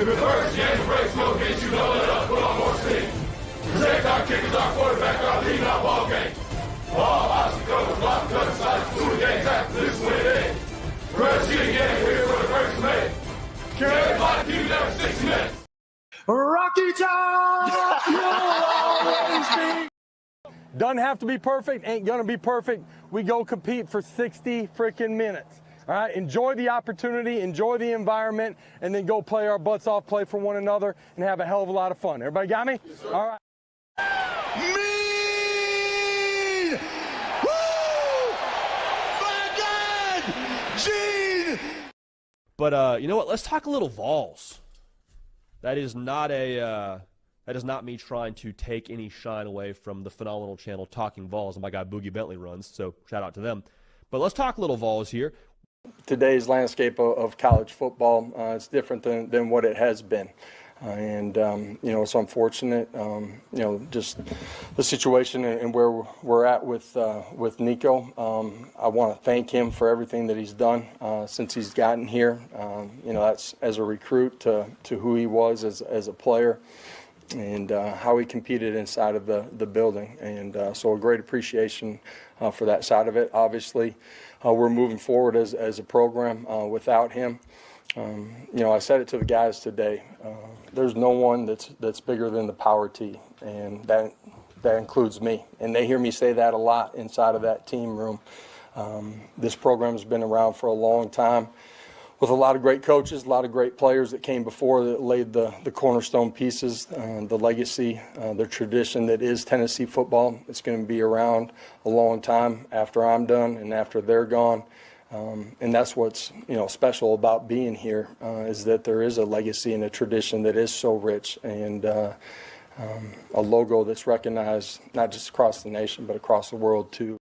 If it hurts, you ain't the brakes, no get you, don't let up, put on more speed. Protect our kickers, our quarterback, our lead, our ball game. All obstacles, block, cut, slides, through the games after this win it. Press you again, here for the first minute. Can everybody keep it there for 6 minutes? Rocky Top, you'll always be. Doesn't have to be perfect, ain't gonna be perfect. We go compete for 60 freaking minutes. All right, enjoy the opportunity, enjoy the environment, and then go play our butts off, play for one another, and have a hell of a lot of fun. Everybody got me? Yes, sir. All right. Mean! Woo! My God! Gene! But you know what? Let's talk a little Vols. That is not me trying to take any shine away from the phenomenal channel Talkin VAWLS and my guy Boogie Bentley runs. So shout out to them. But let's talk a litlittle Vols here. Today's landscape of college football is different than what it has been. It's unfortunate, just the situation and where we're at with Nico. I want to thank him for everything that he's done since he's gotten here. That's as a recruit to who he was as a player and how he competed inside of the building. So a great appreciation for that side of it. Obviously, we're moving forward as a program without him. I said it to the guys today. There's no one that's bigger than the Power T, and that includes me. And they hear me say that a lot inside of that team room. This program has been around for a long time with a lot of great coaches, a lot of great players that came before that laid the cornerstone pieces, the legacy, the tradition that is Tennessee football. It's going to be around a long time after I'm done and after they're gone. And that's what's special about being here is that there is a legacy and a tradition that is so rich and a logo that's recognized not just across the nation but across the world too.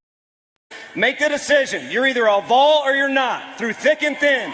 Make the decision. You're either a Vol or you're not, through thick and thin.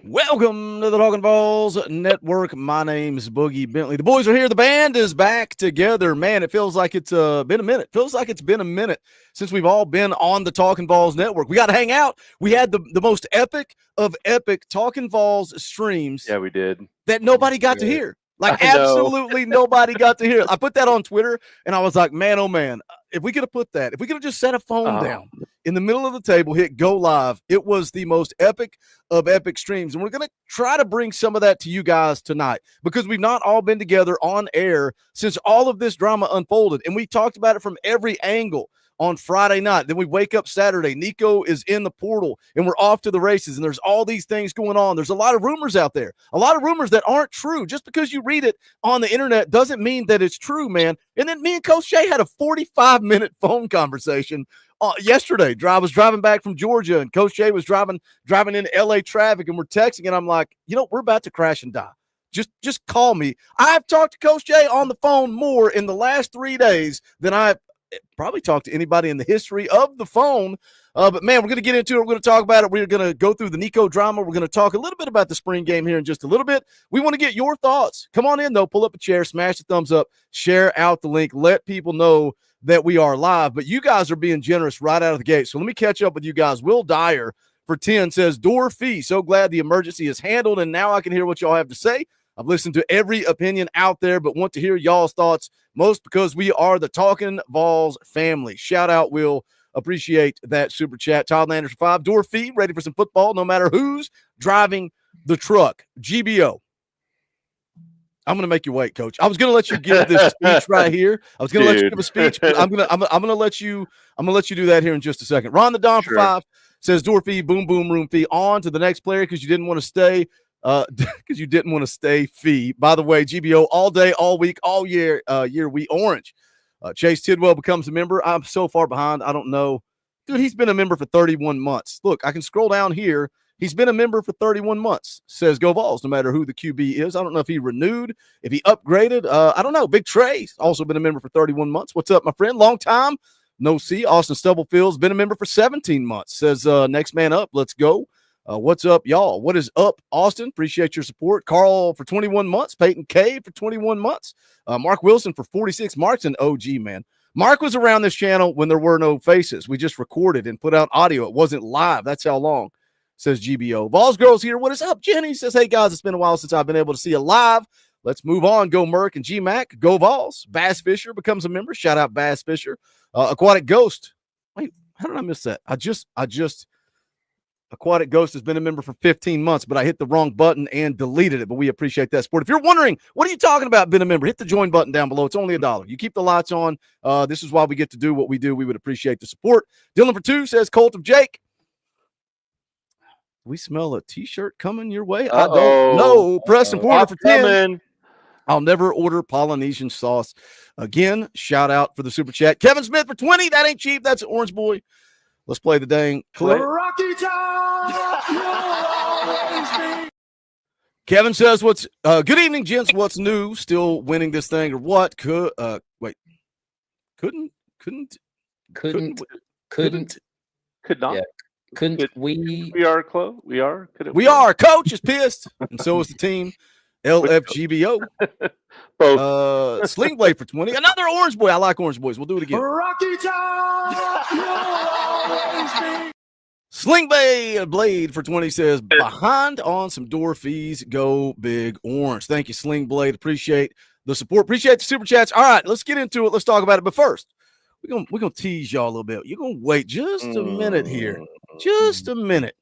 Welcome to the Talkin VAWLS Network. My name's Boogie Bentley. The boys are here. The band is back together. Man, it feels like it's been a minute. Feels like it's been a minute since we've all been on the Talkin VAWLS Network. We got to hang out. We had the most epic of epic Talkin VAWLS streams. Yeah, we did. That nobody got to hear. Like, absolutely nobody got to hear it. I put that on Twitter, and I was like, man, oh, man, if we could have put that, if we could have just set a phone down in the middle of the table, hit go live, it was the most epic of epic streams. And we're going to try to bring some of that to you guys tonight because we've not all been together on air since all of this drama unfolded. And we talked about it from every angle on Friday night. Then we wake up Saturday. Nico is in the portal, and we're off to the races, and there's all these things going on. There's a lot of rumors out there, a lot of rumors that aren't true. Just because you read it on the internet doesn't mean that it's true, man. And then me and Coach Shay had a 45-minute phone conversation yesterday. I was driving back from Georgia, and Coach Jay was driving in LA traffic, and we're texting, and I'm like, we're about to crash and die. Just call me. I've talked to Coach Jay on the phone more in the last 3 days than I've probably talked to anybody in the history of the phone. But, man, we're going to get into it. We're going to talk about it. We're going to go through the Nico drama. We're going to talk a little bit about the spring game here in just a little bit. We want to get your thoughts. Come on in, though. Pull up a chair, smash the thumbs up, share out the link. Let people know that we are live. But you guys are being generous right out of the gate. So let me catch up with you guys. Will Dyer for 10 says, Door fee. So glad the emergency is handled, and now I can hear what y'all have to say. I've listened to every opinion out there, but want to hear y'all's thoughts most because we are the Talkin Vols family. Shout out, Will. Appreciate that super chat. Todd Landers for 5. Door fee, ready for some football, no matter who's driving the truck. GBO. I'm gonna make you wait, Coach. I was gonna let you give this speech right here. I was gonna let you give a speech, but I'm gonna let you do that here in just a second. Ron the Don for 5 says door fee, boom boom room fee. On to the next player because you didn't want to stay. Because you didn't want to stay fee. By the way, GBO all day, all week, all year, we orange. Chase Tidwell becomes a member. I'm so far behind. I don't know. Dude, he's been a member for 31 months. Look, I can scroll down here. He's been a member for 31 months. Says Go Vols, no matter who the QB is. I don't know if he renewed, if he upgraded. I don't know. Big Trey's also been a member for 31 months. What's up, my friend? Long time. No see. Austin Stubblefield's been a member for 17 months. Says next man up. Let's go. What's up, y'all? What is up, Austin? Appreciate your support. Carl for 21 months. Peyton K for 21 months. Mark Wilson for 46. Mark's an OG, man. Mark was around this channel when there were no faces. We just recorded and put out audio. It wasn't live. That's how long, says GBO. Vols Girls here. What is up, Jenny? Says, hey, guys, it's been a while since I've been able to see you live. Let's move on. Go Merck and G-Mac. Go Vols. Bass Fisher becomes a member. Shout out Bass Fisher. Aquatic Ghost. Wait, how did I miss that? I just Aquatic Ghost has been a member for 15 months, but I hit the wrong button and deleted it. But we appreciate that support. If you're wondering, what are you talking about, been a member? Hit the join button down below. It's only $1. You keep the lights on. This is why we get to do what we do. We would appreciate the support. Dylan for 2 says, Colt of Jake. We smell a T-shirt coming your way. I don't know. Preston Porter for 10. I'll never order Polynesian sauce again. Shout out for the super chat. Kevin Smith for 20. That ain't cheap. That's an Orange Boy. Let's play the dang clip. Rocky Top! Kevin says, "What's good evening, gents? What's new? Still winning this thing or what? Couldn't not. Yeah. Couldn't we are close. We are. We are. Coach is pissed, and so is the team. LFGBO. Both. Sling Blade for 20. Another Orange Boy. I like Orange Boys. We'll do it again. Rocky Top! Sling Blade for 20 says, behind on some door fees. Go Big Orange. Thank you, Sling Blade. Appreciate the support. Appreciate the super chats. All right, let's get into it. Let's talk about it. But first, we're gonna tease y'all a little bit. You're gonna wait just a minute here. Just a minute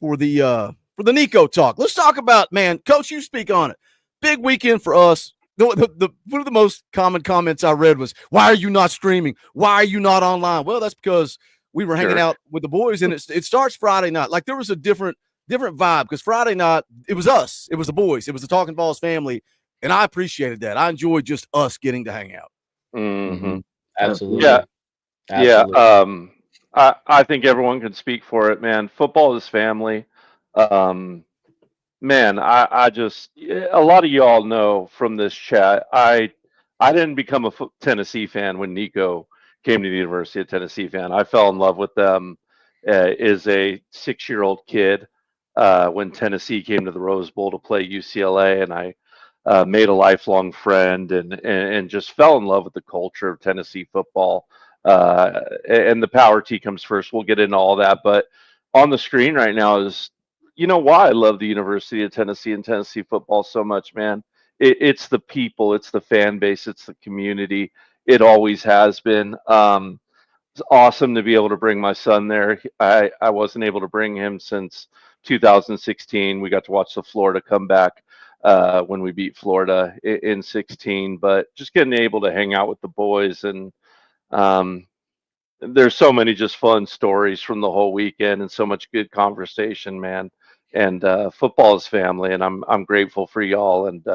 for the Nico talk. Let's talk about, man, Coach, you speak on it. Big weekend for us. One of the most common comments I read was, why are you not streaming? Why are you not online? Well, that's because we were hanging out with the boys, and it starts Friday night. Like, there was a different vibe because Friday night, it was us. It was the boys. It was the Talkin VAWLS family, and I appreciated that. I enjoyed just us getting to hang out. Mm-hmm. Absolutely. Yeah. Absolutely. Yeah. I think everyone can speak for it, man. Football is family. Man, I just, a lot of y'all know from this chat, I didn't become a Tennessee fan when Nico came to the University of Tennessee fan. I fell in love with them as a 6-year-old kid when Tennessee came to the Rose Bowl to play UCLA, and I made a lifelong friend and just fell in love with the culture of Tennessee football. And the power T comes first. We'll get into all that, but on the screen right now is, you know why I love the University of Tennessee and Tennessee football so much, man. It's the people, it's the fan base, it's the community. It always has been. It's awesome to be able to bring my son there. I wasn't able to bring him since 2016. We got to watch the Florida comeback when we beat Florida in 16, but just getting able to hang out with the boys, and there's so many just fun stories from the whole weekend and so much good conversation, man. And football is family, and I'm grateful for y'all, and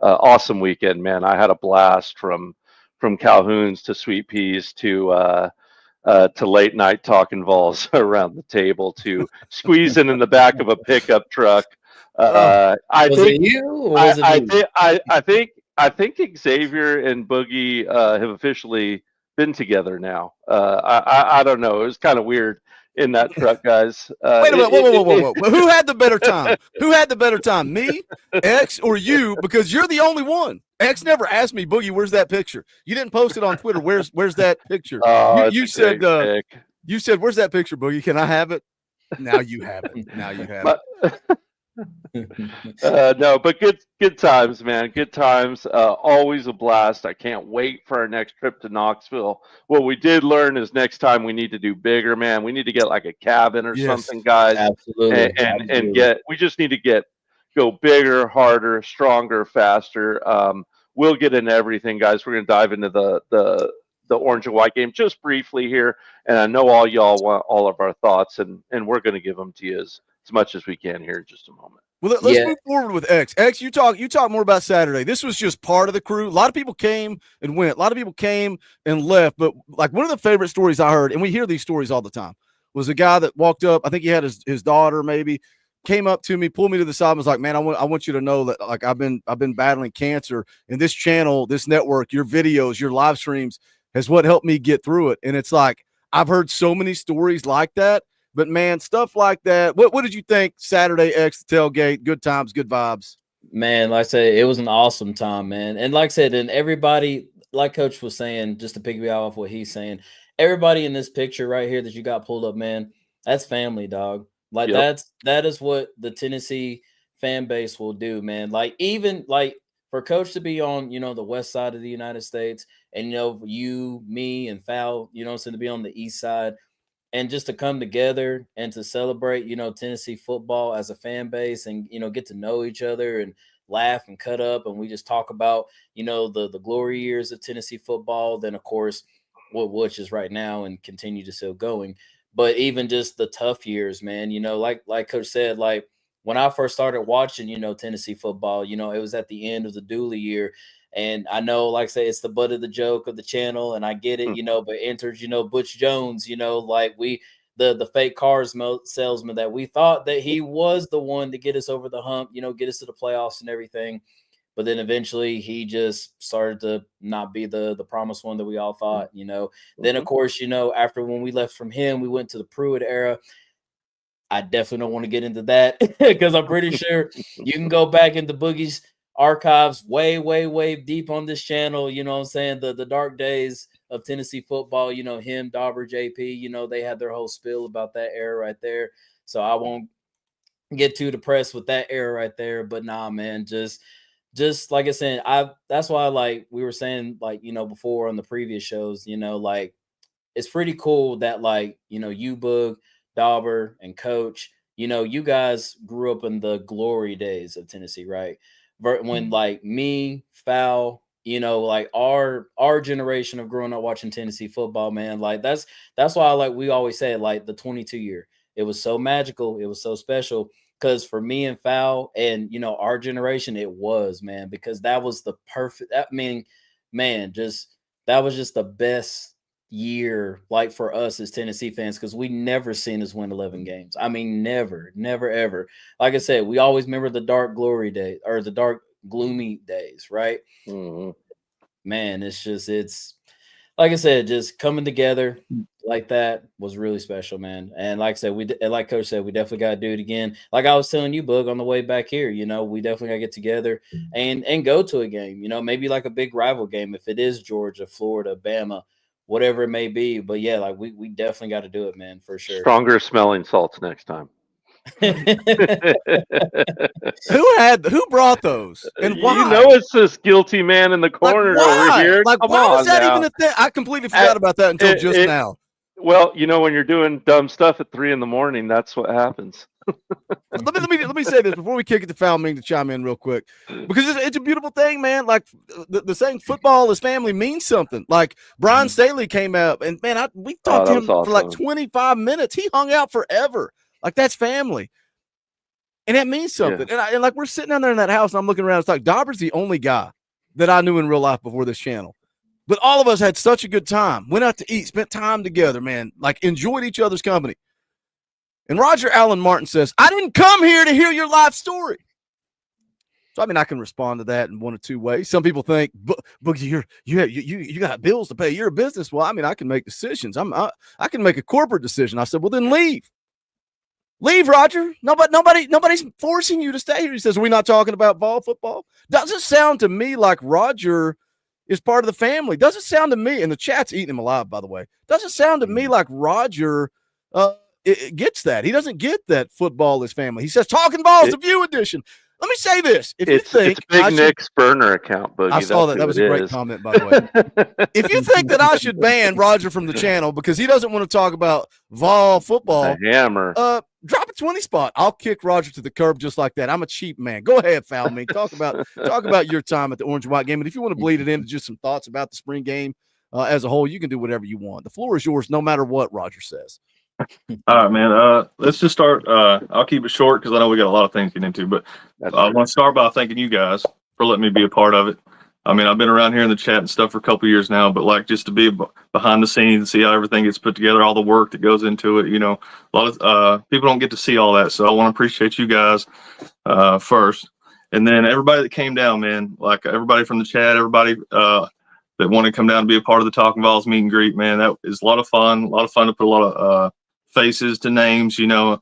awesome weekend, man. I had a blast from Calhoun's to Sweet Peas to to late night talking Vols around the table to squeezing in the back of a pickup truck. I Was think it you or was it me? I think Xavier and Boogie have officially been together now. I don't know. It was kind of weird in that truck, guys. Wait a minute, whoa. But who had the better time? Who had the better time, me, X, or you? Because you're the only one. X never asked me, Boogie, where's that picture? You didn't post it on Twitter. Where's that picture? Oh, you said, where's that picture, Boogie? Can I have it? Now you have it. Now you have it. No, but good times, man. Good times. Always a blast. I can't wait for our next trip to Knoxville. What we did learn is next time we need to do bigger, man. We need to get like a cabin or something, guys. Absolutely. And we just need to go bigger, harder, stronger, faster. We'll get into everything, guys. We're gonna dive into the orange and white game just briefly here, and I know all y'all want all of our thoughts, and we're gonna give them to you as much as we can here in just a moment. Well, let's move forward with X. X, you talk more about Saturday. This was just part of the crew. A lot of people came and went. A lot of people came and left. But like one of the favorite stories I heard, and we hear these stories all the time, was a guy that walked up. I think he had his daughter maybe, came up to me, pulled me to the side, and was like, "Man, I want you to know that like I've been battling cancer, and this channel, this network, your videos, your live streams has what helped me get through it." And it's like I've heard so many stories like that. But, man, stuff like that. What did you think Saturday, X, the tailgate, good times, good vibes? Man, like I said, it was an awesome time, man. And like I said, and everybody, like Coach was saying, just to piggyback off what he's saying, everybody in this picture right here that you got pulled up, man, that's family, dog. Like that is what the Tennessee fan base will do, man. Like even like for Coach to be on, the west side of the United States and, you, me, and Fowl, to be on the east side, and just to come together and to celebrate, Tennessee football as a fan base and, get to know each other and laugh and cut up. And we just talk about, the glory years of Tennessee football. Then, of course, which is right now and continue to still going. But even just the tough years, man, like Coach said, like when I first started watching, Tennessee football, it was at the end of the Dooley year. And I know, like I say, it's the butt of the joke of the channel, and I get it, but enters, Butch Jones, like the fake cars salesman that we thought that he was the one to get us over the hump, get us to the playoffs and everything. But then eventually he just started to not be the promised one that we all thought, Then, of course, after when we left from him, we went to the Pruitt era. I definitely don't want to get into that because I'm pretty sure you can go back into Boogie's archives way deep on this channel, what I'm saying, the dark days of Tennessee football, him, Dauber, JP, they had their whole spill about that era right there. So I won't get too depressed with that era right there, but nah, man, just like I said, that's why, like we were saying, like, before on the previous shows, like it's pretty cool that, like, you, Boog, Dauber, and Coach, you guys grew up in the glory days of Tennessee, right? When like me, Fowl, like our generation of growing up watching Tennessee football, man, like that's why like we always say like the 22 year, it was so magical, it was so special because for me and Fowl and our generation, it was, man, because that was the perfect. I mean, man, that was just the best year, like for us as Tennessee fans, because we never seen us win 11 games. I mean, never ever. Like I said, we always remember the dark glory days or the dark gloomy days, right? Man, it's like I said, just coming together like that was really special, man. And like I said, like Coach said, we definitely got to do it again. Like I was telling you, Boog, on the way back here, we definitely got to get together and go to a game, maybe like a big rival game if it is Georgia, Florida, Bama, whatever it may be. But yeah, like we definitely got to do it, man, for sure. Stronger smelling salts next time. Who brought those and why? It's this guilty man in the corner over here. Like, why was that even a thing? I completely forgot about that until just now. Well, when you're doing dumb stuff at 3 a.m, that's what happens. let me say this before we kick it to Foul Ming to chime in real quick, because it's a beautiful thing, man. Like the saying football is family means something. Like Brian Staley came out and man, we talked to him for like 25 minutes. He hung out forever. Like that's family. And that means something. Yeah. And like we're sitting down there in that house and I'm looking around. It's like Dauber's the only guy that I knew in real life before this channel. But all of us had such a good time. Went out to eat, spent time together, man. Like, enjoyed each other's company. And Roger Allen Martin says, I didn't come here to hear your life story. So, I mean, I can respond to that in one of two ways. Some people think, Boogie, you got bills to pay. You're a business. Well, I mean, I can make decisions. I can make a corporate decision. I said, well, then leave. Leave, Roger. Nobody's forcing you to stay here. He says, are we not talking about ball football? Doesn't sound to me like Roger is part of the family. Doesn't sound to me, and the chat's eating him alive, by the way. Doesn't sound to me like Roger it gets that. He doesn't get that football is family. He says, Talkin VAWLS, the View Edition. Let me say this. If you think it's Big Nick's burner account, Boogie. I saw that. That was a great comment, by the way. If you think that I should ban Roger from the channel because he doesn't want to talk about Vol football, hammer. Drop a 20 spot. I'll kick Roger to the curb just like that. I'm a cheap man. Go ahead, foul me. Talk about your time at the Orange and White game. And if you want to bleed it into just some thoughts about the spring game as a whole, you can do whatever you want. The floor is yours, no matter what Roger says. All right, man. Let's just start. I'll keep it short because I know we got a lot of things to get into, but I want to start by thanking you guys for letting me be a part of it. I mean, I've been around here in the chat and stuff for a couple of years now, but like just to be behind the scenes and see how everything gets put together, all the work that goes into it, you know, a lot of people don't get to see all that. So I want to appreciate you guys first. And then everybody that came down, man, like everybody from the chat, everybody that wanted to come down and be a part of the Talkin VAWLS meet and greet, man, that is a lot of fun to put a lot of faces to names, you know,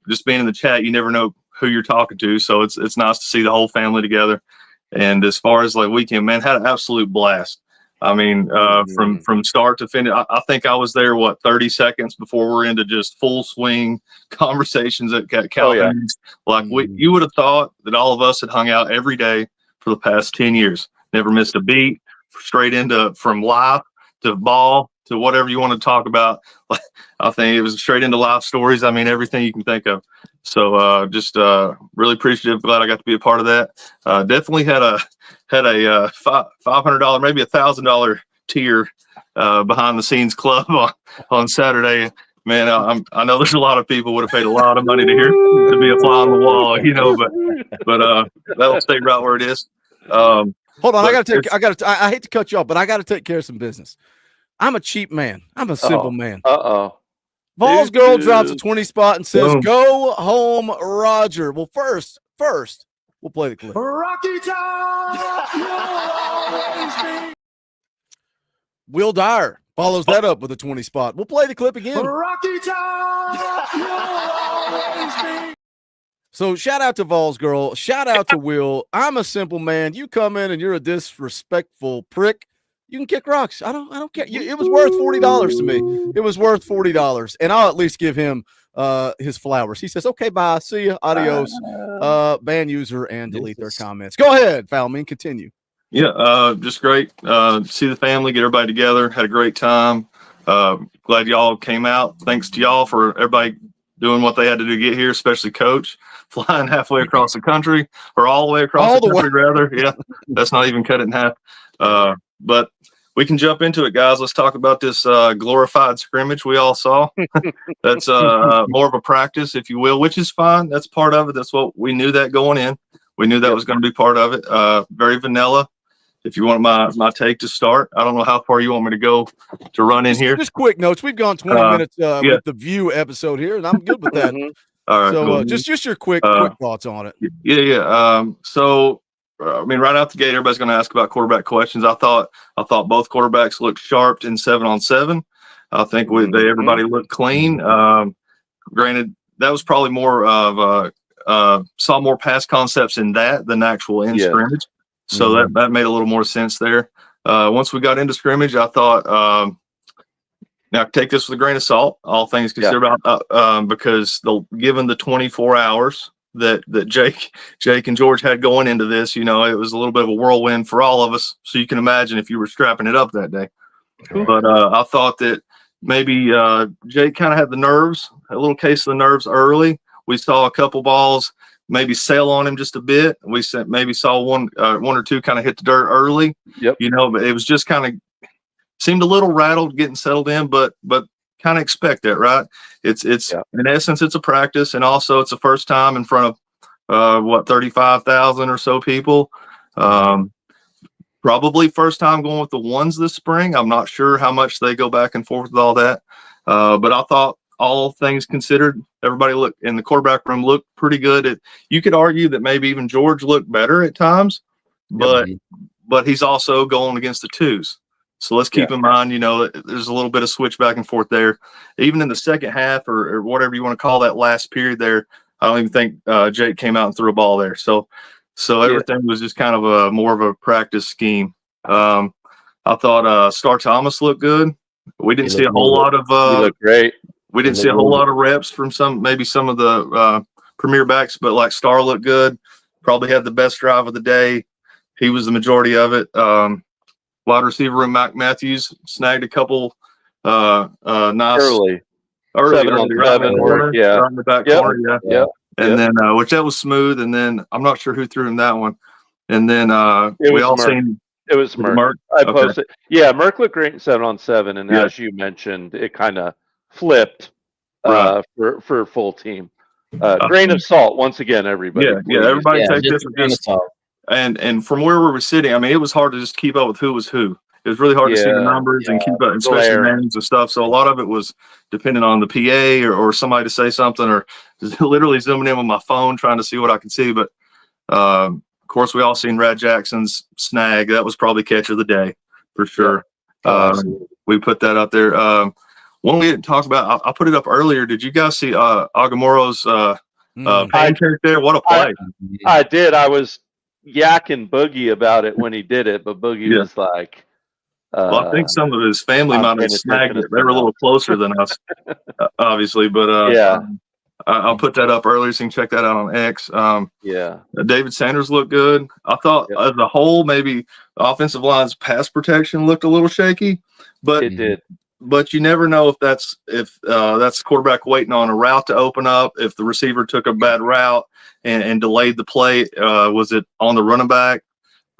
just being in the chat, you never know who you're talking to. So it's nice to see the whole family together. And as far as like weekend, man, had an absolute blast. I mean, from start to finish, I think I was there, 30 seconds before we're into just full swing conversations at Calvin's. Like you would have thought that all of us had hung out every day for the past 10 years, never missed a beat, straight into from life to ball to whatever you want to talk about. I think it was straight into life stories. I mean, everything you can think of. So just really appreciative. Glad I got to be a part of that. Definitely had a $500, maybe $1,000 tier behind the scenes club on Saturday. Man, I know there's a lot of people would have paid a lot of money to be a fly on the wall, you know, but that'll stay right where it is. Hold on, I hate to cut you off, but I got to take care of some business. I'm a cheap man. I'm a simple man. Vols girl drops a 20 spot and says, boom. Go home, Roger. Well, first, we'll play the clip. Rocky Top! Will Dyer follows that up with a 20 spot. We'll play the clip again. Rocky Top! So shout out to Vols girl. Shout out to Will. I'm a simple man. You come in and you're a disrespectful prick. You can kick rocks. I don't care. It was worth $40 to me. It was worth $40, and I'll at least give him his flowers. He says, "Okay, bye, see you, adios." Ban user and delete their comments. Go ahead, Foulman. Continue. Yeah, just great. See the family, get everybody together. Had a great time. Glad y'all came out. Thanks to y'all for everybody doing what they had to do to get here, especially Coach flying halfway across the country or all the way across the country, rather. Yeah, that's not even cut it in half. But we can jump into it, guys. Let's talk about this glorified scrimmage we all saw. That's more of a practice, if you will, which is fine. That's part of it. That's what we knew that going in. We knew that was going to be part of it. Very vanilla. If you want my take to start, I don't know how far you want me to go to run in here. Just quick notes. We've gone 20 minutes with the View episode here, and I'm good with that. All right. So cool. just your quick thoughts on it. Yeah. So. I mean, right out the gate, everybody's going to ask about quarterback questions. I thought both quarterbacks looked sharp in 7-on-7. I think everybody looked clean. Granted, that was probably more of saw more pass concepts in that than actual in scrimmage. So that made a little more sense there. Once we got into scrimmage, I thought now take this with a grain of salt, all things considered, because given the 24 hours that Jake and George had going into this, you know, it was a little bit of a whirlwind for all of us. So you can imagine if you were strapping it up that day. But I thought that maybe Jake kind of had a little case of the nerves early. We saw a couple balls maybe sail on him just a bit. We maybe saw one or two kind of hit the dirt early. Yep. You know, but it was just kind of seemed a little rattled getting settled in, but kind of expect that, right? It's in essence, it's a practice, and also it's the first time in front of 35,000 or so people. Probably first time going with the ones this spring. I'm not sure how much they go back and forth with all that. But I thought all things considered, everybody looked in the quarterback room looked pretty good. You could argue that maybe even George looked better at times, but he's also going against the twos. So let's keep in mind, there's a little bit of switch back and forth there. Even in the second half or whatever you want to call that last period there, I don't even think Jake came out and threw a ball there. So everything was just kind of more of a practice scheme. I thought Star Thomas looked good. We didn't see a whole lot of he looked great. We didn't see a whole lot of reps from some of the premier backs, but like Star looked good. Probably had the best drive of the day. He was the majority of it. Wide receiver room, Mac Matthews snagged a couple nice early 7-on-7 work, right in the back corner, and then which that was smooth. And then I'm not sure who threw him that one. And then it was Merck. I posted. Yeah, Merck looked great in 7-on-7, and as you mentioned, it kind of flipped for full team. Grain of salt once again, everybody. Everybody take this with salt. And from where we were sitting, I mean, it was hard to just keep up with who was who. It was really hard to see the numbers and keep up, especially names and stuff. So a lot of it was depending on the PA or somebody to say something, or just literally zooming in with my phone trying to see what I could see. But of course, we all seen Rad Jackson's snag. That was probably catch of the day for sure. We put that up there. One we didn't talk about, I put it up earlier. Did you guys see Agamoro's pancake there? What a play! I did. I was yakking Boogie about it when he did it, but Boogie was like, well, I think some of his family might have snagged it. They were a little closer than us, obviously, but I'll put that up earlier so you can check that out on X. David Sanders looked good. I thought as a whole, maybe the offensive line's pass protection looked a little shaky, but it did. But you never know if that's the quarterback waiting on a route to open up, if the receiver took a bad route and delayed the play. Was it on the running back?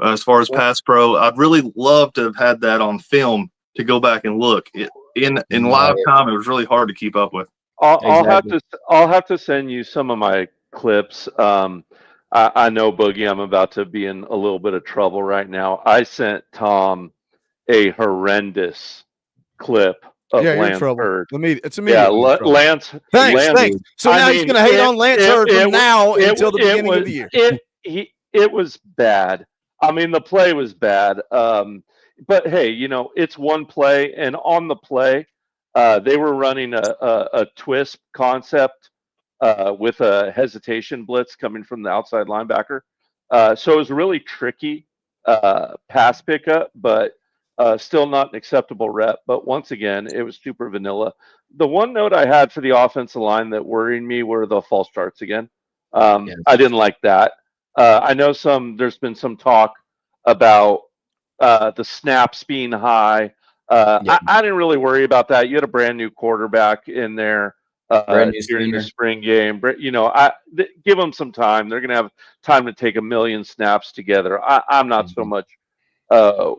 As far as pass pro, I'd really love to have had that on film to go back and look. In live time, it was really hard to keep up with. I'll have to send you some of my clips. I know, Boogie, I'm about to be in a little bit of trouble right now. I sent Tom a horrendous clip of Lance Hurd. It's immediate. Lance. Thanks. So now he's going to hate on Lance Hurd from now until the beginning of the year. It was bad. I mean, the play was bad. But hey, it's one play, and on the play, they were running a twist concept with a hesitation blitz coming from the outside linebacker. So it was really tricky pass pickup, but still not an acceptable rep. But once again, it was super vanilla. The one note I had for the offensive line that worried me were the false starts again. I didn't like that. I know there's been some talk about the snaps being high. I didn't really worry about that. You had a brand new quarterback in there during the spring game. Give them some time. They're going to have time to take a million snaps together. I'm not so much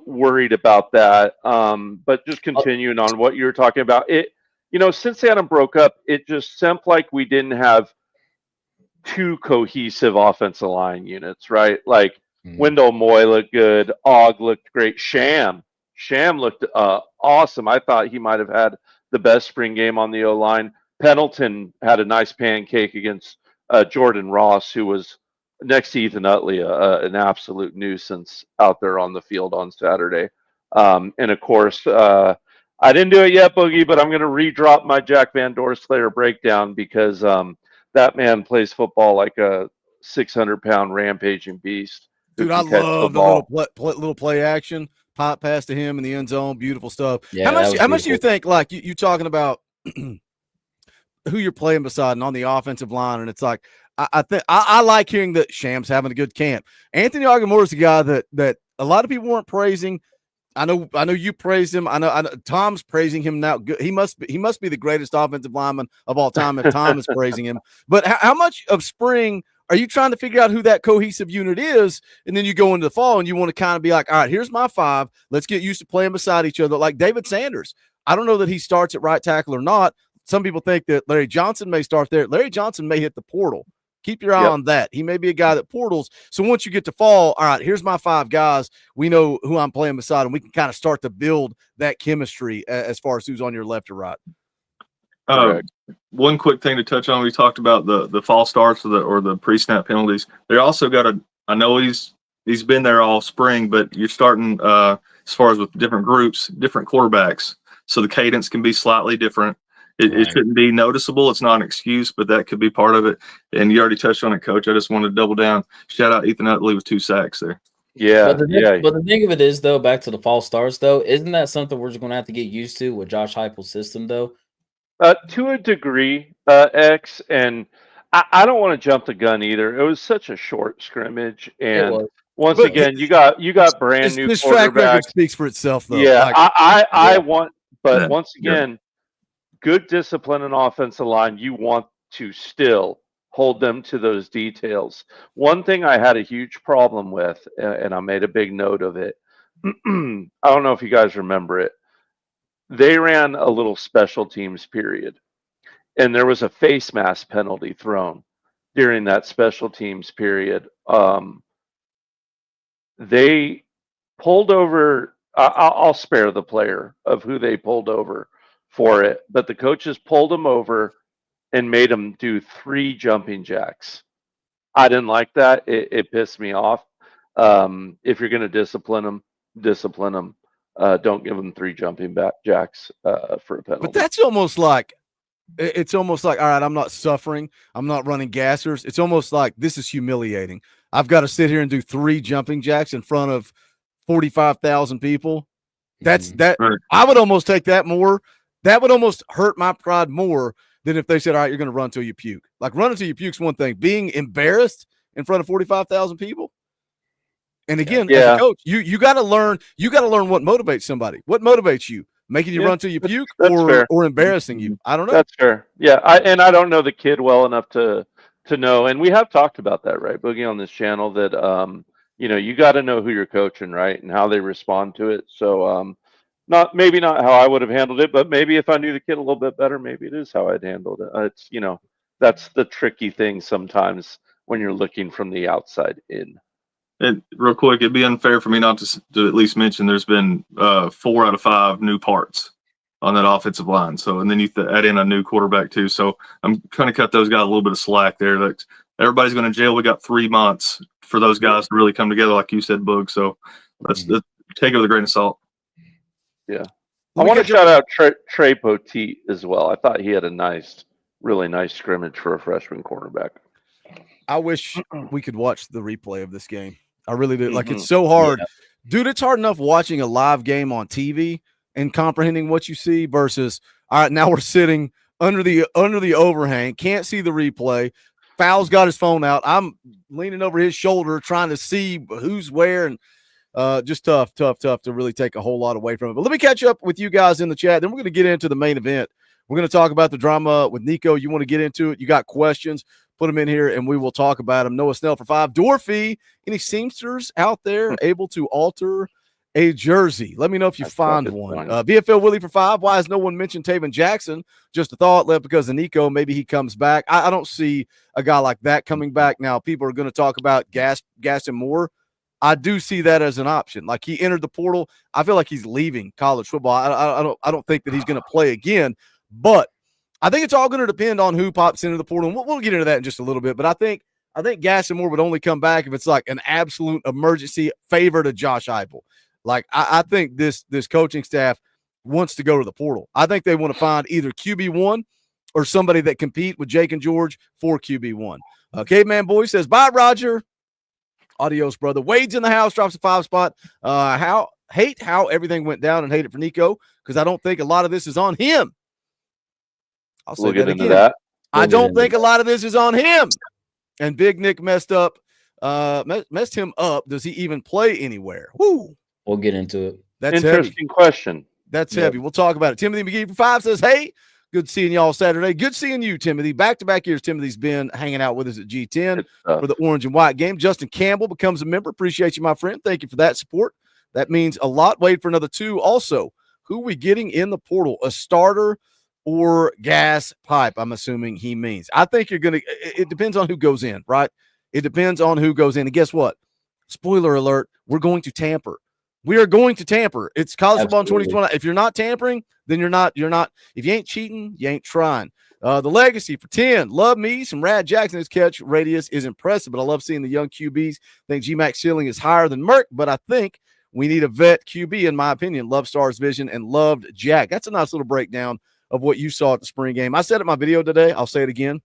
worried about that. But just continuing on what you were talking about, since Adam broke up, it just seemed like we didn't have two cohesive offensive line units, right? Like Wendell Moy looked good, Og looked great, Sham looked awesome. I thought he might have had the best spring game on the O-line. Pendleton had a nice pancake against Jordan Ross, who was next to Ethan Utley, an absolute nuisance out there on the field on Saturday. And of course, I didn't do it yet, Boogie, but I'm going to redrop my Jack Van Doorslayer breakdown because that man plays football like a 600-pound rampaging beast. Dude, I love the little play action, pop pass to him in the end zone, beautiful stuff. Yeah, how much do you think, like you talking about who you're playing beside and on the offensive line, and it's like I think I like hearing that Sham's having a good camp. Anthony Agamore is a guy that a lot of people weren't praising. I know you praised him. I know Tom's praising him now. He must be the greatest offensive lineman of all time if Tom is praising him. But how much of spring are you trying to figure out who that cohesive unit is? And then you go into the fall and you want to kind of be like, all right, here's my five. Let's get used to playing beside each other. Like David Sanders. I don't know that he starts at right tackle or not. Some people think that Larry Johnson may start there. Larry Johnson may hit the portal. Keep your eye on that. He may be a guy that portals. So once you get to fall, all right, here's my 5 guys. We know who I'm playing beside, and we can kind of start to build that chemistry as far as who's on your left or right. One quick thing to touch on, we talked about the false starts or the pre-snap penalties. They also got I know he's been there all spring, but you're starting as far as with different groups, different quarterbacks. So the cadence can be slightly different. It shouldn't be noticeable. It's not an excuse, but that could be part of it. And you already touched on it, Coach. I just wanted to double down. Shout out Ethan Utley with 2 sacks there. But the thing of it is, though, back to the false starts, though, isn't that something we're just going to have to get used to with Josh Heupel's system, though? To a degree, X, and I don't want to jump the gun either. It was such a short scrimmage, and once again, you got brand new this quarterbacks. track record speaks for itself, though. Yeah, I want, but once again, good discipline and offensive line. You want to still hold them to those details. One thing I had a huge problem with, and I made a big note of it. I don't know if you guys remember it. They ran a little special teams period, and there was a face mask penalty thrown during that special teams period. They pulled over. I'll spare the player of who they pulled over for it, but the coaches pulled him over and made him do 3 jumping jacks. I didn't like that. It pissed me off. If you're going to discipline them, discipline them. Don't give them 3 jumping jacks for a penalty. But that's almost like, it's almost like, all right, I'm not suffering. I'm not running gassers. It's almost like this is humiliating. I've got to sit here and do 3 jumping jacks in front of 45,000 people. That's that. Right. I would almost take that more. That would almost hurt my pride more than if they said, all right, you're going to run till you puke. Like running till you puke's one thing. Being embarrassed in front of 45,000 people. And again, as a coach, you got to learn. You got to learn what motivates somebody. What motivates you? Making you run till you puke, or embarrassing you? I don't know. That's fair. Yeah, I don't know the kid well enough to know. And we have talked about that, right, Boogie, on this channel. That you got to know who you're coaching, right, and how they respond to it. So maybe not how I would have handled it, but maybe if I knew the kid a little bit better, maybe it is how I'd handled it. It's that's the tricky thing sometimes when you're looking from the outside in. And real quick, it'd be unfair for me not to at least mention there's been 4 out of 5 new parts on that offensive line. So, and then you add in a new quarterback too. So I'm trying to cut those guys a little bit of slack there. Like everybody's going to jail. We got 3 months for those guys to really come together, like you said, Boog. So let's take it with a grain of salt. Yeah. I want to shout out Trey Poteet as well. I thought he had a really nice scrimmage for a freshman quarterback. I wish we could watch the replay of this game. I really do. Like, it's so hard. Dude, it's hard enough watching a live game on TV and comprehending what you see versus, all right, now we're sitting under the overhang, can't see the replay. Fowles got his phone out. I'm leaning over his shoulder trying to see who's where, and just tough to really take a whole lot away from it. But let me catch up with you guys in the chat. Then we're going to get into the main event. We're going to talk about the drama with Nico. You want to get into it? You got questions? Put them in here, and we will talk about them. Noah Snell for 5. Dorothy, any seamsters out there able to alter a jersey? Let me know if you find one. VFL Willie for 5. Why has no one mentioned Taven Jackson? Just a thought, left because of Nico. Maybe he comes back. I don't see a guy like that coming back. Now, people are going to talk about Gaston Moore. I do see that as an option. Like, he entered the portal. I feel like he's leaving college football. I don't think that he's going to play again, but I think it's all going to depend on who pops into the portal. And we'll get into that in just a little bit. But I think Gaston Moore would only come back if it's like an absolute emergency favor to Josh Heupel. Like, I think this coaching staff wants to go to the portal. I think they want to find either QB1 or somebody that compete with Jake and George for QB1. Caveman Boy says, bye, Roger. Adios, brother. Wade's in the house, drops a 5 spot. Hate how everything went down and hate it for Nico because I don't think a lot of this is on him. I'll say that again. I don't think a lot of this is on him. And Big Nick messed him up. Does he even play anywhere? Woo. We'll get into it. That's interesting question. That's heavy. We'll talk about it. Timothy McGee for 5 says, hey, good seeing y'all Saturday. Good seeing you, Timothy. Back-to-back years, Timothy's been hanging out with us at G10 for the orange and white game. Justin Campbell becomes a member. Appreciate you, my friend. Thank you for that support. That means a lot. Wait for another 2. Also, who are we getting in the portal? A starter or gas pipe, I'm assuming he means. I think you're going to – it depends on who goes in, right? It depends on who goes in. And guess what? Spoiler alert, we're going to tamper. We are going to tamper. It's college football in 2020. If you're not tampering, then you're not. If you ain't cheating, you ain't trying. The legacy for 10. Love me some Rad Jackson. His catch radius is impressive, but I love seeing the young QBs. I think GMAC's ceiling is higher than Merck, but I think we need a vet QB, in my opinion. Love Star's vision and loved Jack. That's a nice little breakdown of what you saw at the spring game. I said it in my video today. I'll say it again.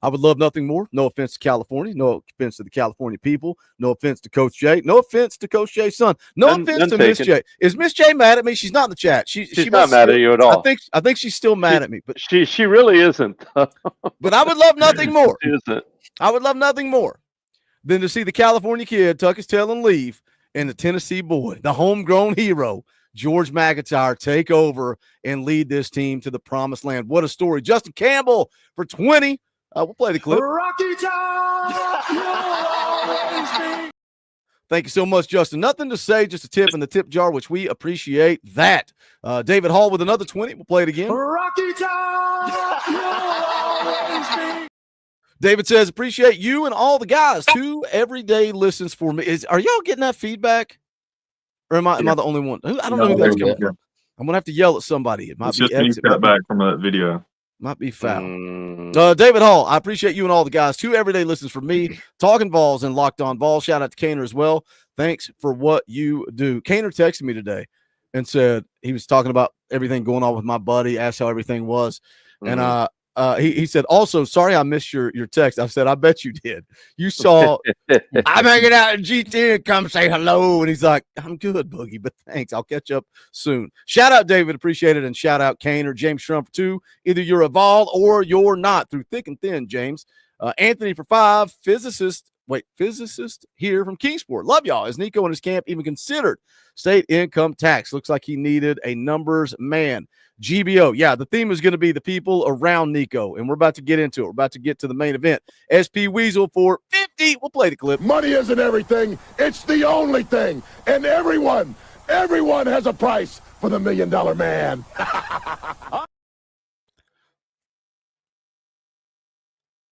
I would love nothing more. No offense to California. No offense to the California people. No offense to Coach Jay. No offense to Coach Jay's son. No offense to Miss Jay. Is Miss Jay mad at me? She's not in the chat. She's not mad at you at all. I think she's still mad at me. But she really isn't. But I would love nothing more. She isn't. I would love nothing more than to see the California kid tuck his tail and leave, and the Tennessee boy, the homegrown hero, George McIntyre, take over and lead this team to the promised land. What a story. Justin Campbell for 20. We'll play the clip. Rocky Top, you'll always be. Thank you so much, Justin. Nothing to say, just a tip in the tip jar, which we appreciate that. David Hall with another 20. We'll play it again. Rocky Top, you'll always be. David says, appreciate you and all the guys. 2 everyday listens for me. Are y'all getting that feedback? Or am I the only one? I don't know who that's coming from. I'm going to have to yell at somebody. It might It's be just when you cut back from that video. Might be foul. David Hall, I appreciate you and all the guys. 2 everyday listens from me. Talking Vols and Locked On Vols. Shout out to Kaner as well. Thanks for what you do. Kaner texted me today and said he was talking about everything going on with my buddy, asked how everything was. And he said, also, sorry I missed your text. I said, I bet you did. You saw I'm hanging out in GT, come say hello. And he's like, I'm good, Boogie, but thanks. I'll catch up soon. Shout out, David. Appreciate it. And shout out Kane or James Trump for 2. Either you're a Vol or you're not. Through thick and thin, James. Anthony for 5. Physicist here from Kingsport. Love y'all. Is Nico and his camp even considered state income tax? Looks like he needed a numbers man. GBO. Yeah, the theme is going to be the people around Nico, and we're about to get into it. We're about to get to the main event. SP Weasel for 50. We'll play the clip. Money isn't everything. It's the only thing. And everyone has a price for the $1 million man.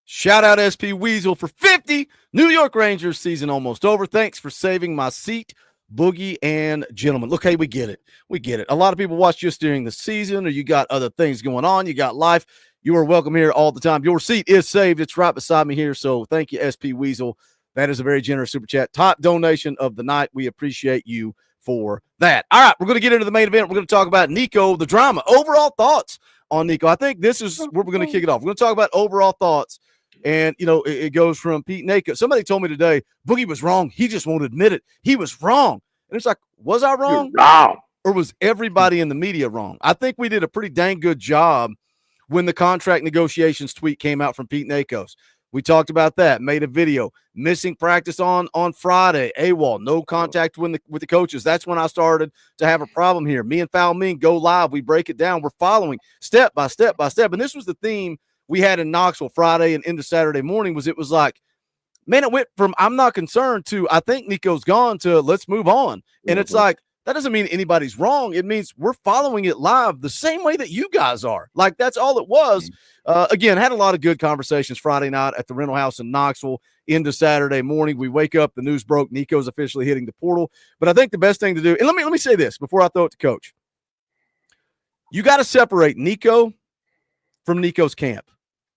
Shout out SP Weasel for 50. New York Rangers season almost over. Thanks for saving my seat, Boogie and gentlemen. Look, hey, we get it. We get it. A lot of people watch just during the season, or you got other things going on. You got life. You are welcome here all the time. Your seat is saved. It's right beside me here. So thank you, SP Weasel. That is a very generous super chat. Top donation of the night. We appreciate you for that. All right, we're going to get into the main event. We're going to talk about Nico, the drama. Overall thoughts on Nico. I think this is where we're going to kick it off. We're going to talk about overall thoughts. And, you know, it goes from Pete Nako. Somebody told me today, Boogie was wrong. He just won't admit it. He was wrong. And it's like, was I wrong? You're wrong. Or was everybody in the media wrong? I think we did a pretty dang good job when the contract negotiations tweet came out from Pete Nakos. We talked about that, made a video. Missing practice on Friday. AWOL, no contact with the coaches. That's when I started to have a problem here. Me and Foul Mean go live. We break it down. We're following step by step by step. And this was the theme we had in Knoxville Friday and into Saturday morning. It was like, man, it went from I'm not concerned to I think Nico's gone to let's move on. And it's like, that doesn't mean anybody's wrong. It means we're following it live the same way that you guys are. Like, that's all it was. Again, had a lot of good conversations Friday night at the rental house in Knoxville into Saturday morning. We wake up, the news broke, Nico's officially hitting the portal. But I think the best thing to do, and let me say this before I throw it to Coach. You got to separate Nico from Nico's camp.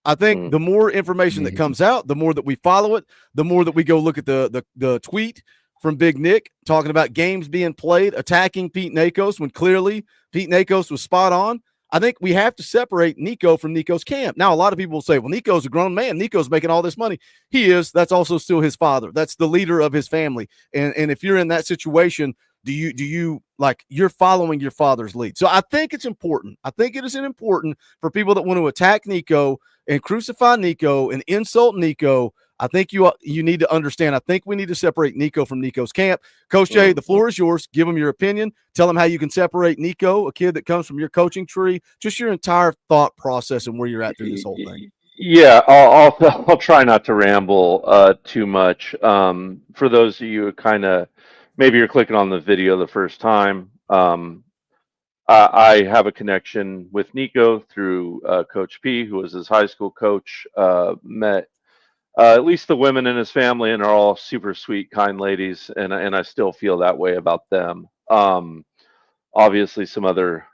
I think the more information that comes out, the more that we follow it, the more that we go look at the tweet from Big Nick talking about games being played, attacking Pete Nakos when clearly Pete Nakos was spot on. I think we have to separate Nico from Nico's camp. Now, a lot of people will say, well, Nico's a grown man. Nico's making all this money. He is. That's also still his father. That's the leader of his family. And if you're in that situation, do you like you're following your father's lead? So I think it's important. I think it is important for people that want to attack Nico and crucify Nico and insult Nico. I think you need to understand. I think we need to separate Nico from Nico's camp. Coach Jay, the floor is yours. Give him your opinion. Tell him how you can separate Nico, a kid that comes from your coaching tree, just your entire thought process and where you're at through this whole thing. Yeah, I'll try not to ramble too much. For those of you who kind of maybe you're clicking on the video the first time, I have a connection with Nico through Coach P, who was his high school coach. Met at least the women in his family, and are all super sweet, kind ladies, and I still feel that way about them. Obviously, some other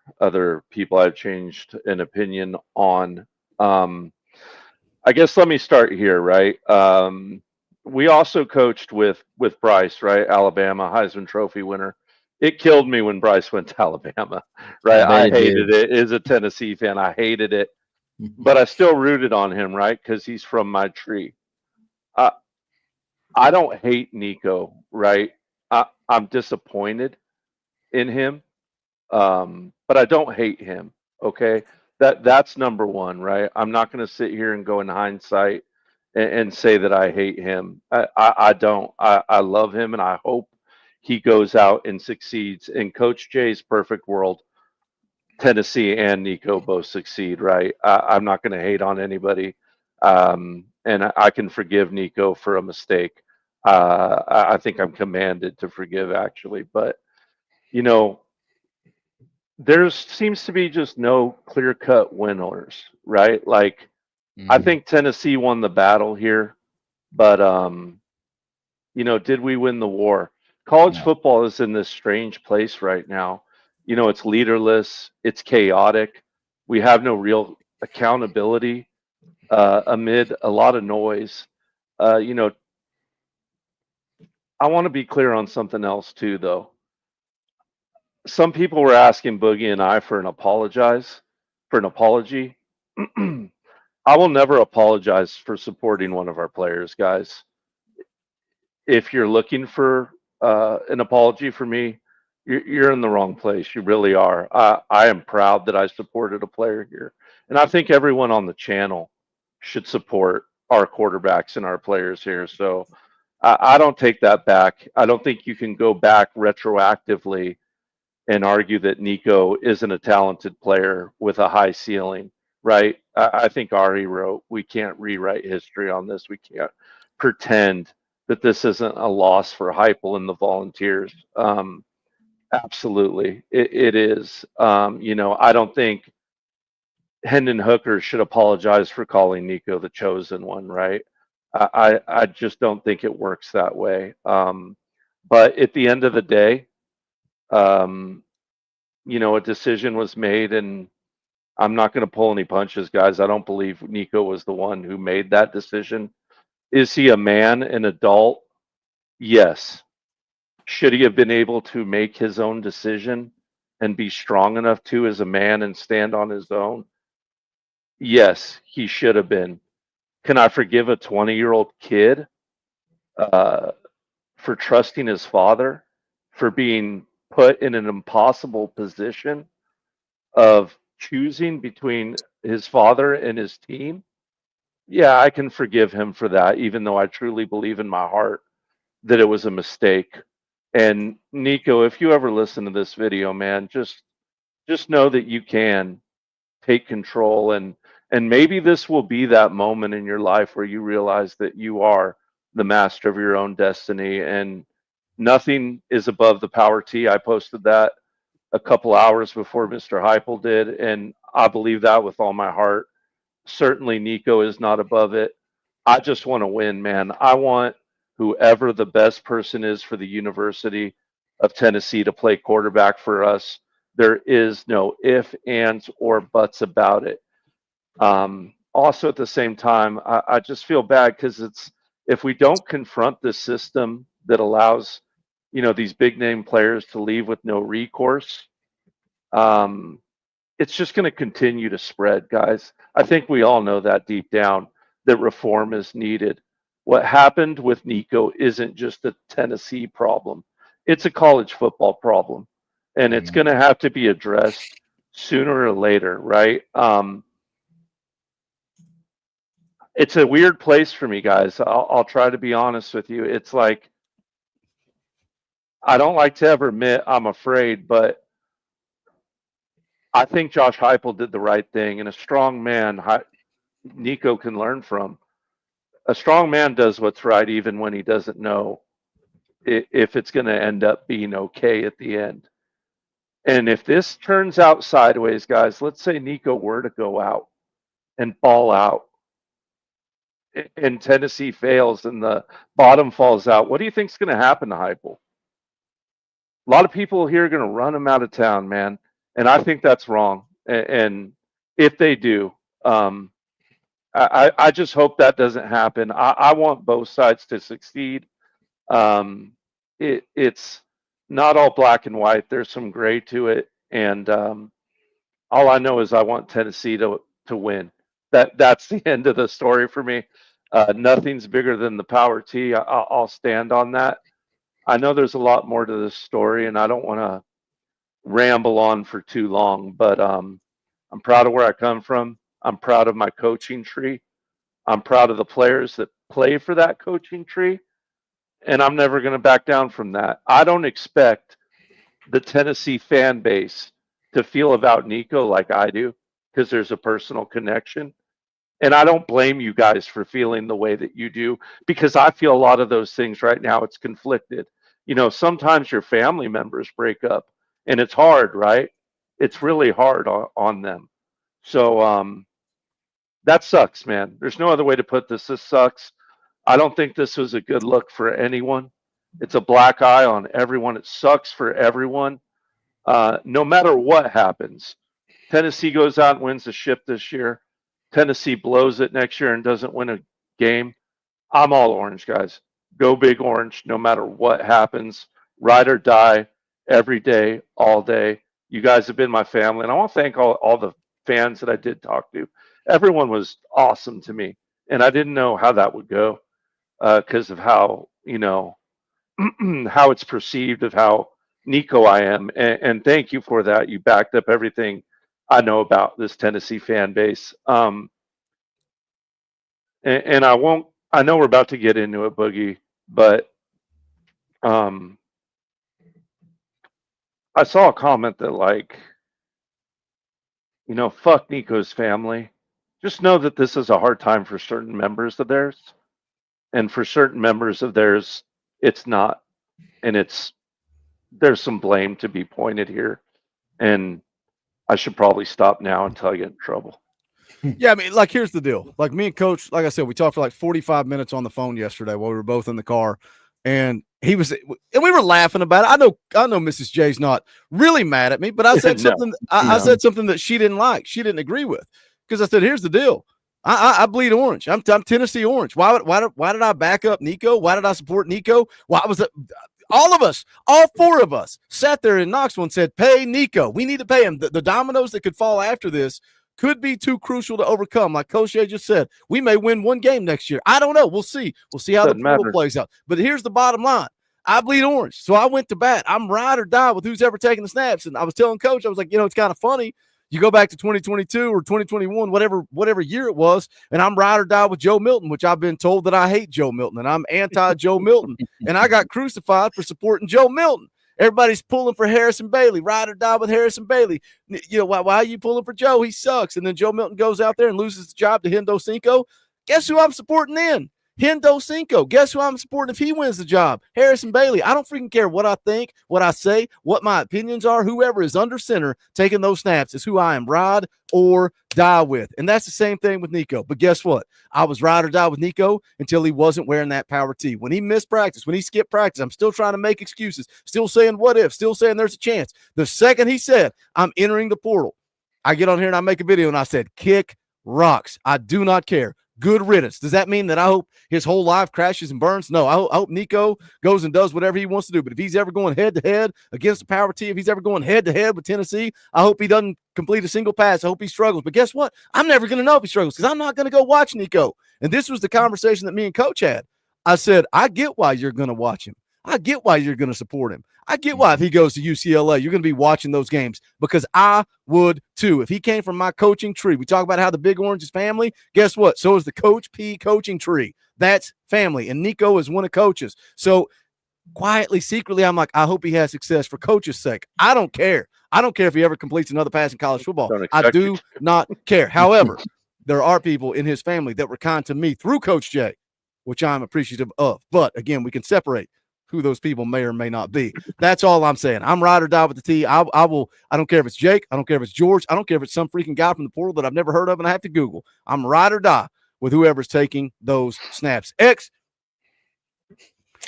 people I've changed an opinion on. I guess let me start here, right? We also coached with Bryce, right? Alabama Heisman Trophy winner. It killed me when Bryce went to Alabama, right? I bet I it hated did. it. As a Tennessee fan, I hated it, but I still rooted on him, right? Because he's from my tree. I I don't hate Nico, right? I'm disappointed in him, but I don't hate him. Okay, that's number one, right? I'm not going to sit here and go in hindsight and say that I hate him. I don't. I love him, and I hope he goes out and succeeds. In Coach Jay's perfect world, Tennessee and Nico both succeed, right? I'm not going to hate on anybody, and I can forgive Nico for a mistake. I think I'm commanded to forgive, actually, but you know, there seems to be just no clear cut winners, right? Like, I Mhm. think Tennessee won the battle here, but did we win the war? College No. football is in this strange place right now. It's leaderless, it's chaotic. We have no real accountability amid a lot of noise. Uh, you know, I want to be clear on something else too, though. Some people were asking Boogie and I for an apology. I will never apologize for supporting one of our players, guys. If you're looking for an apology for me, you're in the wrong place. You really are. I am proud that I supported a player here, and I think everyone on the channel should support our quarterbacks and our players here. So I don't take that back. I don't think you can go back retroactively and argue that Nico isn't a talented player with a high ceiling, right? I think Ari wrote, we can't rewrite history on this. We can't pretend that this isn't a loss for Heupel and the Volunteers. Absolutely, it is. I don't think Hendon Hooker should apologize for calling Nico the chosen one, right? I just don't think it works that way. But at the end of the day, um, a decision was made, and I'm not going to pull any punches, guys. I don't believe Nico was the one who made that decision. Is he a man, an adult? Yes. Should he have been able to make his own decision and be strong enough to as a man and stand on his own? Yes, he should have been. Can I forgive a 20-year-old kid uh, for trusting his father, for being put in an impossible position of choosing between his father and his team? Yeah, I can forgive him for that, even though I truly believe in my heart that it was a mistake. And Nico, if you ever listen to this video, man, just know that you can take control, and maybe this will be that moment in your life where you realize that you are the master of your own destiny, and nothing is above the power T. I posted that a couple hours before Mr. Heupel did, and I believe that with all my heart. Certainly, Nico is not above it. I just want to win, man. I want whoever the best person is for the University of Tennessee to play quarterback for us. There is no if, ands, or buts about it. Also, at the same time, I just feel bad because it's if we don't confront the system that allows, these big name players to leave with no recourse, um, it's just going to continue to spread, guys. I think we all know that deep down that reform is needed. What happened with Nico isn't just a Tennessee problem, it's a college football problem. And it's Mhm. going to have to be addressed sooner or later, right? It's a weird place for me, guys. I'll try to be honest with you. It's like, I don't like to ever admit I'm afraid, but I think Josh Heupel did the right thing, and a strong man Nico can learn from. A strong man does what's right even when he doesn't know if it's going to end up being okay at the end. And if this turns out sideways, guys, let's say Nico were to go out and ball out, and Tennessee fails and the bottom falls out, what do you think's going to happen to Heupel? A lot of people here are going to run him out of town, man, and I think that's wrong. And if they do, I just hope that doesn't happen. I want both sides to succeed. It's not all black and white. There's some gray to it, and all I know is I want Tennessee to win. That's the end of the story for me. Nothing's bigger than the power T. I'll stand on that. I know there's a lot more to this story, and I don't want to ramble on for too long, but I'm proud of where I come from. I'm proud of my coaching tree. I'm proud of the players that play for that coaching tree, and I'm never going to back down from that. I don't expect the Tennessee fan base to feel about Nico like I do, because there's a personal connection. And I don't blame you guys for feeling the way that you do, because I feel a lot of those things right now. It's conflicted. You know, sometimes your family members break up and it's hard, right? It's really hard on them. So that sucks, man. There's no other way to put this. This sucks. I don't think this was a good look for anyone. It's a black eye on everyone. It sucks for everyone. No matter what happens, Tennessee goes out and wins the ship this year. Tennessee blows it next year and doesn't win a game. I'm all orange, guys. Go big orange, no matter what happens. Ride or die, every day, all day. You guys have been my family, and I want to thank all the fans that I did talk to. Everyone was awesome to me, and I didn't know how that would go because of how, you know, how it's perceived of how Nico I am. And thank you for that. You backed up everything I know about this Tennessee fan base. And I won't, I know we're about to get into it, Boogie, but I saw a comment that, like, you know, fuck Nico's family. Just know that this is a hard time for certain members of theirs. And for certain members of theirs, it's not. And there's some blame to be pointed here. And I should probably stop now until I get in trouble. Yeah, I mean, like, here's the deal. Like, me and Coach, like I said, we talked for like 45 minutes on the phone yesterday while we were both in the car, and we were laughing about it. I know Mrs. J's not really mad at me, but I said something. I said something that she didn't like. She didn't agree with, because I said, here's the deal. I bleed orange. I'm Tennessee orange. Why did I back up Nico? Why did I support Nico? Why was it? All of us, all four of us, sat there in Knoxville and said, pay Nico. We need to pay him. The dominoes that could fall after this could be too crucial to overcome. Like Coach Shea just said, we may win one game next year. I don't know. We'll see. We'll see how the portal plays out. But here's the bottom line. I bleed orange. So I went to bat. I'm ride or die with who's ever taking the snaps. And I was telling Coach, I was like, you know, it's kind of funny. You go back to 2022 or 2021, whatever year it was, and I'm ride or die with Joe Milton, which I've been told that I hate Joe Milton, and I'm anti-Joe Milton, and I got crucified for supporting Joe Milton. Everybody's pulling for Harrison Bailey, ride or die with Harrison Bailey. You know, why are you pulling for Joe? He sucks. And then Joe Milton goes out there and loses the job to Hendo Cinco. Guess who I'm supporting then? Hendo Cinco. Guess who I'm supporting if he wins the job? Harrison Bailey. I don't freaking care what I think, what I say, what my opinions are. Whoever is under center taking those snaps is who I am ride or die with. And that's the same thing with Nico. But guess what? I was ride or die with Nico until he wasn't wearing that power tee. When he missed practice, when he skipped practice, I'm still trying to make excuses, still saying what if, still saying there's a chance. The second he said, I'm entering the portal, I get on here and I make a video and I said, kick rocks. I do not care. Good riddance. Does that mean that I hope his whole life crashes and burns? No, I hope Nico goes and does whatever he wants to do. But if he's ever going head-to-head against the power team, if he's ever going head-to-head with Tennessee, I hope he doesn't complete a single pass. I hope he struggles. But guess what? I'm never going to know if he struggles because I'm not going to go watch Nico. And this was the conversation that me and Coach had. I said, I get why you're going to watch him. I get why you're going to support him. I get why if he goes to UCLA, you're going to be watching those games because I would too. If he came from my coaching tree, we talk about how the Big Orange is family. Guess what? So is the Coach P coaching tree. That's family. And Nico is one of coaches. So quietly, secretly, I'm like, I hope he has success for coach's sake. I don't care. I don't care if he ever completes another pass in college football. I do not care. However, there are people in his family that were kind to me through Coach J, which I'm appreciative of. But again, we can separate who those people may or may not be. That's all I'm saying. I'm ride or die with the T. I don't care if it's Jake. I don't care if it's George. I don't care if it's some freaking guy from the portal that I've never heard of and I have to Google. I'm ride or die with whoever's taking those snaps. X.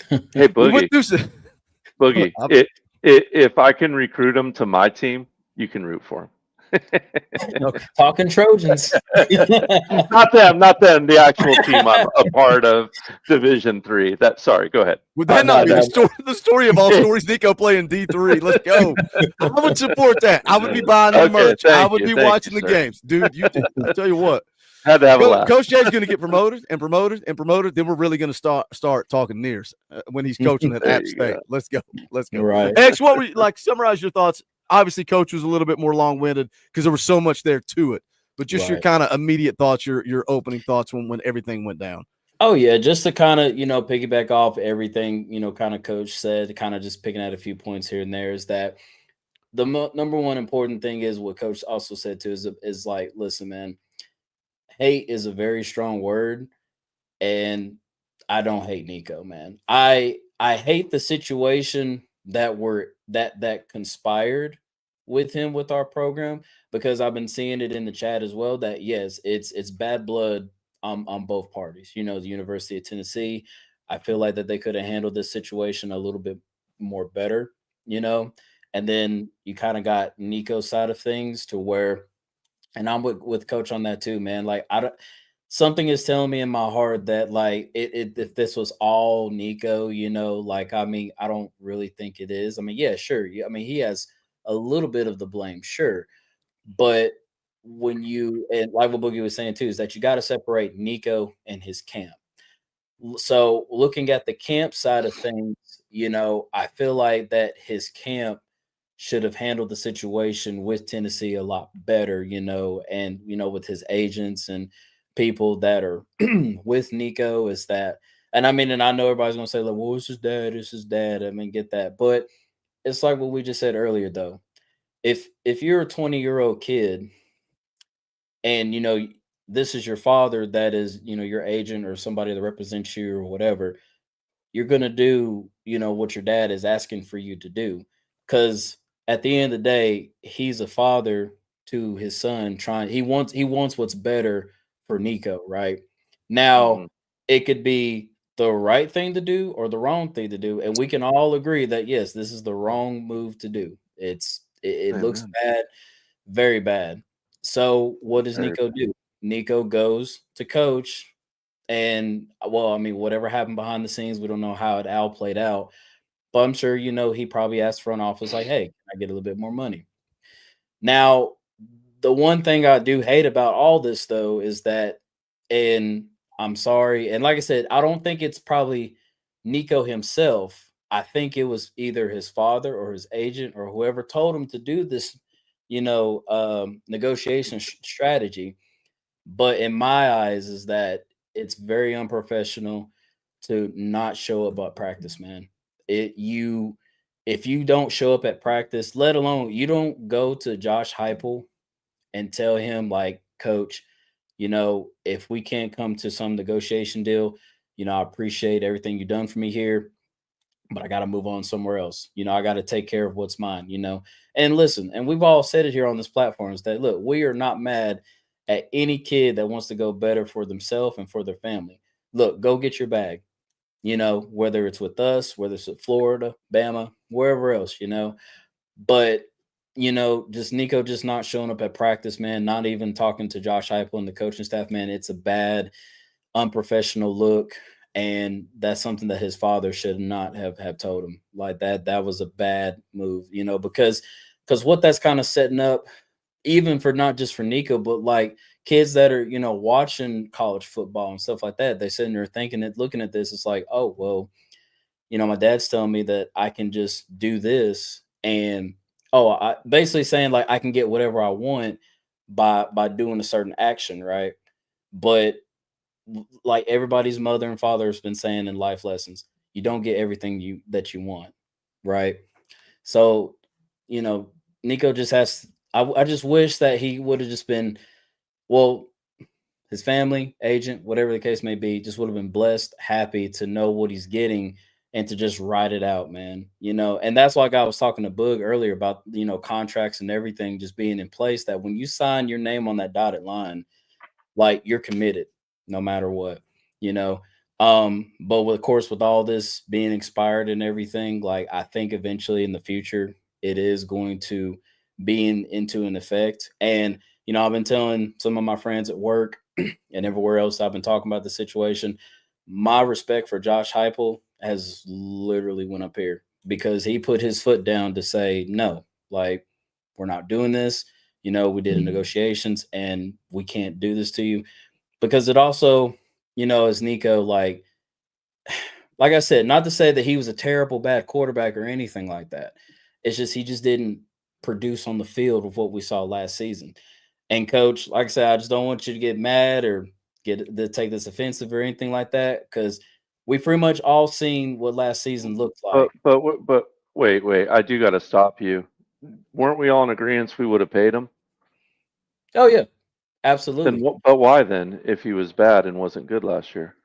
Hey, Boogie. If I can recruit him to my team, you can root for him. Talking Trojans. not them. The actual team I'm a part of, Division 3. Sorry, go ahead. Would that not be the story of all stories? Nico playing D3. Let's go. I would support that. I would be buying the merch. I would be watching the games, dude. I tell you what. Had to have a laugh. Coach Jay's going to get promoted and promoted and promoted. Then we're really going to start talking nears when he's coaching at App State. Let's go. Right. X, what were you, summarize your thoughts? Obviously, Coach was a little bit more long-winded because there was so much there to it. But just your kind of immediate thoughts, your opening thoughts when everything went down. Oh, yeah, just to kind of, piggyback off everything, kind of Coach said, kind of just picking out a few points here and there, is that the number one important thing is what Coach also said, too, is like, listen, man, hate is a very strong word, and I don't hate Nico, man. I hate the situation that conspired with him with our program, because I've been seeing it in the chat as well that yes, it's bad blood on both parties. The University of Tennessee, I feel like that they could have handled this situation a little bit more better, and then you kind of got Nico's side of things to where, and I'm with Coach on that too, man. Like something is telling me in my heart that like if this was all Nico, I don't really think it is. I mean, yeah, sure. He has a little bit of the blame, sure. But when and like what Boogie was saying too, is that you got to separate Nico and his camp. So looking at the camp side of things, I feel like that his camp should have handled the situation with Tennessee a lot better, and, with his agents and people that are with Nico is that, and I know everybody's going to say, like, well, it's his dad. Get that. But it's like what we just said earlier, though. If you're a 20-year-old kid and, this is your father that is, your agent or somebody that represents you or whatever, you're going to do, what your dad is asking for you to do. Because at the end of the day, he's a father to his son he wants what's better for Nico, right? Now, it could be the right thing to do or the wrong thing to do. And we can all agree that, yes, this is the wrong move to do. It looks bad, very bad. So what does Nico do? Nico goes to Coach and, whatever happened behind the scenes, we don't know how it all played out. But I'm sure, he probably asked front office, like, hey, can I get a little bit more money? Now, the one thing I do hate about all this, though, is that, and I'm sorry, and like I said, I don't think it's probably Nico himself. I think it was either his father or his agent or whoever told him to do this, negotiation strategy. But in my eyes, is that it's very unprofessional to not show up at practice, man. If you don't show up at practice, let alone you don't go to Josh Heupel and tell him, like, Coach, if we can't come to some negotiation deal, I appreciate everything you've done for me here, but I got to move on somewhere else. I got to take care of what's mine, And listen, and we've all said it here on this platform, is that, look, we are not mad at any kid that wants to go better for themselves and for their family. Look, go get your bag, whether it's with us, whether it's at Florida, Bama, wherever else, But, just Nico just not showing up at practice, man, not even talking to Josh Heupel and the coaching staff, man, it's a bad, unprofessional look. And that's something that his father should not have told him. Like that was a bad move, because what that's kind of setting up, even for not just for Nico, but like kids that are, watching college football and stuff like that, they sitting there thinking and looking at this, it's like, oh, well, my dad's telling me that I can just do this, and I basically saying, like, I can get whatever I want by doing a certain action, right? But like everybody's mother and father has been saying in life lessons, you don't get everything that you want, right? So, Nico just has, I just wish that he would have just been, well, his family, agent, whatever the case may be, just would have been blessed, happy to know what he's getting and to just ride it out, man. And that's like I was talking to Boog earlier about, contracts and everything just being in place, that when you sign your name on that dotted line, like, you're committed no matter what, but of course, with all this being expired and everything, like, I think eventually in the future, it is going to be into an effect. And, I've been telling some of my friends at work and everywhere else I've been talking about the situation. My respect for Josh Heupel has literally went up here, because he put his foot down to say, no, like, we're not doing this. We did negotiations and we can't do this to you, because it also, as Nico, like I said, not to say that he was a terrible, bad quarterback or anything like that. It's just, he just didn't produce on the field of what we saw last season. And coach, like I said, I just don't want you to get mad or take this offensive or anything like that, because we pretty much all seen what last season looked like. But wait, I do got to stop you. Weren't we all in agreement we would have paid him? Oh yeah, absolutely. But why then, if he was bad and wasn't good last year?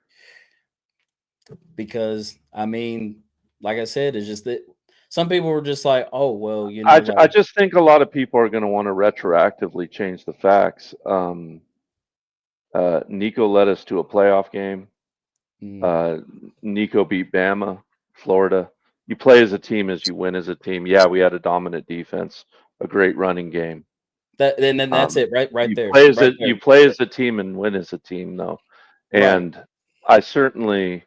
Because, I mean, like I said, it's just that some people were just like, oh, well, I just think a lot of people are going to want to retroactively change the facts. Nico led us to a playoff game. Nico beat Bama, Florida. You play as a team as you win as a team. Yeah, we had a dominant defense, a great running game. And then that's it, right there. You play as a team and win as a team, though. And I certainly,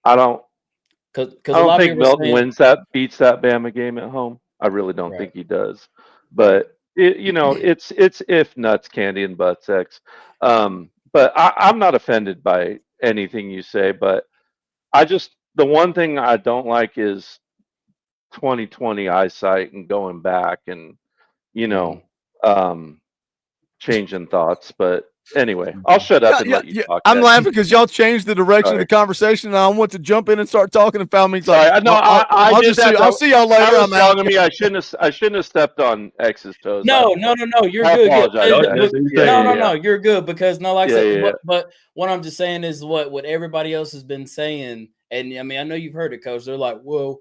I don't think Milton beats that Bama game at home. I really don't think he does. But it's if nuts, candy, and butt sex. But I'm not offended by anything you say. But the one thing I don't like is 2020 eyesight and going back and changing thoughts. But anyway, I'll shut up and let you talk. I'm laughing because y'all changed the direction of the conversation, and I want to jump in and start talking, and found me. Like, I'll see y'all later. I'm out. I shouldn't have stepped on X's toes. No, you're good. No, you're good, because like I said, but what I'm just saying is what everybody else has been saying, and I mean, I know you've heard it, Coach. They're like, well,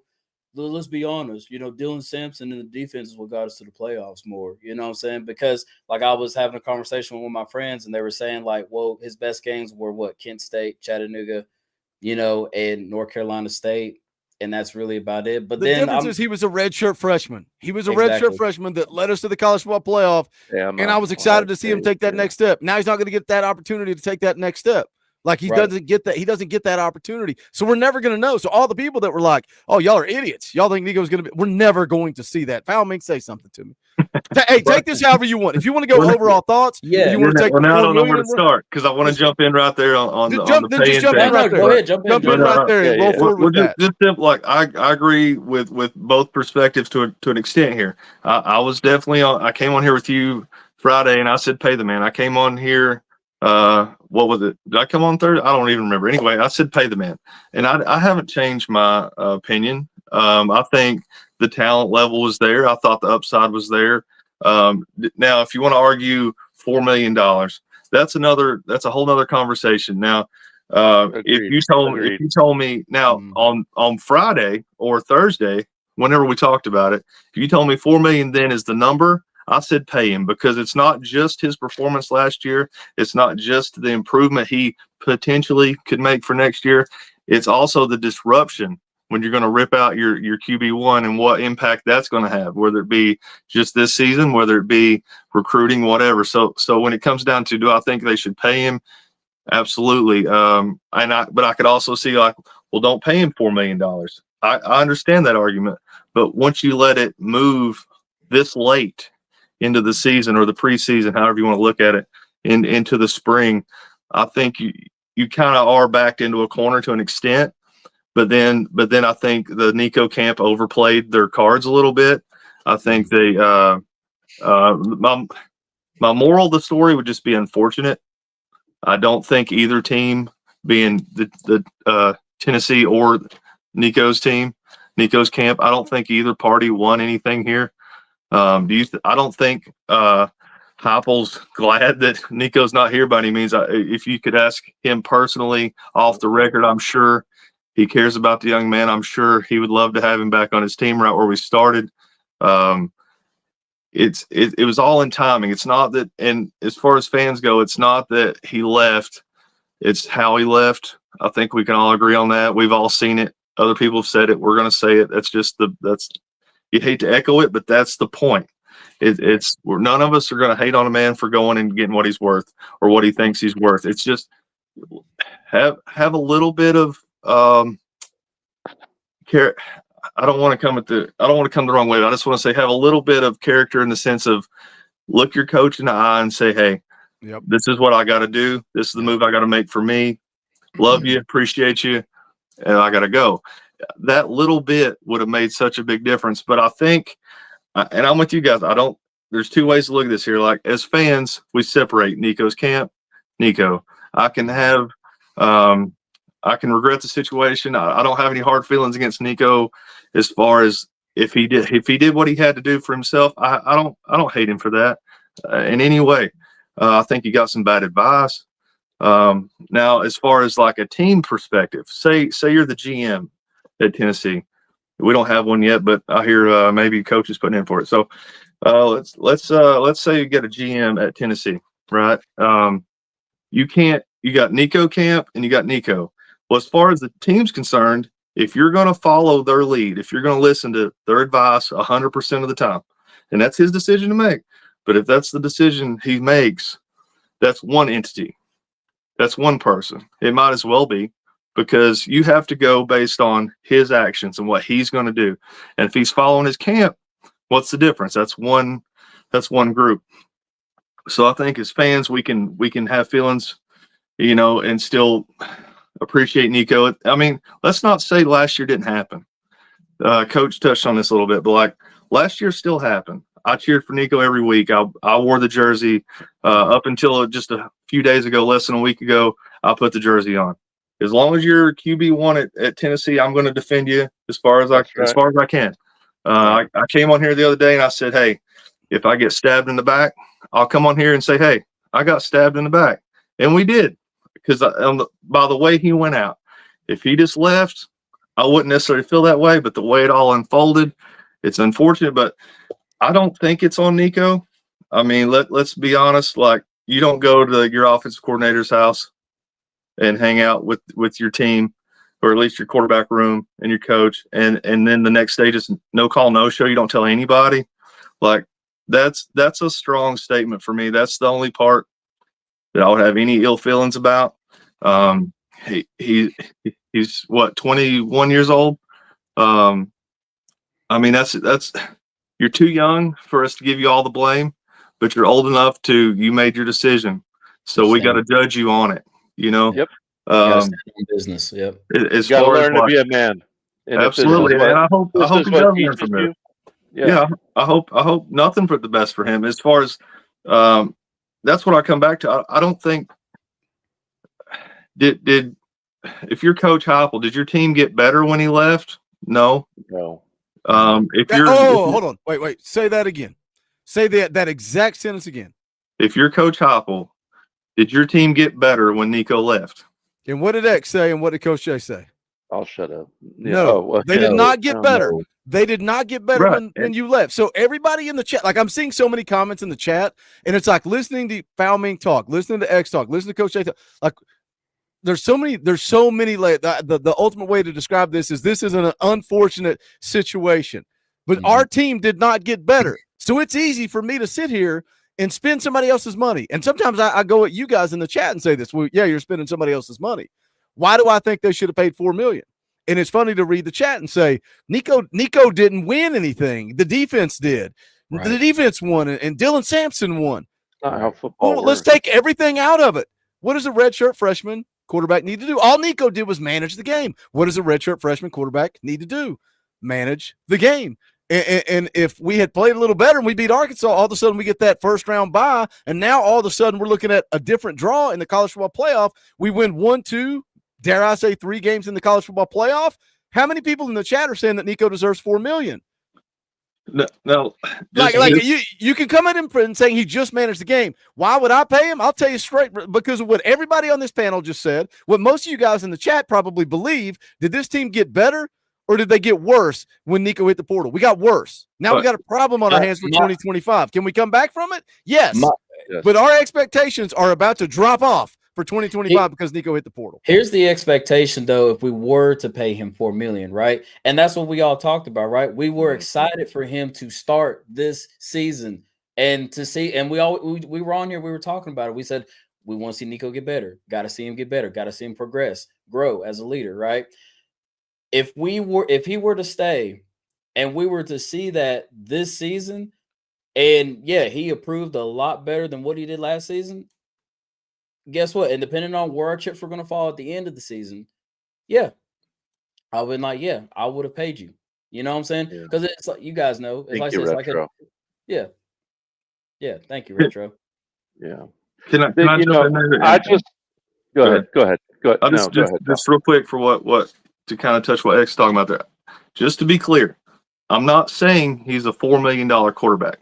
let's be honest, Dylan Sampson and the defense is what got us to the playoffs more. You know what I'm saying? Because, like, I was having a conversation with my friends, and they were saying, like, well, his best games were what? Kent State, Chattanooga, and North Carolina State. And that's really about it. But the difference is he was a redshirt freshman. He was a redshirt freshman that led us to the college football playoff. Yeah, and I was excited to see him take that next step. Now he's not going to get that opportunity to take that next step. Like, he doesn't get that. He doesn't get that opportunity. So we're never going to know. So all the people that were like, oh, y'all are idiots. Y'all think Nico's going to be – we're never going to see that. Foul Mink, say something to me. Hey, take this however you want. If you want to go overall thoughts, yeah. You want to take now I don't know where to start, because I want to jump in right there on the pay-in thing. Go ahead, jump in right there and roll forward with that. Just simple, like, I agree with both perspectives to an extent here. I was definitely on – I came on here with you Friday, and I said pay the man. I came on here what was it? Did I come on Thursday? I don't even remember. Anyway, I said pay the man, and I haven't changed my opinion. I think the talent level was there. I thought the upside was there. Now, if you want to argue $4 million, that's a whole nother conversation. Now, if you told me now on Friday or Thursday, whenever we talked about it, if you told me $4 million then is the number, I said pay him, because it's not just his performance last year. It's not just the improvement he potentially could make for next year. It's also the disruption when you're going to rip out your QB1 and what impact that's going to have, whether it be just this season, whether it be recruiting, whatever. So when it comes down to, do I think they should pay him? Absolutely. But I could also see, like, well, don't pay him $4 million. I understand that argument, but once you let it move this late into the season, or the preseason, however you want to look at it, into the spring, I think you kind of are backed into a corner to an extent. But then I think the Nico camp overplayed their cards a little bit. I think they my moral of the story would just be unfortunate. I don't think either team, being the Tennessee or Nico's camp, I don't think either party won anything here. I don't think Heupel's glad that Nico's not here by any means. If you could ask him personally off the record, I'm sure he cares about the young man. I'm sure he would love to have him back on his team right where we started. It was all in timing. It's not that, and as far as fans go, it's not that he left. It's how he left. I think we can all agree on that. We've all seen it. Other people have said it. We're going to say it. That's just you'd hate to echo it, but that's the point. None of us are going to hate on a man for going and getting what he's worth or what he thinks he's worth. It's just have a little bit of care. I don't want to come the wrong way. I just want to say have a little bit of character in the sense of look your coach in the eye and say, hey, this is what I got to do. This is the move I got to make for me. Love you, appreciate you, and I got to go. That little bit would have made such a big difference. But I think, and I'm with you guys, there's two ways to look at this here. Like as fans, we separate Nico's camp. Nico, I can regret the situation. I don't have any hard feelings against Nico as far as if he did what he had to do for himself. I don't hate him for that in any way. I think he got some bad advice. Now, as far as like a team perspective, say you're the GM at Tennessee. We don't have one yet, but I hear maybe coach is putting in for it. So let's say you get a GM at Tennessee, right? You got Nico camp and you got Nico. Well, as far as the team's concerned, if you're going to follow their lead, if you're going to listen to their advice 100% of the time, and that's his decision to make. But if that's the decision he makes, that's one entity. That's one person. It might as well be, because you have to go based on his actions and what he's going to do. And if he's following his camp, what's the difference? That's one group. So I think as fans, we can have feelings, and still appreciate Nico. I mean, let's not say last year didn't happen. Coach touched on this a little bit, but like last year still happened. I cheered for Nico every week. I wore the jersey up until just a few days ago, less than a week ago. I put the jersey on. As long as you're QB1 at Tennessee, I'm going to defend you as far as I can. I came on here the other day and I said, hey, if I get stabbed in the back, I'll come on here and say, hey, I got stabbed in the back. And we did, because by the way he went out. If he just left, I wouldn't necessarily feel that way, but the way it all unfolded, it's unfortunate, but I don't think it's on Nico. I mean, let's be honest. Like, you don't go to your offensive coordinator's house and hang out with your team, or at least your quarterback room and your coach, and then the next day just no call, no show. You don't tell anybody. Like, that's a strong statement for me. That's the only part that I would have any ill feelings about. He's what, 21 years old. I mean, that's you're too young for us to give you all the blame, but you're old enough you made your decision. So we got to judge you on it, Yep. Business. Yep. You got to learn to be a man. And absolutely. And I hope he does learn from it. Yeah. I hope nothing but the best for him. As far as that's what I come back to. I don't think if you're Coach Heupel, did your team get better when he left? No. If you're hold on. Wait. Say that again. Say that exact sentence again. If you're Coach Heupel, did your team get better when Nico left? And what did X say and what did Coach J say? I'll shut up. Yeah. No, they did not get better. They did not get better when you left. So everybody in the chat, like I'm seeing so many comments in the chat, and it's like listening to Foul Ming talk, listening to X talk, listening to Coach J talk. Like there's so many. The ultimate way to describe this is an unfortunate situation, but our team did not get better. So it's easy for me to sit here and spend somebody else's money. And sometimes I go at you guys in the chat and say this. Well, yeah, you're spending somebody else's money. Why do I think they should have paid $4 million? And it's funny to read the chat and say, Nico didn't win anything. The defense did. Right. The defense won, and Dylan Sampson won. Not how football works. Let's take everything out of it. What does a redshirt freshman quarterback need to do? All Nico did was manage the game. What does a redshirt freshman quarterback need to do? Manage the game. And if we had played a little better and we beat Arkansas, all of a sudden we get that first-round bye, and now all of a sudden we're looking at a different draw in the college football playoff. We win 1, 2, dare I say 3 games in the college football playoff. How many people in the chat are saying that Nico deserves $4 million? No, you can come at him and saying he just managed the game. Why would I pay him? I'll tell you straight, because of what everybody on this panel just said, what most of you guys in the chat probably believe. Did this team get better or did they get worse when Nico hit the portal? We got worse. Now we got a problem on our hands for 2025. Can we come back from it? Yes. But our expectations are about to drop off for 2025 because Nico hit the portal. Here's the expectation, though, if we were to pay him $4 million, right? And that's what we all talked about, right? We were excited for him to start this season and to see, and we were on here, we were talking about it. We said we want to see Nico get better, got to see him get better, got to see him progress, grow as a leader, right? If he were to stay and we were to see that this season, and yeah, he improved a lot better than what he did last season. Guess what? And depending on where our chips were going to fall at the end of the season, yeah, I would I would have paid you. You know what I'm saying? Because it's like, you guys know, Thank you, Retro. Yeah. Thank you, Retro. Can I go ahead. Just real quick for what to kind of touch what X is talking about there. Just to be clear, I'm not saying he's a $4 million quarterback.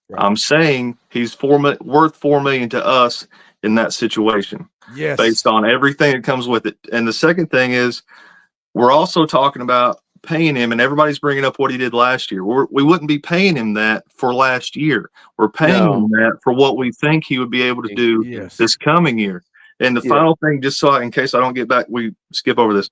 Right. I'm saying he's worth $4 million to us in that situation. Yes. Based on everything that comes with it. And the second thing is, we're also talking about paying him, and everybody's bringing up what he did last year. We wouldn't be paying him that for last year. We're paying him that for what we think he would be able to do this coming year. And the final thing, just so in case I don't get back, we skip over this.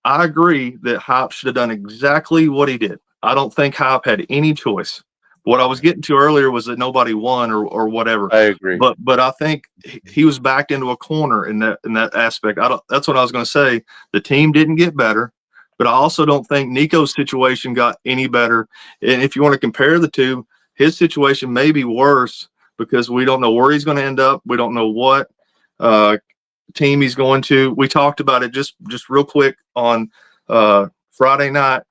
I agree that Hop should have done exactly what he did. I don't think Hop had any choice. What I was getting to earlier was that nobody won or whatever. I agree. But I think he was backed into a corner in that aspect. That's what I was going to say. The team didn't get better, but I also don't think Nico's situation got any better. And if you want to compare the two, his situation may be worse because we don't know where he's going to end up. We don't know what team he's going to. We talked about it just real quick on Friday night.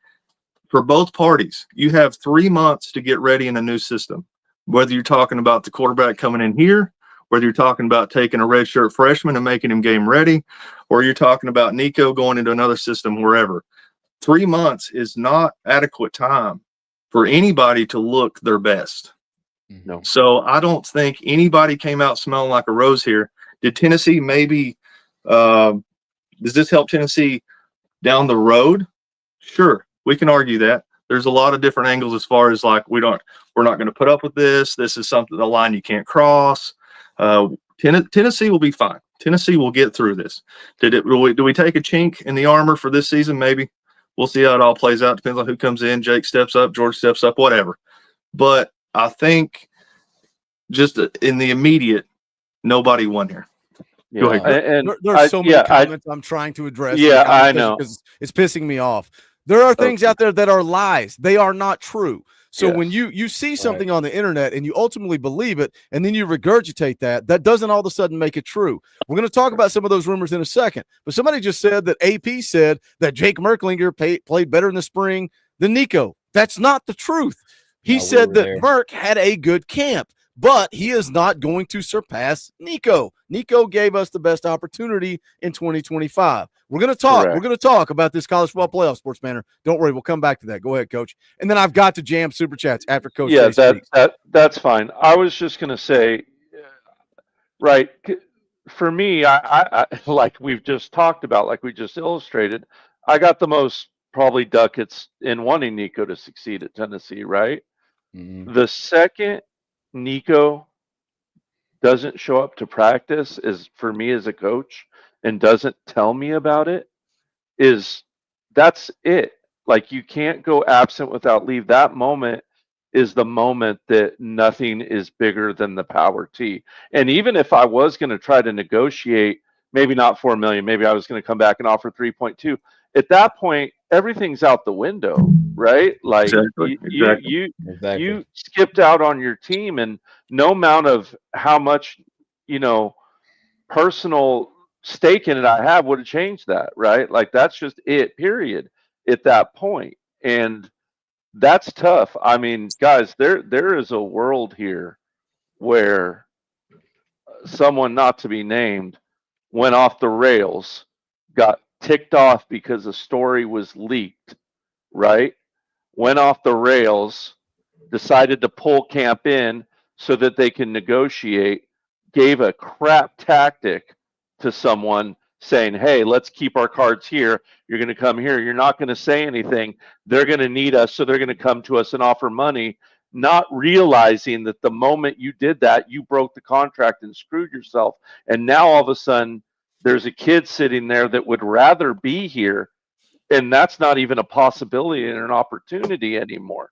For both parties, you have 3 months to get ready in a new system. Whether you're talking about the quarterback coming in here, whether you're talking about taking a redshirt freshman and making him game ready, or you're talking about Nico going into another system wherever. 3 months is not adequate time for anybody to look their best. No. So I don't think anybody came out smelling like a rose here. Did Tennessee maybe does this help Tennessee down the road? Sure. We can argue that. There's a lot of different angles as far as like we're not going to put up with this. This is something, the line you can't cross. Tennessee will be fine. Tennessee will get through this. Do we take a chink in the armor for this season? Maybe. We'll see how it all plays out. Depends on who comes in. Jake steps up, George steps up, whatever. But I think just in the immediate, nobody won here. Go ahead. And there's so many comments I'm trying to address. I know. Because it's pissing me off. There are things out there that are lies. They are not true. So when you see something on the internet and you ultimately believe it, and then you regurgitate that doesn't all of a sudden make it true. We're going to talk about some of those rumors in a second. But somebody just said that AP said that Jake Merklinger played better in the spring than Nico. That's not the truth. He said that Merk had a good camp, but he is not going to surpass Nico. Nico gave us the best opportunity in 2025. We're going to talk. Correct. We're going to talk about this college football playoff, Sports Manor. Don't worry. We'll come back to that. Go ahead, Coach. And then I've got to jam Super Chats after Coach. Yeah, that's fine. I was just going to say, right, for me, I like we've just talked about, like we just illustrated, I got the most probably ducats in wanting Nico to succeed at Tennessee, right? Mm-hmm. The second Nico doesn't show up to practice is for me as a coach and doesn't tell me about it, that's it. Like, you can't go absent without leave. That moment is the moment that nothing is bigger than the power T. And even if I was going to try to negotiate, maybe not 4 million, maybe I was going to come back and offer 3.2. At that point, everything's out the window, right? Like you skipped out on your team, and no amount of how much, personal stake in it I have would have changed that, right? Like, that's just it, period, at that point. And that's tough. I mean, guys, there is a world here where someone not to be named went off the rails, got ticked off because a story was leaked, right? went off the rails, decided to pull camp in so that they can negotiate, gave a crap tactic to someone saying, hey, let's keep our cards here. You're going to come here. You're not going to say anything. They're going to need us, so they're going to come to us and offer money, not realizing that the moment you did that, you broke the contract and screwed yourself. And now all of a sudden, there's a kid sitting there that would rather be here, and that's not even a possibility and an opportunity anymore.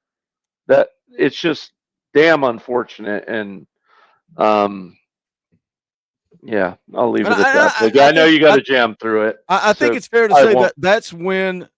That it's just damn unfortunate. And yeah, I'll leave it at that. I know you got to jam through it. I think it's fair to say that that's when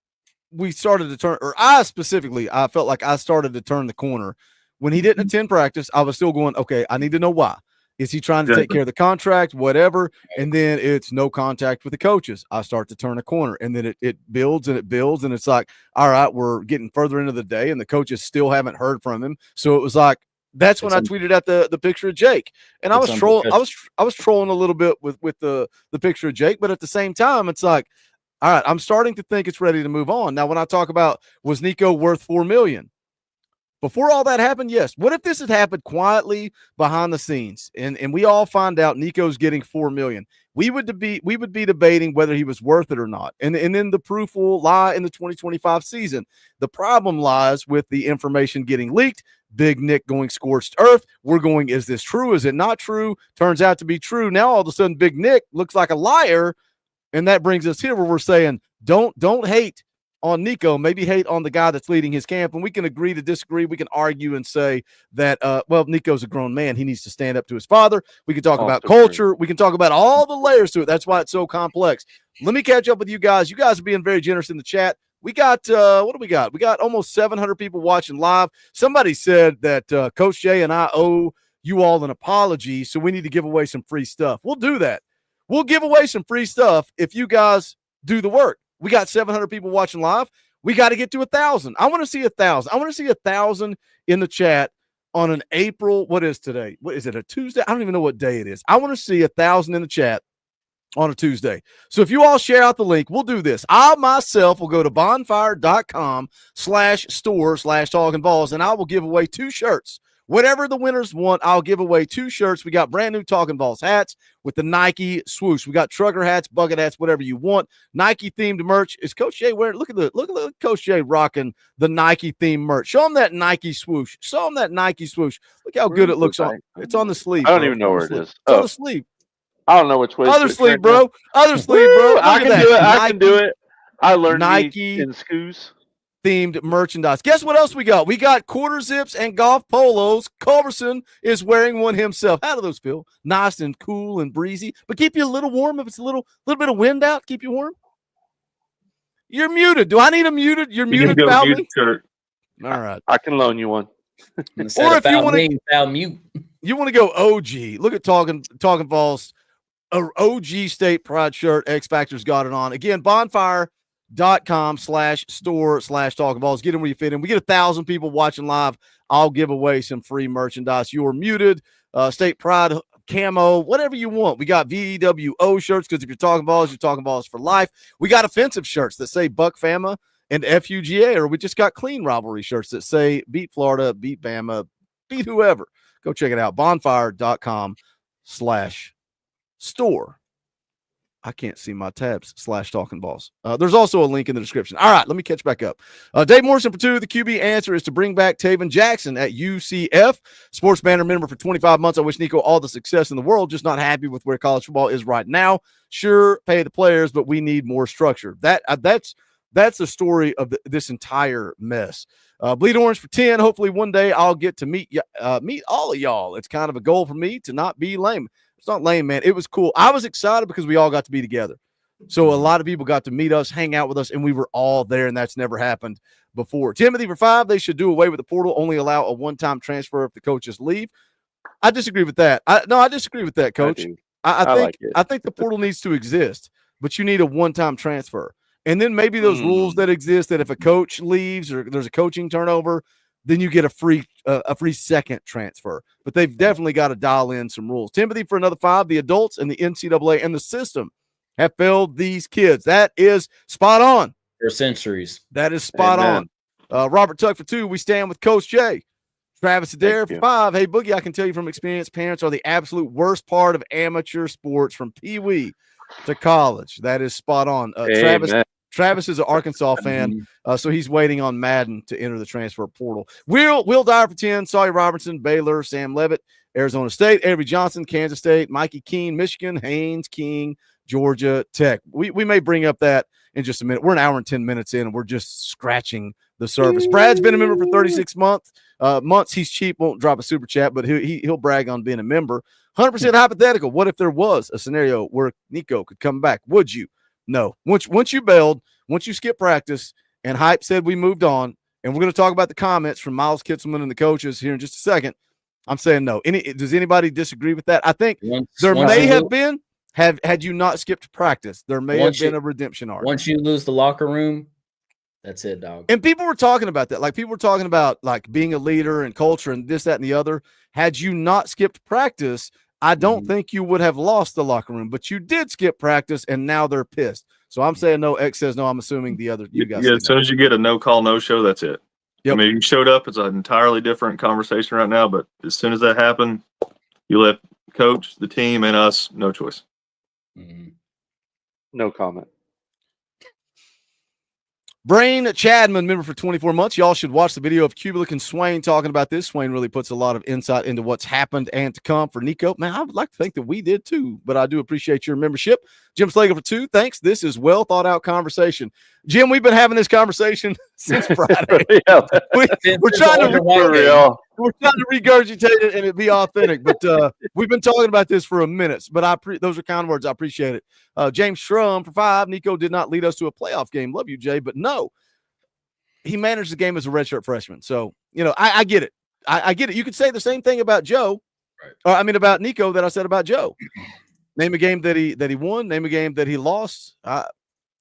we started to turn, or I specifically, I felt like I started to turn the corner. When he didn't attend practice, I was still going, okay, I need to know why. Is he trying to take care of the contract, whatever? And then it's no contact with the coaches. I start to turn a corner, and then it builds and it builds, and it's like, all right, we're getting further into the day, and the coaches still haven't heard from him. So it was like, that's when I tweeted out the picture of Jake, and I was trolling. I was trolling a little bit with the picture of Jake, but at the same time, it's like, all right, I'm starting to think it's ready to move on. Now, when I talk about, was Nico worth $4 million? Before all that happened, yes. What if this had happened quietly behind the scenes, and we all find out Nico's getting $4 million? We would be debating whether he was worth it or not, and then the proof will lie in the 2025 season. The problem lies with the information getting leaked. Big Nick going scorched earth. We're going, is this true? Is it not true? Turns out to be true. Now all of a sudden, Big Nick looks like a liar, and that brings us here where we're saying, don't hate on Nico, maybe hate on the guy that's leading his camp. And we can agree to disagree. We can argue and say that, well, Nico's a grown man. He needs to stand up to his father. We can talk about culture. We can talk about all the layers to it. That's why it's so complex. Let me catch up with you guys. You guys are being very generous in the chat. We got, what do we got? We got almost 700 people watching live. Somebody said that Coach Jay and I owe you all an apology, so we need to give away some free stuff. We'll do that. We'll give away some free stuff if you guys do the work. We got 700 people watching live. We got to get to 1,000. I want to see 1,000. I want to see 1,000 in the chat on an April. What is today? What is it? A Tuesday? I don't even know what day it is. I want to see 1,000 in the chat on a Tuesday. So if you all share out the link, we'll do this. I myself will go to bonfire.com/store/Talkin VAWLS, and I will give away 2 shirts. Whatever the winners want, I'll give away 2 shirts. We got brand new Talkin VAWLS hats with the Nike swoosh. We got trucker hats, bucket hats, whatever you want. Nike themed merch. Is Coach Jay wearing? Look at Coach Jay rocking the Nike themed merch. Show him that Nike swoosh. Show him that Nike swoosh. Look how good it looks on. It's on the sleeve. I don't even know where it is. It's on the sleeve. I don't know which way. Other sleeve, bro. Other sleeve, bro. I can do it. I can do it. I learned Nike in schools. Themed merchandise. Guess what else we got? We got quarter zips and golf polos. Culberson is wearing one himself. How do those feel? Nice and cool and breezy, but keep you a little warm if it's a little bit of wind out. Keep you warm. You're muted. Do I need a muted? You're muted, Falcon. All right. I can loan you one. Or if you want to mute, you want to go OG. Look at Talkin VAWLS, a OG State Pride shirt. X Factor's got it on. Again, bonfire.com/store/Talkin VAWLS. Get in where you fit in. We get 1,000 people watching live. I'll give away some free merchandise. You're muted. State Pride camo, whatever you want. We got VEWO shirts because if you're Talkin VAWLS, you're Talkin VAWLS for life. We got offensive shirts that say Buck Fama and FUGA, or we just got clean rivalry shirts that say beat Florida, beat Bama, beat whoever. Go check it out. Bonfire.com/store. I can't see my tabs /Talkin VAWLS. There's also a link in the description. All right, let me catch back up. Dave Morrison for 2. The QB answer is to bring back Taven Jackson at UCF. Sports Banner member for 25 months. I wish Nico all the success in the world, just not happy with where college football is right now. Sure, pay the players, but we need more structure. That's the story of this entire mess. Bleed Orange for 10. Hopefully one day I'll get to meet all of y'all. It's kind of a goal for me to not be lame. It's not lame, man. It was cool. I was excited because we all got to be together. So a lot of people got to meet us, hang out with us, and we were all there, and that's never happened before. Timothy for 5. They should do away with the portal, only allow a one-time transfer if the coaches leave. I disagree with that. I disagree with that, Coach. I think the portal needs to exist, but you need a one-time transfer. And then maybe those rules that exist that if a coach leaves or there's a coaching turnover, then you get a free second transfer. But they've definitely got to dial in some rules. Timothy for another 5. The adults and the NCAA and the system have failed these kids. That is spot on. For centuries. That is spot on. Robert Tuck for 2. We stand with Coach Jay. Travis Adair for 5. Hey, Boogie, I can tell you from experience, parents are the absolute worst part of amateur sports from Pee-wee to college. That is spot on. Travis is an Arkansas fan, so he's waiting on Madden to enter the transfer portal. Will Dyer for 10. Sawyer Robertson, Baylor, Sam Levitt, Arizona State, Avery Johnson, Kansas State, Mikey Keene, Michigan, Haynes King, Georgia Tech. We may bring up that in just a minute. We're an hour and 10 minutes in, and we're just scratching the surface. Brad's been a member for 36 months. He's cheap, won't drop a super chat, but he'll brag on being a member. 100% hypothetical. What if there was a scenario where Nico could come back? Would you? No. Once you bailed, once you skipped practice, and Hype said we moved on, and we're going to talk about the comments from Miles Kitzelman and the coaches here in just a second. I'm saying no. Does anybody disagree with that? I think there may have been, had you not skipped practice, there may have been a redemption arc. Once you lose the locker room, that's it, dog. And people were talking about that. Like, people were talking about, like, being a leader and culture and this, that, and the other. Had you not skipped practice, I don't think you would have lost the locker room. But you did skip practice, and now they're pissed. So I'm saying no. X says no. I'm assuming the other. You guys. Yeah, as soon as you get a no call, no show, that's it. Yep. I mean, you showed up. It's an entirely different conversation right now. But as soon as that happened, you left coach, the team, and us no choice. No comment. Brain Chadman, member for 24 months. Y'all should watch the video of Kubelik and Swain talking about this. Swain really puts a lot of insight into what's happened and to come for Nico. Man, I would like to think that we did too, but I do appreciate your membership. Jim Slager for 2. Thanks. This is well thought out conversation. Jim, we've been having this conversation since Friday. We're trying to regurgitate it and it be authentic, but we've been talking about this for a minute. But those are kind words. I appreciate it. James Schrum for 5. Nico did not lead us to a playoff game. Love you, Jay, but no, he managed the game as a redshirt freshman. So I get it. I get it. You could say the same thing about Joe, about Nico that I said about Joe. Name a game that he won. Name a game that he lost.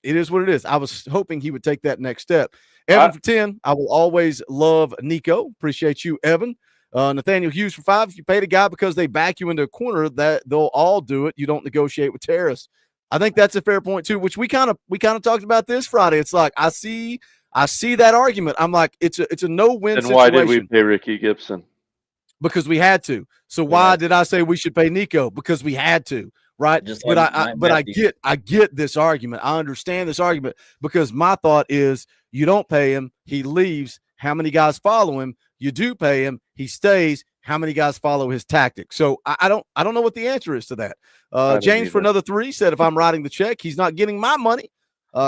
It is what it is. I was hoping he would take that next step. Evan for 10. I will always love Nico. Appreciate you, Evan. Nathaniel Hughes for 5. If you pay the guy because they back you into a corner, that they'll all do it. You don't negotiate with terrorists. I think that's a fair point too. Which we kind of talked about this Friday. It's like I see that argument. I'm like, it's a no-win situation. And why did we pay Ricky Gibson? Because we had to. So why did I say we should pay Nico? Because we had to. Right. But I get this argument. I understand this argument because my thought is you don't pay him. He leaves. How many guys follow him? You do pay him. He stays. How many guys follow his tactics? So I don't know what the answer is to that. James for another 3 said, if I'm writing the check, he's not getting my money.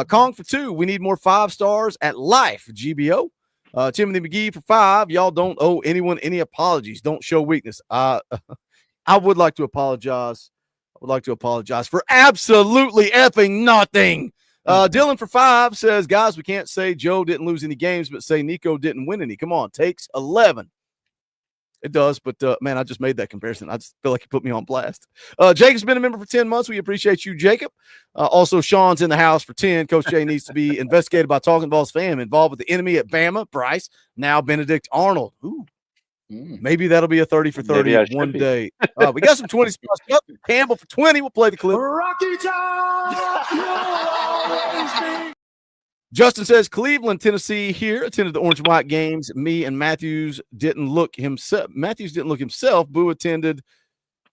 Kong for 2. We need more 5 stars at life. GBO. Timothy McGee for 5. Y'all don't owe anyone any apologies. Don't show weakness. I would like to apologize. For absolutely effing nothing. Dylan for 5 says, guys, we can't say Joe didn't lose any games, but say Nico didn't win any. Come on, takes 11. It does, but man, I just made that comparison. I just feel like you put me on blast. Jacob's been a member for 10 months. We appreciate you, Jacob. Also, Sean's in the house for 10. Coach Jay needs to be investigated by Talkin VAWLS fam involved with the enemy at Bama. Bryce, now Benedict Arnold. Ooh. Maybe that'll be a 30 for 30 one day. We got some 20 spots. Campbell for 20. We'll play the clip. Rocky Top! Justin says, Cleveland, Tennessee here. Attended the Orange and White games. Me and Matthews didn't look himself. Boo attended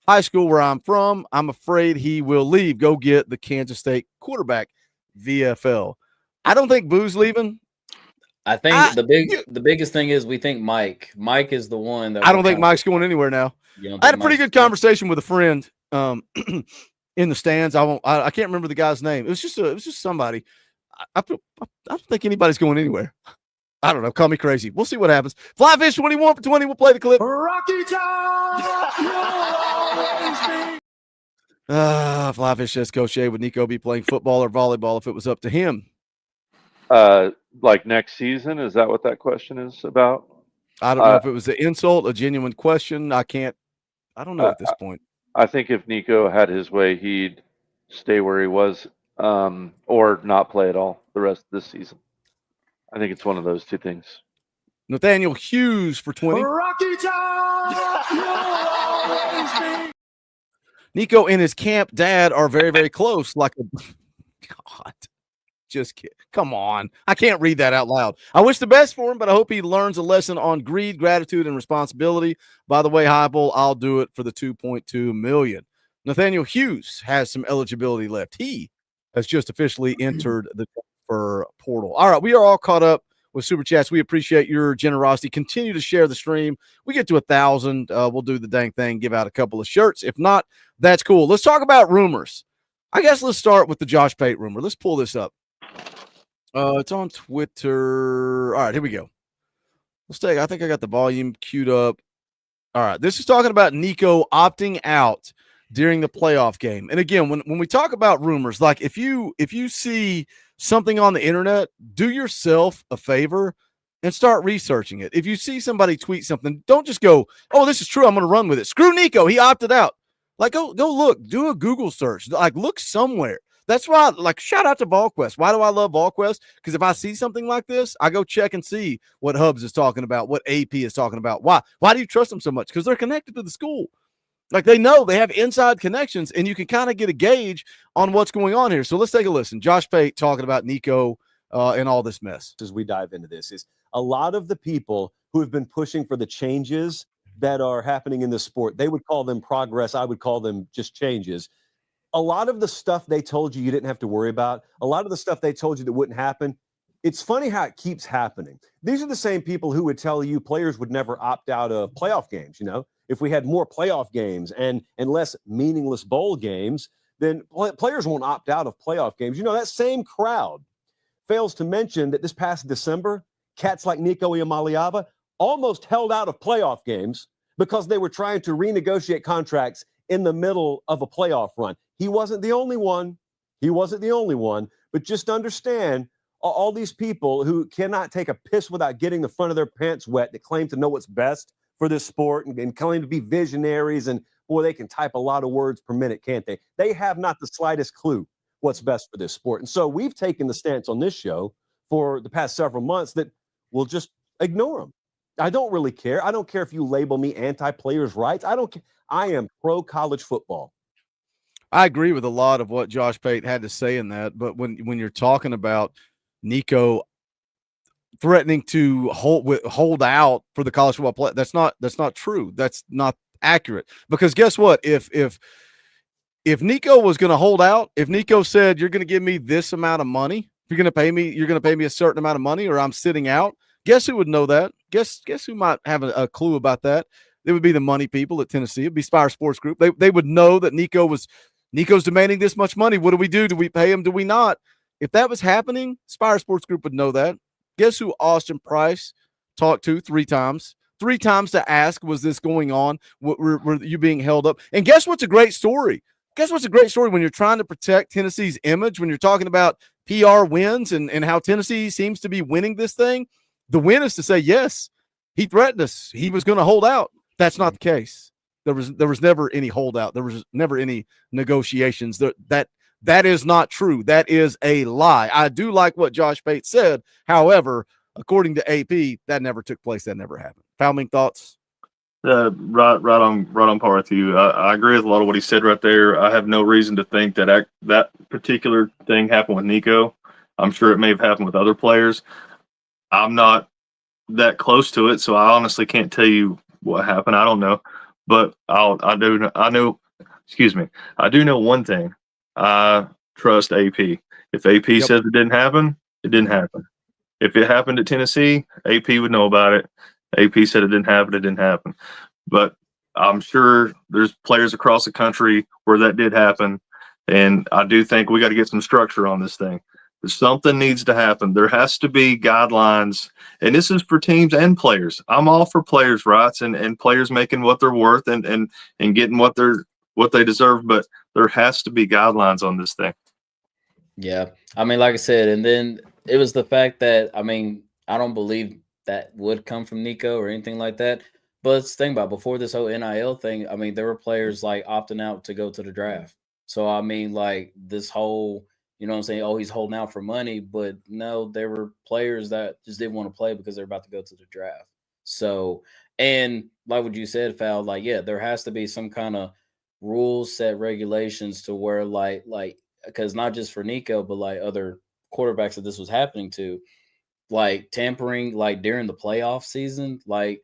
high school where I'm from. I'm afraid he will leave. Go get the Kansas State quarterback, VFL. I don't think Boo's leaving. I think the biggest thing is we think Mike. Mike is the one that I don't think Mike's going anywhere now. I had a pretty good conversation with a friend in the stands. I can't remember the guy's name. It was just somebody. I don't think anybody's going anywhere. I don't know. Call me crazy. We'll see what happens. Flyfish 21 for 20. We'll play the clip. Rocky Top! Flyfish says, Coach A, would Nico be playing football or volleyball if it was up to him? Like next season? Is that what that question is about? I don't know if it was an insult, a genuine question. I don't know at this point. I think if Nico had his way, he'd stay where he was or not play at all the rest of this season. I think it's one of those two things. Nathaniel Hughes for 20. Rocky Top! Nico and his camp dad are very, very close. Like a God. Just kidding. Come on. I can't read that out loud. I wish the best for him, but I hope he learns a lesson on greed, gratitude, and responsibility. By the way, Highball, I'll do it for the $2.2 million. Nathaniel Hughes has some eligibility left. He has just officially entered the transfer portal. All right, we are all caught up with Super Chats. We appreciate your generosity. Continue to share the stream. We get to 1,000. We'll do the dang thing, give out a couple of shirts. If not, that's cool. Let's talk about rumors. I guess let's start with the Josh Pate rumor. Let's pull this up. It's on Twitter. All right, here we go. I think I got the volume queued up. All right, this is talking about Nico opting out during the playoff game. And again, when we talk about rumors, like if you see something on the internet, do yourself a favor and start researching it. If you see somebody tweet something, don't just go, "Oh, this is true, I'm going to run with it." Screw Nico, he opted out. Like, go look, do a Google search, like look somewhere. That's why, like, shout out to VolQuest. Why do I love VolQuest? Because if I see something like this, I go check and see what Hubs is talking about, what AP is talking about. Why do you trust them so much? Because they're connected to the school. Like, they know, they have inside connections, and you can kind of get a gauge on what's going on here. So let's take a listen. Josh Pate talking about Nico and all this mess. As we dive into this, is a lot of the people who have been pushing for the changes that are happening in the sport, they would call them progress. I would call them just changes. A lot of the stuff they told you didn't have to worry about, a lot of the stuff they told you that wouldn't happen, it's funny how it keeps happening. These are the same people who would tell you players would never opt out of playoff games. You know, if we had more playoff games and less meaningless bowl games, then players won't opt out of playoff games. You know, that same crowd fails to mention that this past December, cats like Nico Iamaleava almost held out of playoff games because they were trying to renegotiate contracts in the middle of a playoff run. He wasn't the only one. But just understand, all these people who cannot take a piss without getting the front of their pants wet, that claim to know what's best for this sport and claim to be visionaries, and boy, they can type a lot of words per minute, can't they? They have not the slightest clue what's best for this sport. And so we've taken the stance on this show for the past several months that we'll just ignore them. I don't really care. I don't care if you label me anti-players' rights. I don't care. I am pro-college football. I agree with a lot of what Josh Pate had to say in that, but when you're talking about Nico threatening to hold out for the college football play, that's not true. That's not accurate. Because guess what? If Nico was going to hold out, if Nico said, "You're going to give me this amount of money, if you're going to pay me a certain amount of money, or I'm sitting out," guess who would know that? Guess who might have a clue about that? It would be the money people at Tennessee. It'd be Spire Sports Group. They would know that Nico's demanding this much money. What do we do? Do we pay him? Do we not? If that was happening, Spire Sports Group would know that. Guess who Austin Price talked to 3 times? 3 times to ask, was this going on? Were you being held up? And guess what's a great story? Guess what's a great story when you're trying to protect Tennessee's image, when you're talking about PR wins and how Tennessee seems to be winning this thing? The win is to say, yes, he threatened us. He was going to hold out. That's not the case. There was never any holdout. There was never any negotiations. That is not true. That is a lie. I do like what Josh Pate said. However, according to AP, that never took place. That never happened. Founding thoughts? Right on par with you. I agree with a lot of what he said right there. I have no reason to think that that particular thing happened with Nico. I'm sure it may have happened with other players. I'm not that close to it, so I honestly can't tell you what happened. I don't know, but I do know one thing. I trust AP. If AP says it didn't happen, it didn't happen. If it happened at Tennessee, AP would know about it. AP said it didn't happen, it didn't happen. But I'm sure there's players across the country where that did happen, and I do think we got to get some structure on this thing. Something needs to happen. There has to be guidelines, and this is for teams and players. I'm all for players' rights and players making what they're worth and getting what they deserve, but there has to be guidelines on this thing. Yeah. I mean, like I said, and then it was the fact that, I mean, I don't believe that would come from Nico or anything like that. But let's think about before this whole NIL thing, I mean, there were players like opting out to go to the draft. So, I mean, like this whole, you know what I'm saying? Oh, he's holding out for money. But no, there were players that just didn't want to play because they're about to go to the draft. So, and like what you said, Fal, like, yeah, there has to be some kind of rules, set regulations to where like, because not just for Nico, but like other quarterbacks that this was happening to, like tampering, like during the playoff season, like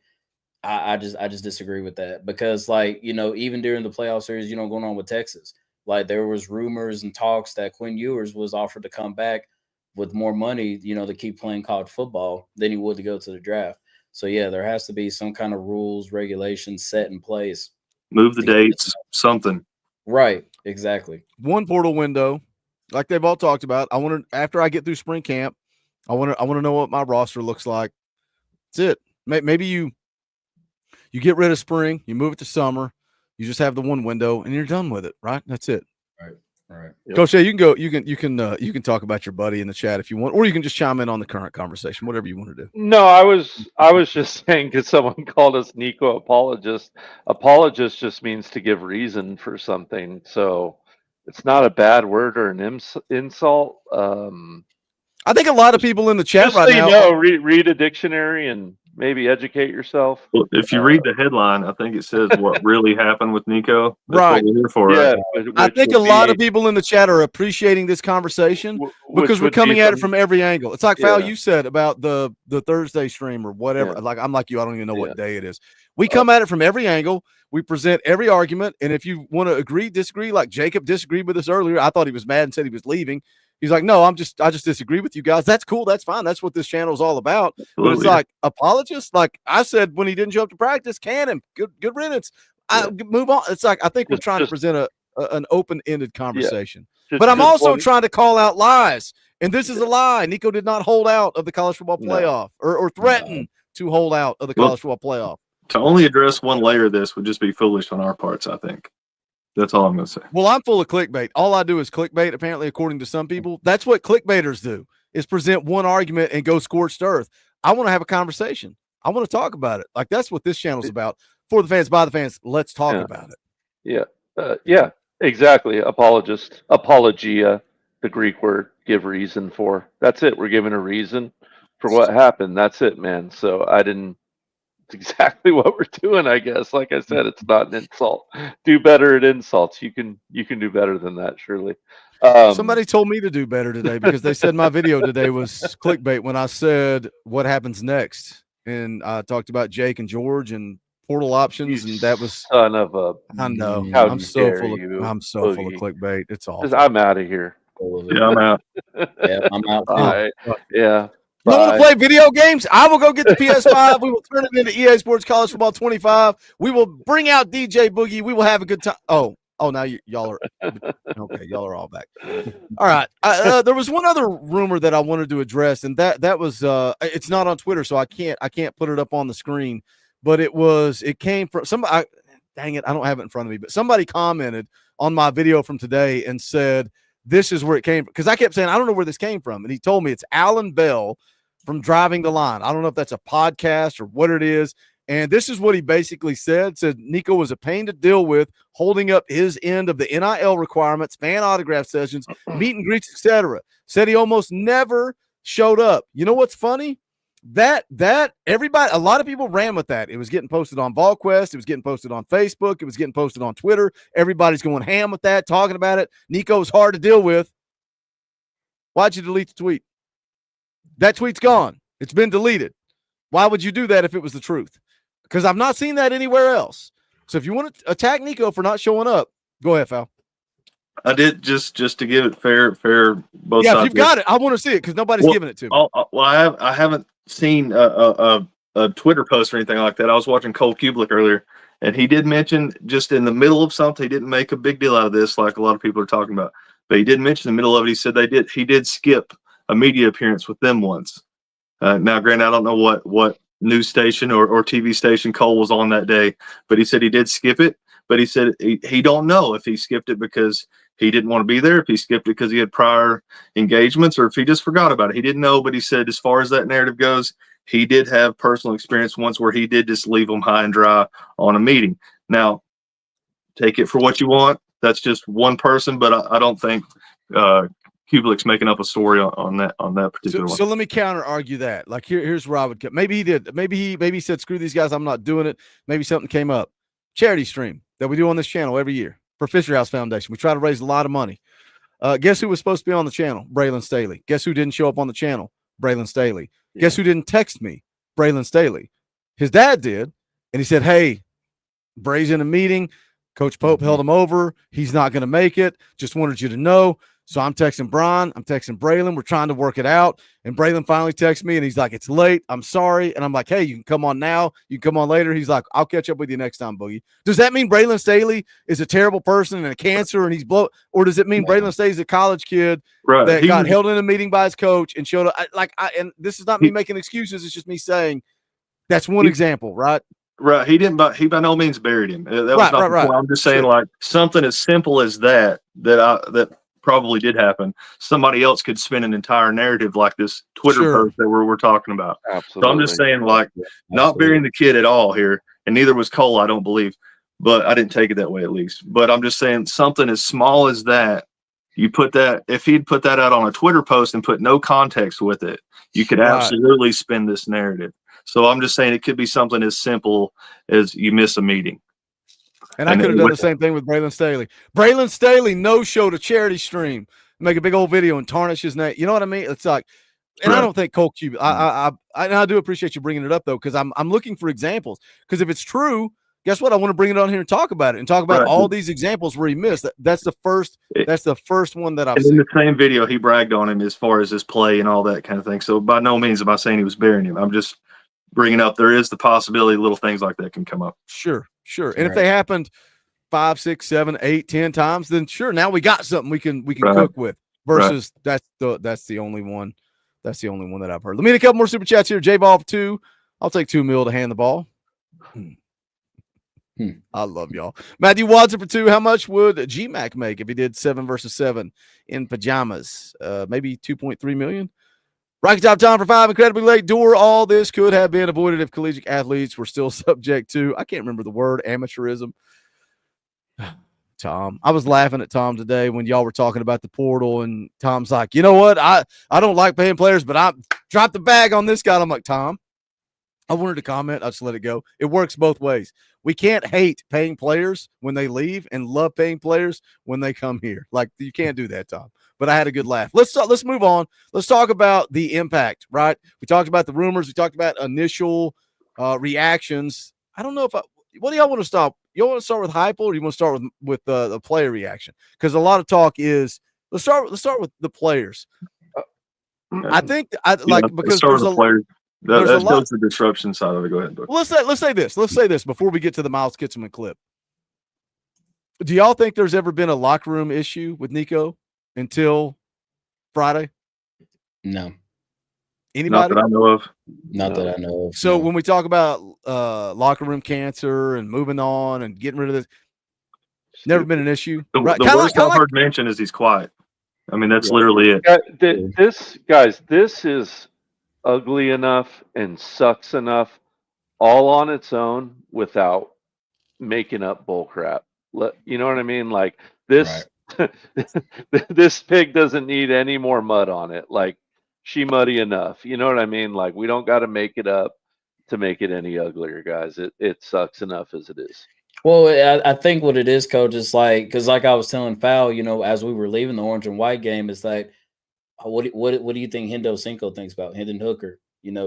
I just disagree with that, because like, you know, even during the playoff series, you know, going on with Texas, like there was rumors and talks that Quinn Ewers was offered to come back with more money, you know, to keep playing college football than he would to go to the draft. So yeah, there has to be some kind of rules, regulations set in place. Move the dates, something. Right, exactly. One portal window, like they've all talked about. I want to, after I get through spring camp, I want to know what my roster looks like. That's it. Maybe you get rid of spring, you move it to summer, you just have the one window, and you're done with it. Right? That's it. Right. Yep. Coach, you can go. You can talk about your buddy in the chat if you want, or you can just chime in on the current conversation, whatever you want to do. No, I was just saying, because someone called us Nico apologist. Apologist just means to give reason for something, so it's not a bad word or an insult. I think a lot of people in the chat right now. So read a dictionary and maybe educate yourself. Well, if you read the headline, I think it says what really happened with Nico. That's right. what we're here for, yeah, right? I think a lot of people in the chat are appreciating this conversation because we're coming at it from every angle. It's like Fal, you said about the Thursday stream or whatever. Yeah. Like I'm like you, I don't even know what day it is. We come at it from every angle. We present every argument, and if you want to agree, disagree, like Jacob disagreed with us earlier. I thought he was mad and said he was leaving. He's like, no, I just disagree with you guys. That's cool. That's fine. That's what this channel is all about. But it's like apologists. Like I said, when he didn't show up to practice, can him. Good riddance. Move on. It's like I think we're trying to present an open-ended conversation. But I'm also trying to call out lies. And this is a lie. Nico did not hold out of the college football playoff or threaten to hold out of the college football playoff. To only address one layer of this would just be foolish on our parts, I think. That's all I'm going to say. Well, I'm full of clickbait. All I do is clickbait, apparently, according to some people. That's what clickbaiters do, is present one argument and go scorched earth. I want to have a conversation. I want to talk about it. Like, that's what this channel's about. For the fans, by the fans, let's talk about it. Yeah, exactly. Apologist, apologia, the Greek word, give reason for. That's it. We're giving a reason for what happened. That's it, man. So it's exactly what we're doing, I guess. Like I said, it's not an insult. Do better at insults. You can do better than that, surely. Somebody told me to do better today because they said my video today was clickbait when I said what happens next, and I talked about Jake and George and portal options, and that was son of a. I know. How I'm so dare full of. you, I'm so full of Boogie. clickbait. It's all. I'm out of here. Yeah, I'm out. Yeah, I'm out. Bye. Yeah. You want to play video games? I will go get the PS5. We will turn it into EA Sports College Football 25. We will bring out DJ Boogie. We will have a good time. Oh, now y'all are okay. Y'all are all back. All right. There was one other rumor that I wanted to address, and that was it's not on Twitter, so I can't put it up on the screen. But it came from somebody. Dang it, I don't have it in front of me. But somebody commented on my video from today and said this is where it came from, because I kept saying I don't know where this came from, and he told me it's Alan Bell from Driving the Line. I don't know if that's a podcast or what it is. And this is what he basically said Nico was a pain to deal with, holding up his end of the NIL requirements, fan autograph sessions, meet and greets, etc. Said he almost never showed up. You know what's funny? That everybody, a lot of people ran with that. It was getting posted on VolQuest. It was getting posted on Facebook. It was getting posted on Twitter. Everybody's going ham with that, talking about it. Nico's hard to deal with. Why'd you delete the tweet? That tweet's gone. It's been deleted. Why would you do that if it was the truth? Because I've not seen that anywhere else. So if you want to attack Nico for not showing up, go ahead, Fal. I did just to give it fair both sides. Yeah, if you've got it, I want to see it because nobody's giving it to me. I haven't seen a Twitter post or anything like that. I was watching Cole Kublik earlier, and he did mention just in the middle of something. He didn't make a big deal out of this like a lot of people are talking about, but he did mention in the middle of it. He said he did skip a media appearance with them once. Now, granted, I don't know what news station or TV station Cole was on that day, but he said he did skip it. But he said he don't know if he skipped it because he didn't want to be there, if he skipped it because he had prior engagements, or if he just forgot about it. He didn't know, but he said as far as that narrative goes, he did have personal experience once where he did just leave them high and dry on a meeting. Now, take it for what you want. That's just one person, but I don't think Kublik's making up a story on that particular one. So let me counter argue that. Like here's where I would get. Maybe he did. Maybe he said, screw these guys, I'm not doing it. Maybe something came up. Charity stream that we do on this channel every year for Fisher House Foundation. We try to raise a lot of money. Guess who was supposed to be on the channel? Braylon Staley. Guess who didn't show up on the channel? Braylon Staley. Guess who didn't text me? Braylon Staley. His dad did, and he said, hey, Bray's in a meeting. Coach Pope held him over. He's not going to make it. Just wanted you to know. So I'm texting Brian. I'm texting Braylon. We're trying to work it out. And Braylon finally texts me, and he's like, it's late. I'm sorry. And I'm like, hey, you can come on now. You can come on later. He's like, I'll catch up with you next time, Boogie. Does that mean Braylon Staley is a terrible person and a cancer and he's or does it mean Braylon Staley's a college kid that got held in a meeting by his coach and showed up? And this is not me making excuses. It's just me saying that's one example, right? Right. He by no means buried him. That was not the point. I'm just saying, like, something as simple as that probably did happen. Somebody else could spin an entire narrative like this Twitter post that we're talking about. Absolutely. So I'm just saying, like, not burying the kid at all here, and neither was Cole, I don't believe, but I didn't take it that way at least. But I'm just saying something as small as that, you put that, if he'd put that out on a Twitter post and put no context with it, you could absolutely spin this narrative. So I'm just saying it could be something as simple as you miss a meeting. And I could have done the same thing with Braylon Staley. Braylon Staley no-showed a charity stream, make a big old video and tarnish his name. You know what I mean? It's like, and I don't think Cole Cuban. I do appreciate you bringing it up though, because I'm looking for examples. Because if it's true, guess what? I want to bring it on here and talk about it and talk about all these examples where he missed. That's the first one that I've seen. In the same video, he bragged on him as far as his play and all that kind of thing. So by no means am I saying he was burying him. I'm just bringing up there is the possibility little things like that can come up. Sure. And if they happened 5, 6, 7, 8, 10 times, then sure, now we got something we can cook with. Versus that's the only one. That's the only one that I've heard. Let me get a couple more super chats here. J-Ball for 2. I'll take $2 million to hand the ball. I love y'all. Matthew Watson for 2. How much would G-Mac make if he did 7 versus 7 in pajamas? Maybe 2.3 million. Rocky Top Tom for 5. Incredibly late door. All this could have been avoided if collegiate athletes were still subject to, I can't remember the word, amateurism. Tom, I was laughing at Tom today when y'all were talking about the portal, and Tom's like, you know what? I don't like paying players, but I dropped the bag on this guy. I'm like, Tom, I wanted to comment. I just let it go. It works both ways. We can't hate paying players when they leave and love paying players when they come here. Like, you can't do that, Tom. But I had a good laugh. Let's move on. Let's talk about the impact, right? We talked about the rumors. We talked about initial reactions. I don't know if what do y'all want to stop? You want to start with Heupel, or do you want to start with the player reaction? Because a lot of talk is let's start with the players. I think because there's a players. That's the disruption side of it. Go ahead. Well, let's say this. Let's say this before we get to the Miles Kitselman clip. Do y'all think there's ever been a locker room issue with until Friday? No. Anybody? Not that I know of. Not that I know of. So when we talk about locker room cancer and moving on and getting rid of this, never been an issue. The worst I've heard mentioned is he's quiet. I mean, that's literally it. This is ugly enough and sucks enough all on its own without making up bull crap. You know what I mean? Like this, this pig doesn't need any more mud on it. Like, she muddy enough. You know what I mean? Like, we don't got to make it up to make it any uglier, guys. It sucks enough as it is. Well, I think what it is, Coach, is like, because like I was telling Fowl, as we were leaving the orange and white game, it's like, what do you think Hendo Cinco thinks about Hendon Hooker?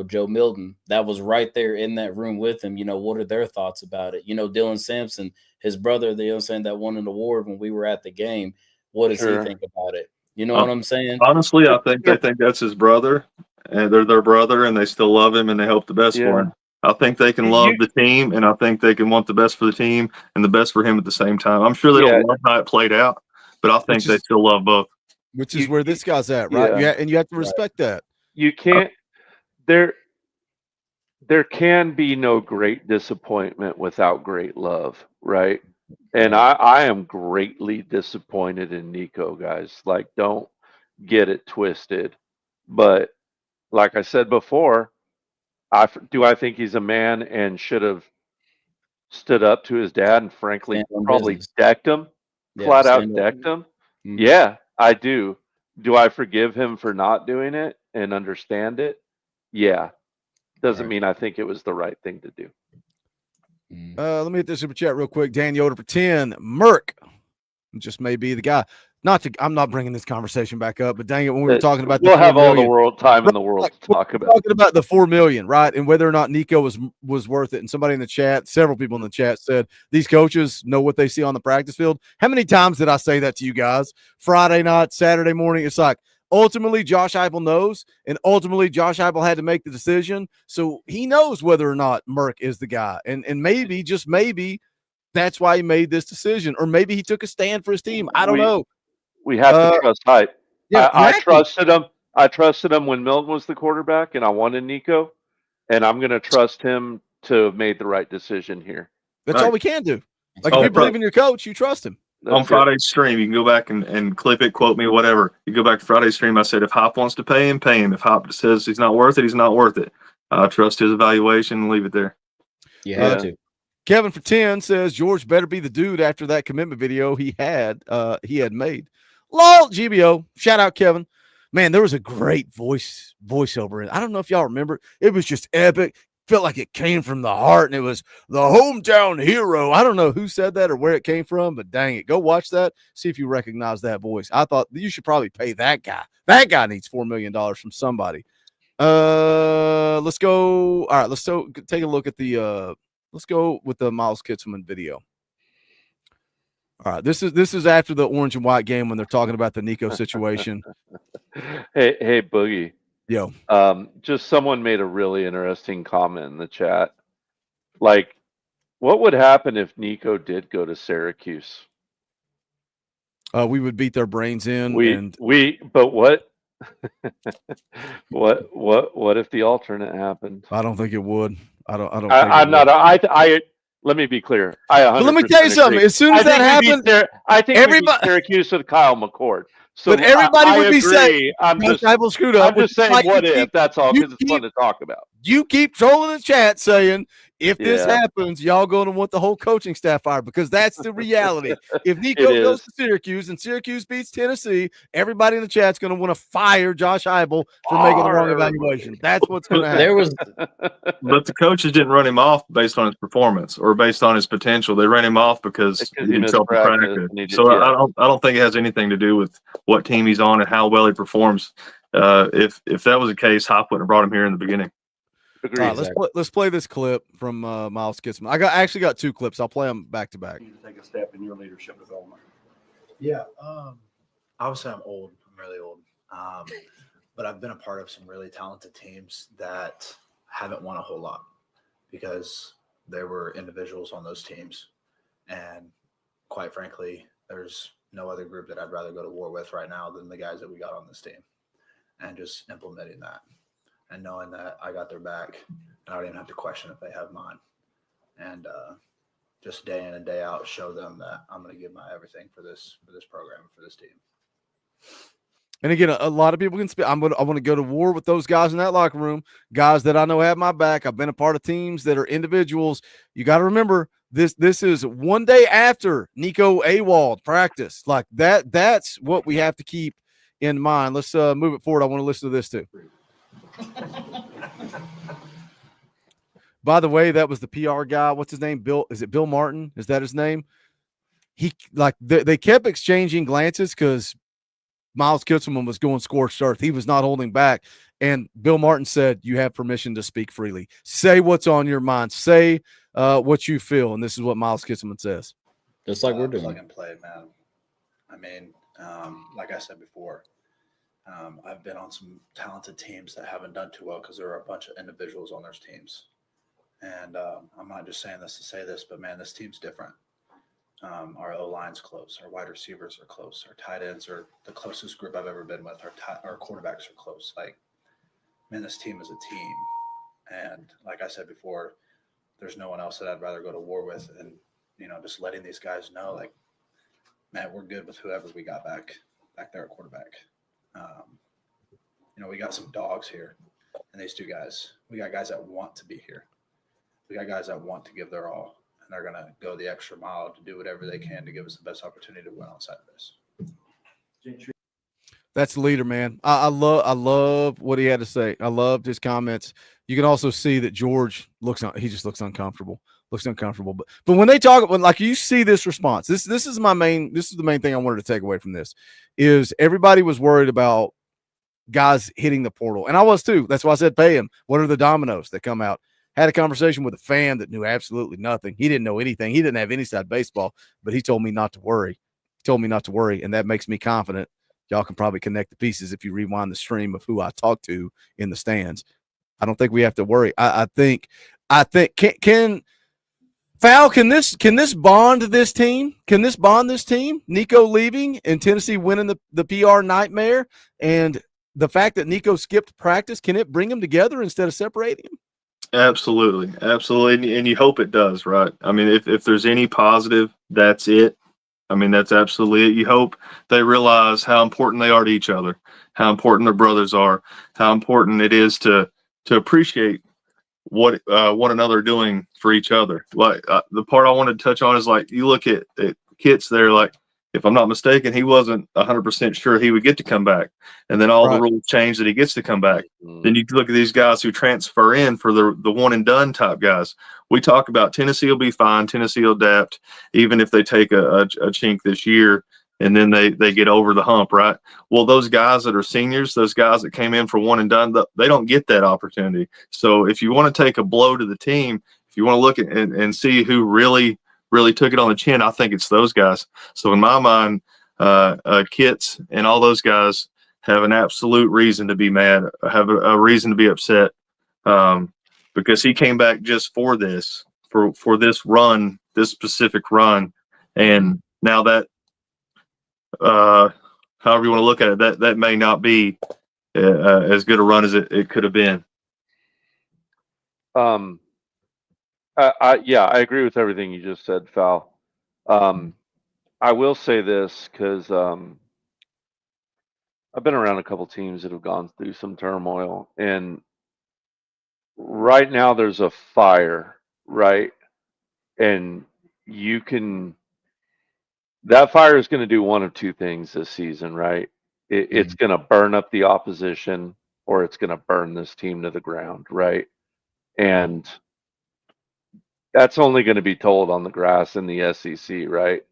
Joe Milton, that was right there in that room with him. What are their thoughts about it? Dylan Sampson, his brother, that won an award when we were at the game. What does he think about it? You know what I'm saying? Honestly, I think they think that's his brother, and they're their brother, and they still love him, and they hope the best for him. I think they can love the team, and I think they can want the best for the team and the best for him at the same time. I'm sure they don't love how it played out, but I think they still love both. Which is where this guy's at, right? Yeah, and you have to respect that. You can't. There can be no great disappointment without great love, right? And I am greatly disappointed in Nico, guys. Like, don't get it twisted. But like I said before, I think he's a man and should have stood up to his dad and frankly probably decked him, flat out decked him. Mm-hmm. Yeah, I do. Do I forgive him for not doing it and understand it? Yeah. Doesn't mean I think it was the right thing to do. Let me hit this super chat real quick. Dan Yoder for 10. Merck just may be the guy. I'm not bringing this conversation back up, but dang it, when we were talking about we'll the have 4 all the million, world time in the world to talk about. Talking about the 4 million, right? And whether or not Nico was worth it. And somebody in the chat, several people in the chat said these coaches know what they see on the practice field. How many times did I say that to you guys? Friday night, Saturday morning. It's like ultimately Josh Heupel knows, and ultimately Josh Heupel had to make the decision. So he knows whether or not Merck is the guy. And maybe, just maybe, that's why he made this decision. Or maybe he took a stand for his team. I don't know. We have to trust hype. Yeah, I trusted him. I trusted him when Milton was the quarterback, and I wanted Nico, and I'm going to trust him to have made the right decision here. That's all we can do. Like, if you believe in your coach, you trust him. On Friday's stream, you can go back and clip it, quote me, whatever. You go back to Friday's stream, I said, if Hop wants to pay him, pay him. If Hop says he's not worth it, he's not worth it. Trust his evaluation and leave it there. You have to. Kevin for 10 says George better be the dude after that commitment video he had made. Lol, GBO. Shout out, Kevin. Man, there was a great voiceover. I don't know if y'all remember. It was just epic. Felt like it came from the heart, and it was the hometown hero. I don't know who said that or where it came from, but dang it. Go watch that. See if you recognize that voice. I thought you should probably pay that guy. That guy needs $4 million from somebody. Let's go. All right, let's take a look at the let's go with the Miles Kitselman video. All right, this is after the orange and white game when they're talking about the Nico situation. Hey, Boogie. Yo. Just someone made a really interesting comment in the chat. Like, what would happen if Nico did go to Syracuse? We would beat their brains in. But what? what if the alternate happened? I don't think it would. Let me be clear. But let me tell you something. As soon as that happened, I think everybody Syracuse with Kyle McCord. So but everybody would be saying, I'm just screwed up. I'm just saying, what if? That's all, because it's fun to talk about. You keep trolling the chat saying, if this happens, y'all going to want the whole coaching staff fired, because that's the reality. If Nico goes to Syracuse and Syracuse beats Tennessee, everybody in the chat's going to want to fire Josh Heupel for making the wrong evaluation. That's what's going to happen. But the coaches didn't run him off based on his performance or based on his potential. They ran him off because he missed practice. So I don't think it has anything to do with what team he's on and how well he performs. If that was the case, Hop wouldn't have brought him here in the beginning. Right, let's play this clip from Miles Kitselman. I actually got two clips. I'll play them back to back. You take a step in your leadership development. Yeah, obviously I'm old. I'm really old, but I've been a part of some really talented teams that haven't won a whole lot because there were individuals on those teams, and quite frankly, there's no other group that I'd rather go to war with right now than the guys that we got on this team, and just implementing that. And knowing that I got their back, and I don't even have to question if they have mine. And just day in and day out, show them that I'm going to give my everything for this program, for this team. And again, a lot of people can speak. I want to go to war with those guys in that locker room, guys that I know have my back. I've been a part of teams that are individuals. You got to remember, this is one day after Nico AWOL practice. Like that's what we have to keep in mind. Let's move it forward. I want to listen to this too. By the way, that was the PR guy. What's his name? Bill? Is it Bill Martin? Is that his name? They kept exchanging glances because Miles Kitselman was going scorched earth. He was not holding back. And Bill Martin said, you have permission to speak freely. Say what's on your mind. Say what you feel. And this is what Miles Kitselman says. Just like we're doing. Plug and play, man. I mean, like I said before, I've been on some talented teams that haven't done too well because there are a bunch of individuals on those teams. And I'm not just saying this to say this, but, man, this team's different. Our O-line's close. Our wide receivers are close. Our tight ends are the closest group I've ever been with. Our quarterbacks are close. Like, man, this team is a team. And like I said before, there's no one else that I'd rather go to war with. And, just letting these guys know, like, man, we're good with whoever we got back there at quarterback. We got some dogs here, and these two guys. We got guys that want to be here. We got guys that want to give their all, and they're going to go the extra mile to do whatever they can to give us the best opportunity to win outside of this. That's the leader, man. I love what he had to say. I loved his comments. You can also see that George he just looks uncomfortable. But when they talk, like you see this response, this is the main thing I wanted to take away from this is everybody was worried about guys hitting the portal. And I was too. That's why I said pay him. What are the dominoes that come out? Had a conversation with a fan that knew absolutely nothing. He didn't know anything. He didn't have any side baseball, but he told me not to worry. And that makes me confident. Y'all can probably connect the pieces if you rewind the stream of who I talked to in the stands. I don't think we have to worry. I think can this bond this team? Can this bond this team? Nico leaving and Tennessee winning the PR nightmare, and the fact that Nico skipped practice, can it bring them together instead of separating them? Absolutely. And you hope it does, right? I mean, if there's any positive, that's it. I mean, that's absolutely it. You hope they realize how important they are to each other, how important their brothers are, how important it is to appreciate what one another are doing for each other. Like the part I wanted to touch on is like you look at Kits there, like if I'm not mistaken, he wasn't 100% sure he would get to come back, and then all the rules change that he gets to come back. Then you look at these guys who transfer in for the one and done type guys. We talk about Tennessee will be fine, Tennessee will adapt, even if they take a chink this year, and then they get over the hump, right? Well, those guys that are seniors, those guys that came in for one and done, they don't get that opportunity. So if you want to take a blow to the team, if you want to look at and see who really took it on the chin, I think it's those guys. So in my mind, Kits and all those guys have an absolute reason to be mad, have a reason to be upset, because he came back just for this, for this run, this specific run. And now that, however you want to look at it, that may not be as good a run as it could have been. I agree with everything you just said, Fal. I will say this because I've been around a couple teams that have gone through some turmoil, and right now there's a fire, right? And that fire is going to do one of two things this season, right? It's going to burn up the opposition, or it's going to burn this team to the ground, right? And that's only going to be told on the grass in the SEC, right?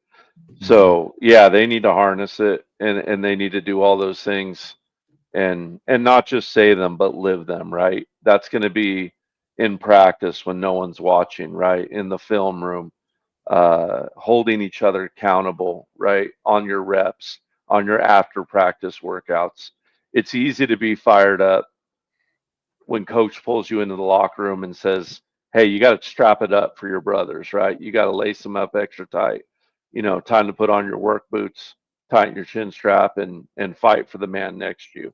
So yeah, they need to harness it, and they need to do all those things, and not just say them, but live them, right? That's going to be in practice when no one's watching, right? In the film room, holding each other accountable, right? On your reps, on your after practice workouts. It's easy to be fired up when coach pulls you into the locker room and says, hey, you got to strap it up for your brothers, right? You got to lace them up extra tight. You know, time to put on your work boots, tighten your chin strap, and fight for the man next to you.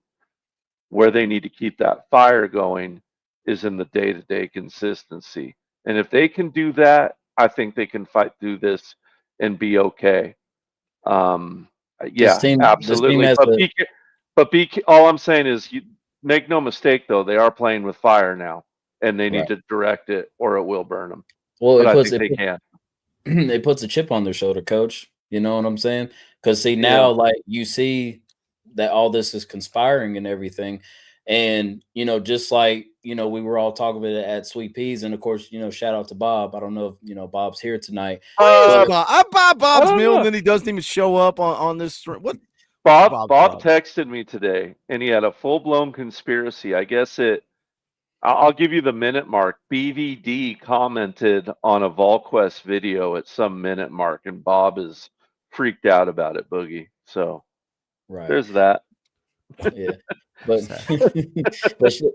Where they need to keep that fire going is in the day-to-day consistency. And if they can do that, I think they can fight through this and be okay. Yeah, absolutely. All I'm saying is, make no mistake, though, they are playing with fire now, and they need to direct it, or it will burn them. Well, but I think they can. It puts a chip on their shoulder, coach. You know what I'm saying? Because see, now, like, you see that all this is conspiring and everything. And, you know, just like, you know, we were all talking about it at Sweet Peas. And of course, you know, shout out to Bob. I don't know if, you know, Bob's here tonight. I buy Bob's meal, and then he doesn't even show up on this. What? Bob texted me today, and he had a full-blown conspiracy. I guess I'll give you the minute mark. BVD commented on a VolQuest video at some minute mark, and Bob is freaked out about it, Boogie. So there's that. Yeah. But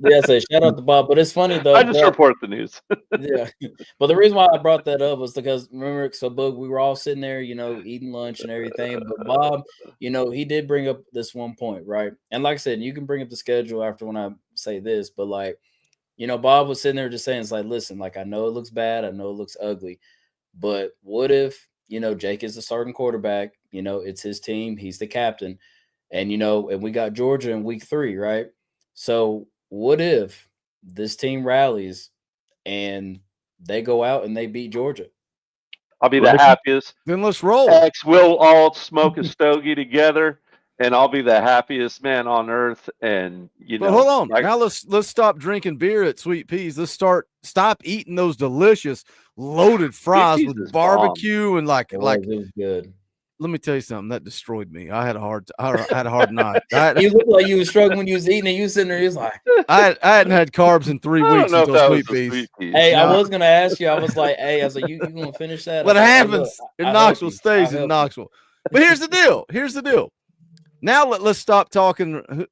yeah, say shout out to Bob. But it's funny though. I just report the news. Yeah. But the reason why I brought that up was because remember, so Boog, we were all sitting there, you know, eating lunch and everything. But Bob, you know, he did bring up this one point, right? And like I said, you can bring up the schedule after when I say this, but like, you know, Bob was sitting there just saying, it's like, listen, like I know it looks bad, I know it looks ugly, but what if, you know, Jake is the starting quarterback, you know, it's his team, he's the captain. And, you know, and we got Georgia in week 3, right? So what if this team rallies and they go out and they beat Georgia? I'll be the happiest. Then let's roll. We'll all smoke a stogie together and I'll be the happiest man on earth. And But hold on, now let's stop drinking beer at Sweet Peas. Let's stop eating those delicious loaded fries with barbecue and like it was good. Let me tell you something that destroyed me. I had a hard night. You looked like you was struggling when you was eating, and you was sitting there. You was like, I hadn't had carbs in 3 weeks until Sweet Peas. Hey, I was gonna ask you. I was like, hey, I was like, you gonna finish that? What happens in Knoxville stays in Knoxville. But here's the deal. Now let's stop talking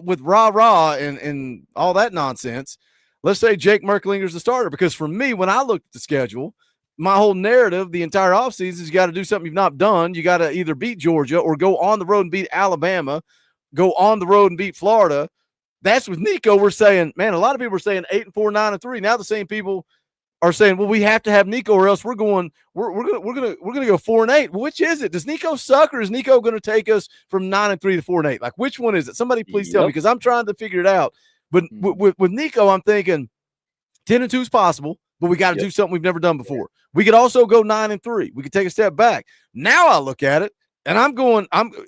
with rah and all that nonsense. Let's say Jake Merklinger's the starter, because for me, when I looked at the schedule, my whole narrative the entire offseason is you got to do something you've not done. You got to either beat Georgia or go on the road and beat Alabama, go on the road and beat Florida. That's with Nico. We're saying, man, a lot of people are saying 8-4, 9-3. Now the same people are saying, well, we have to have Nico or else we're gonna go 4-8. Well, which is it? Does Nico suck, or is Nico going to take us from 9-3 to 4-8? Like, which one is it? Somebody please tell me, because I'm trying to figure it out. But with Nico, I'm thinking 10-2 is possible, but we got to do something we've never done before. We could also go 9-3. We could take a step back. Now I look at it, and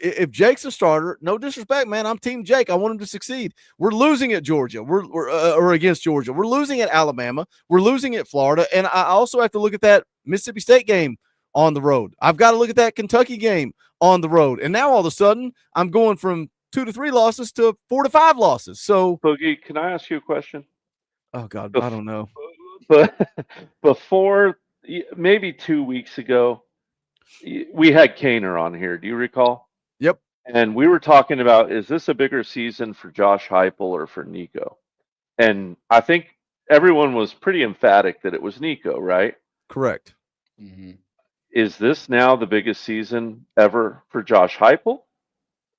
if Jake's a starter, no disrespect, man, I'm Team Jake. I want him to succeed. We're losing at Georgia. Or against Georgia. We're losing at Alabama. We're losing at Florida. And I also have to look at that Mississippi State game on the road. I've got to look at that Kentucky game on the road. And now all of a sudden, I'm going from 2 to 3 losses to 4 to 5 losses. So, Boogie, can I ask you a question? Oh God, I don't know. But before, maybe 2 weeks ago, we had Kaner on here. Do you recall? Yep. And we were talking about, is this a bigger season for Josh Heupel or for Nico? And I think everyone was pretty emphatic that it was Nico, right? Correct. Mm-hmm. Is this now the biggest season ever for Josh Heupel,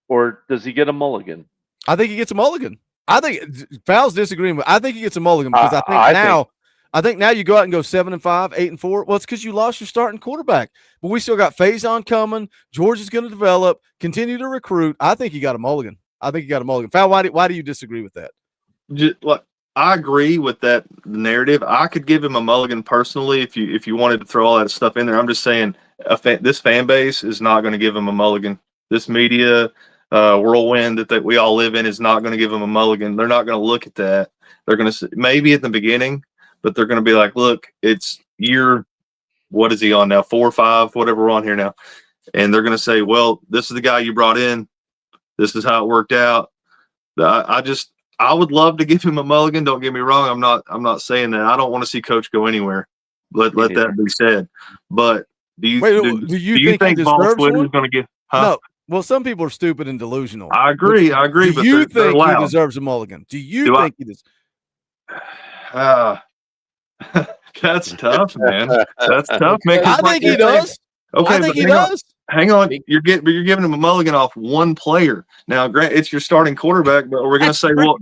or does he get a mulligan? I think he gets a mulligan. I think Fowles disagreeing with. I think he gets a mulligan because I think now you go out and go 7-5, 8-4. Well, it's because you lost your starting quarterback, but we still got Faison coming. George is going to develop, continue to recruit. I think he got a mulligan. Fowl, why do you disagree with that? I agree with that narrative. I could give him a mulligan personally if you wanted to throw all that stuff in there. I'm just saying this fan base is not going to give him a mulligan. This media whirlwind that we all live in is not going to give him a mulligan. They're not going to look at that. They're going to maybe at the beginning, but they're going to be like, look, it's year, what is he on now? 4 or 5, whatever we're on here now. And they're going to say, well, this is the guy you brought in. This is how it worked out. I would love to give him a mulligan. Don't get me wrong. I'm not saying that. I don't want to see Coach go anywhere. Let that be said. But do you think Vols Twitter is going to get? Huh? No. Well, some people are stupid and delusional. I agree. Do you think he deserves a mulligan? Do you think he does? That's tough, man. That's tough, man. I think he does. Okay, I think he does. Hang on. You're giving him a mulligan off one player. Now, Grant, it's your starting quarterback, but we're going to say, well,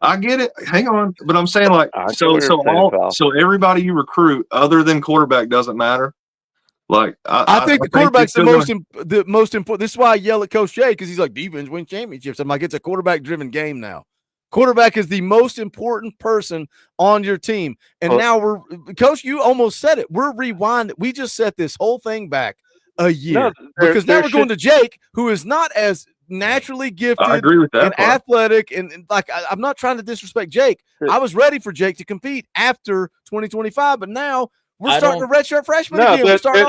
I get it. Hang on, but I'm saying so everybody you recruit other than quarterback doesn't matter. Like I think the quarterback's the most important. This is why I yell at Coach Jay, because he's like, defense win championships. I'm like, it's a quarterback-driven game now. Quarterback is the most important person on your team. And now Coach, you almost said it. We're rewinding. We just set this whole thing back a year because now we're going to Jake, who is not as naturally gifted and athletic. And like, I'm not trying to disrespect Jake. I was ready for Jake to compete after 2025, but now we're starting to redshirt freshman again. We're starting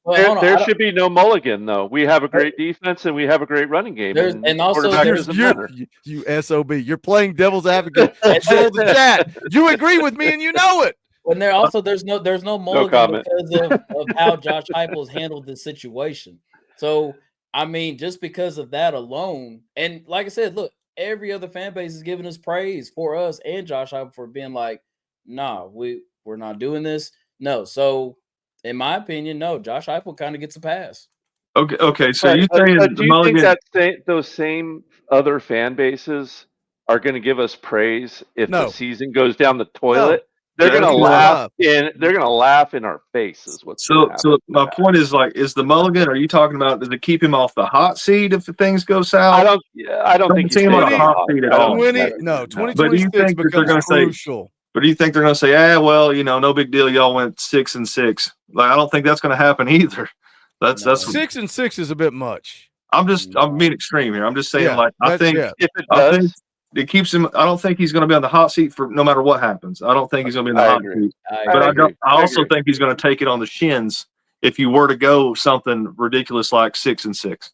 there should be no mulligan, though. We have a great defense and we have a great running game. And also, you SOB, you're playing devil's advocate. Control the chat. You agree with me, and you know it. When there's no mulligan because of how Josh Heupel's handled this situation. So I mean, just because of that alone, and like I said, look, every other fan base is giving us praise for us and Josh Heupel for being like, nah, we're not doing this. No, so in my opinion, no, Josh Heupel kind of gets a pass. Okay. So you saying do you think that those same other fan bases are going to give us praise if the season goes down the toilet? They're going to laugh in our faces. So my point is, like, is the mulligan? Are you talking about? Does it keep him off the hot seat if things go south? I don't think he's on the hot seat at all. 2026 becomes crucial. But do you think they're going to say, well, no big deal. Y'all went 6-6. Like, I don't think that's going to happen either. That's 6-6 is a bit much. I'm being extreme here. I'm just saying, Yeah, I think If it I think does, it keeps him. I don't think he's going to be on the hot seat for no matter what happens. I don't think he's going to be in the I hot agree. seat. I But agree. I also think he's going to take it on the shins if you were to go something ridiculous like 6-6.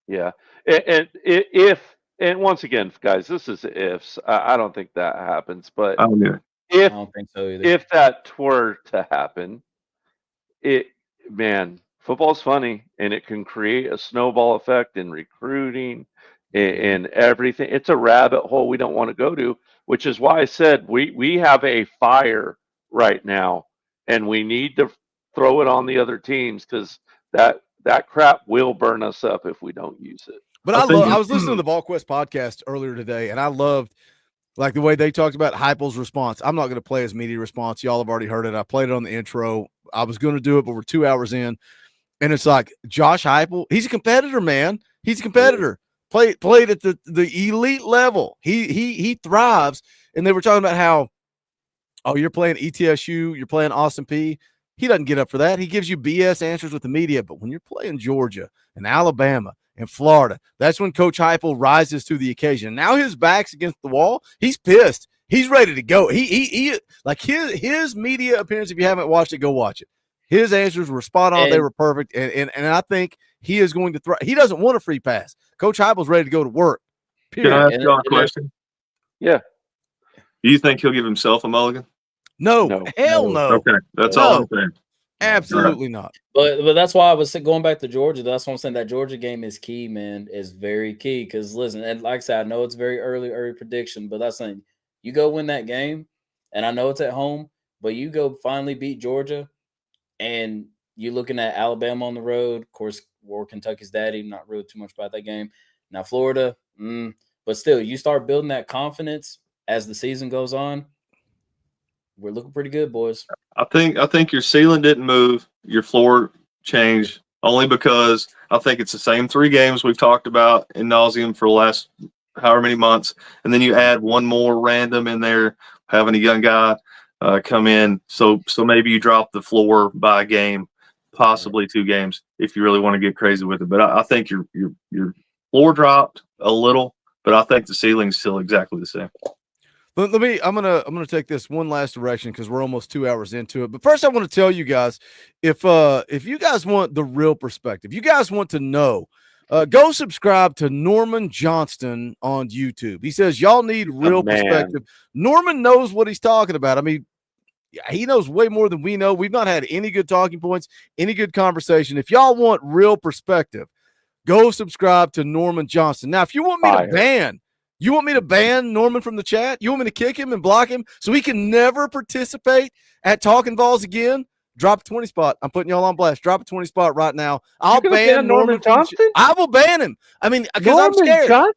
Yeah. And once again, guys, this is ifs. I don't think that happens. But I don't get it. if I don't think so either. if that were to happen, football's funny, and it can create a snowball effect in recruiting and everything. It's a rabbit hole we don't want to go to, which is why I said we have a fire right now, and we need to throw it on the other teams, because that crap will burn us up if we don't use it. But I was listening to the VolQuest podcast earlier today, and I loved like the way they talked about Heupel's response. I'm not going to play his media response. Y'all have already heard it. I played it on the intro. I was going to do it, but we're 2 hours in, and it's like Josh Heupel. He's a competitor, man. He's a competitor. Played at the elite level. He thrives. And they were talking about how, oh, you're playing ETSU, you're playing Austin P. He doesn't get up for that. He gives you BS answers with the media. But when you're playing Georgia and Alabama and Florida, that's when Coach Heupel rises to the occasion. Now his back's against the wall. He's pissed. He's ready to go. He like his media appearance. If you haven't watched it, go watch it. His answers were spot on. They were perfect. And I think he is going to throw. He doesn't want a free pass. Coach Heupel's ready to go to work. Period. Can I ask y'all a question? Yeah. Do you think he'll give himself a mulligan? No. Hell no. Okay, that's all I'm saying. Absolutely not. But that's why I was going back to Georgia. That's what I'm saying. That Georgia game is key, man. Is very key. Because listen, and like I said, I know it's very early prediction, but that's saying you go win that game, and I know it's at home, but you go finally beat Georgia, and you're looking at Alabama on the road. Of course, War Kentucky's daddy. Not really too much about that game. Now Florida, but still, you start building that confidence as the season goes on. We're looking pretty good, boys. I think your ceiling didn't move, your floor changed, only because I think it's the same 3 games we've talked about in nauseum for the last however many months, and then you add one more random in there, having a young guy come in, so maybe you drop the floor by a game, possibly 2 games, if you really want to get crazy with it. But I think your floor dropped a little, but I think the ceiling's still exactly the same. I'm gonna take this one last direction because we're almost 2 hours into it. But first, I want to tell you guys, if you guys want the real perspective, you guys want to know, go subscribe to Norman Johnston on YouTube. He says y'all need real perspective. Norman knows what he's talking about. I mean, he knows way more than we know. We've not had any good talking points, any good conversation. If y'all want real perspective, go subscribe to Norman Johnston. Now, if you want me to ban. You want me to ban Norman from the chat? You want me to kick him and block him so he can never participate at Talkin VAWLS again? Drop a 20 spot. I'm putting y'all on blast. Drop a 20 spot right now. I'll ban Norman Johnston. I will ban him. I mean, because I'm scared.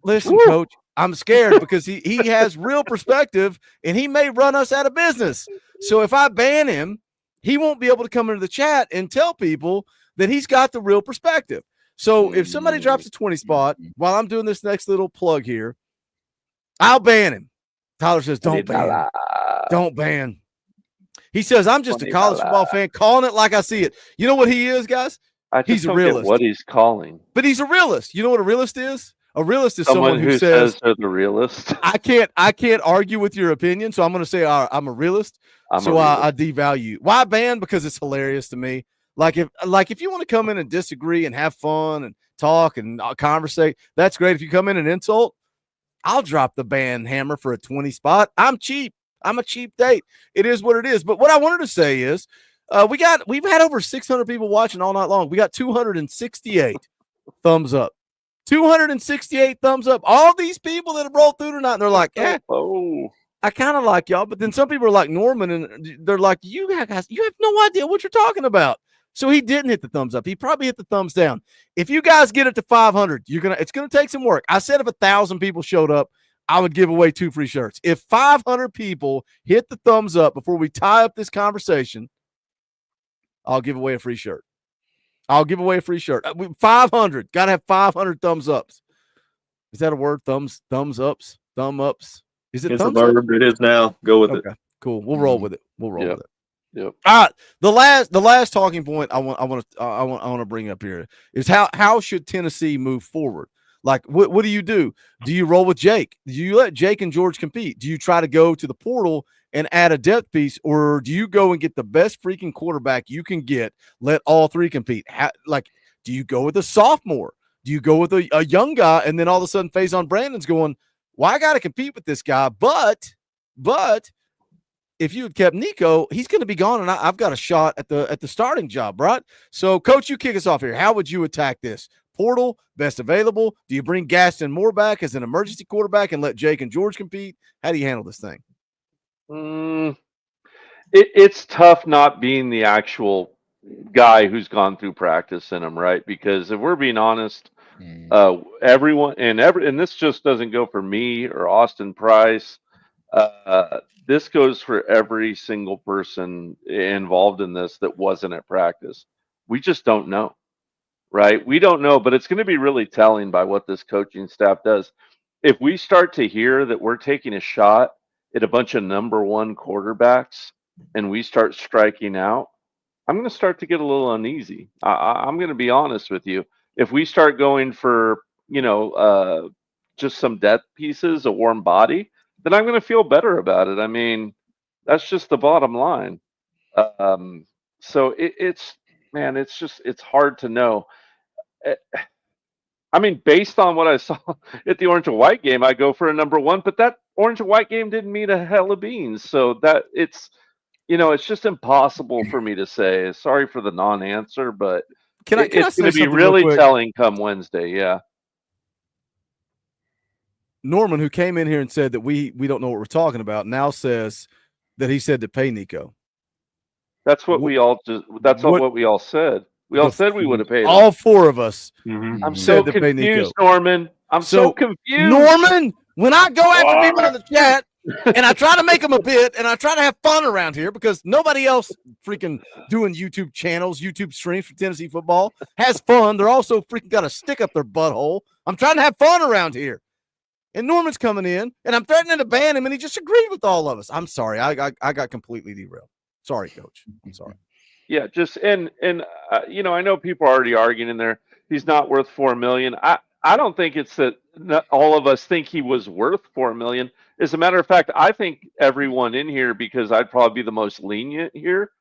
Listen, Coach, I'm scared because he has real perspective and he may run us out of business. So if I ban him, he won't be able to come into the chat and tell people that he's got the real perspective. So if somebody drops a 20 spot while I'm doing this next little plug here, I'll ban him. Tyler says, don't ban. Don't ban. He says, I'm just a college football fan calling it like I see it. You know what he is, guys? He's a realist. What he's calling. But he's a realist. You know what a realist is? A realist is someone who says they're the realist. I can't argue with your opinion, so I'm going to say I'm a realist. I devalue you. Why ban? Because it's hilarious to me. Like if you want to come in and disagree and have fun and talk and conversate, that's great. If you come in and insult, I'll drop the ban hammer for a 20 spot. I'm cheap. I'm a cheap date. It is what it is. But what I wanted to say is we've had over 600 people watching all night long. We got 268 thumbs up. 268 thumbs up. All these people that have rolled through tonight, and they're like, I kind of like y'all. But then some people are like Norman, and they're like, you guys, you have no idea what you're talking about. So he didn't hit the thumbs up. He probably hit the thumbs down. If you guys get it to 500, it's gonna take some work. I said if 1,000 people showed up, I would give away 2 free shirts. If 500 people hit the thumbs up before we tie up this conversation, I'll give away a free shirt. 500. Got to have 500 thumbs ups. Is that a word? Thumbs ups, thumb ups. Is it? It's a verb. It is now. Go with it. Cool. We'll roll with it. With it. Yep. The last talking point I want to bring up here is how should Tennessee move forward? Like, what do you do? Do you roll with Jake? Do you let Jake and George compete? Do you try to go to the portal and add a depth piece, or do you go and get the best freaking quarterback you can get? Let all three compete. Do you go with a sophomore? Do you go with a young guy, and then all of a sudden Faison Brandon's going, well, I got to compete with this guy, but if you had kept Nico, he's going to be gone, and I've got a shot at the starting job, right? So, Coach, you kick us off here. How would you attack this? Portal, best available. Do you bring Gaston Moore back as an emergency quarterback and let Jake and George compete? How do you handle this thing? It's tough not being the actual guy who's gone through practice in them, right? Because if we're being honest, everyone and this just doesn't go for me or Austin Price. This goes for every single person involved in this that wasn't at practice. We just don't know, right? We don't know, but it's going to be really telling by what this coaching staff does. If we start to hear that we're taking a shot at a bunch of number one quarterbacks and we start striking out, I'm going to start to get a little uneasy. I'm going to be honest with you. If we start going for, just some depth pieces, a warm body, then I'm going to feel better about it. I mean, that's just the bottom line. So it's hard to know. I mean, based on what I saw at the orange and white game, I go for a number one, but that orange and white game didn't mean a hell of beans. So that it's just impossible for me to say. Sorry for the non-answer, but it's going to be really telling come Wednesday. Yeah. Norman, who came in here and said that we don't know what we're talking about, now says that he said to pay Nico. That's what we all what we all said. We all said we would have paid him. All four of us. I'm so confused, Norman. I'm so confused. Norman, when I go after people in the chat and I try to make them a bit and I try to have fun around here because nobody else freaking doing YouTube channels, YouTube streams for Tennessee football has fun. They're also freaking got a stick up their butthole. I'm trying to have fun around here. And Norman's coming in, and I'm threatening to ban him, and he just agreed with all of us. I'm sorry. I got completely derailed. Sorry, Coach. I'm sorry. Yeah, just and I know people are already arguing in there. He's not worth $4 million. I don't think it's that all of us think he was worth $4 million. As a matter of fact, I think everyone in here, because I'd probably be the most lenient here,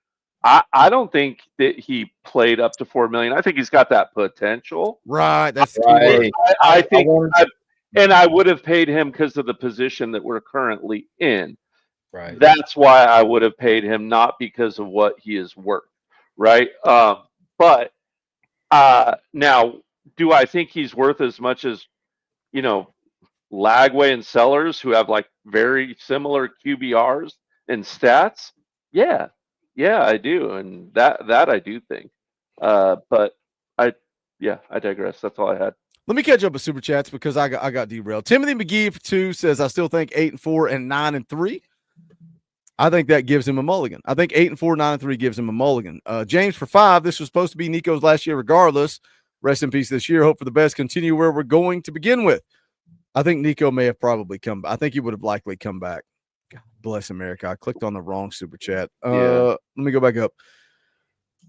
I don't think that he played up to $4 million. I think he's got that potential. Right. That's right. I think. And I would have paid him because of the position that we're currently in. Right. That's why I would have paid him, not because of what he is worth. Right. But now, do I think he's worth as much as, Lagway and Sellers, who have like very similar QBRs and stats? Yeah, I do. And that I do think. But I digress. That's all I had. Let me catch up with Super Chats because I got derailed. Timothy McGee for 2 says, I still think 8-4 and 9-3. I think that gives him a mulligan. I think 8-4, 9-3 gives him a mulligan. James for 5. This was supposed to be Nico's last year regardless. Rest in peace this year. Hope for the best. Continue where we're going to begin with. I think Nico may have probably come back. I think he would have likely come back. God bless America. I clicked on the wrong Super Chat. Let me go back up.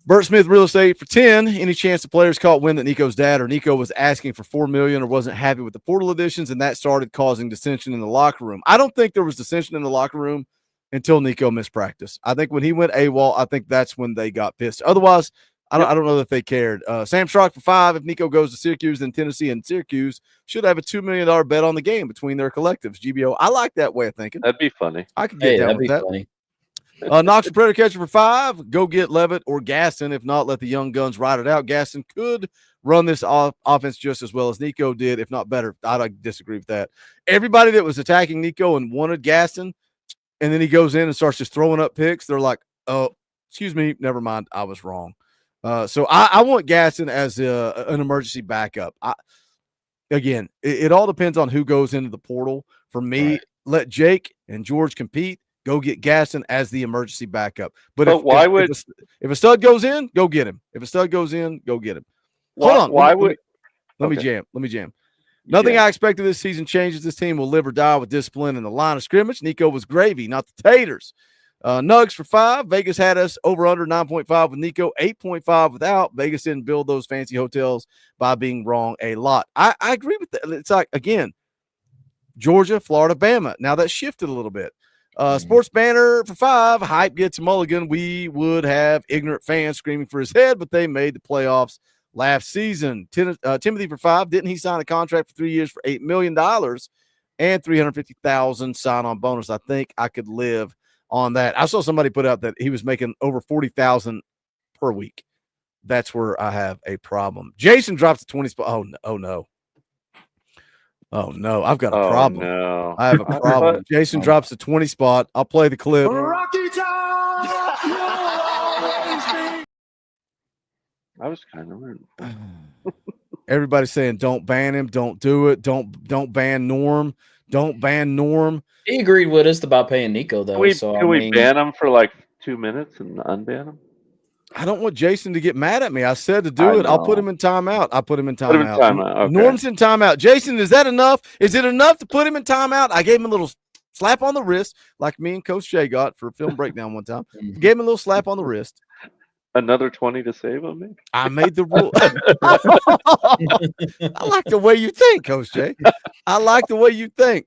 Bert Smith Real Estate for 10. Any chance the players caught wind that Nico's dad or Nico was asking for $4 million or wasn't happy with the portal additions, and that started causing dissension in the locker room? I don't think there was dissension in the locker room until Nico missed practice. I think when he went AWOL, I think that's when they got pissed. Otherwise, I don't know that they cared. Sam Strock for 5. If Nico goes to Syracuse, then Tennessee and Syracuse should have a $2 million bet on the game between their collectives. GBO, I like that way of thinking. That'd be funny. I could get down with that. Funny. Knox for Predator Catcher for 5. Go get Levitt or Gaston. If not, let the young guns ride it out. Gaston could run this offense just as well as Nico did, if not better. I disagree with that. Everybody that was attacking Nico and wanted Gaston, and then he goes in and starts just throwing up picks, they're like, oh, excuse me, never mind, I was wrong. So I want Gaston as an emergency backup. Again, it all depends on who goes into the portal. For me, let Jake and George compete. Go get Gaston as the emergency backup. But if a stud goes in, go get him. If a stud goes in, go get him. Hold on. Let me jam. Nothing I expected this season changes. This team will live or die with discipline in the line of scrimmage. Nico was gravy, not the taters. Nugs for 5. Vegas had us over under 9.5 with Nico, 8.5 without. Vegas didn't build those fancy hotels by being wrong a lot. I agree with that. It's like, again, Georgia, Florida, Bama. Now that shifted a little bit. Sports Banner for 5. Hype gets a mulligan. We would have ignorant fans screaming for his head, but they made the playoffs last season. Timothy for 5. Didn't he sign a contract for 3 years for $8 million and $350,000 sign-on bonus? I think I could live on that. I saw somebody put out that he was making over $40,000 per week. That's where I have a problem. Jason drops the 20 spot. Oh no. Oh no, I've got a problem. No. I have a problem. Jason drops the 20 spot. I'll play the clip. Rocky Top, you'll always be. I was kind of rooting for him. Everybody's saying don't ban him, don't do it, don't ban Norm, don't ban Norm. He agreed with us about paying Nico though. Can we ban him for like 2 minutes and unban him? I don't want Jason to get mad at me. I said to do it. I'll put him in timeout. I'll put him in timeout. Okay. Norm's in timeout. Jason, is that enough? Is it enough to put him in timeout? I gave him a little slap on the wrist, like me and Coach Jay got for Film Breakdown one time. Gave him a little slap on the wrist. Another 20 to save on me? I made the rule. I like the way you think, Coach Jay. I like the way you think.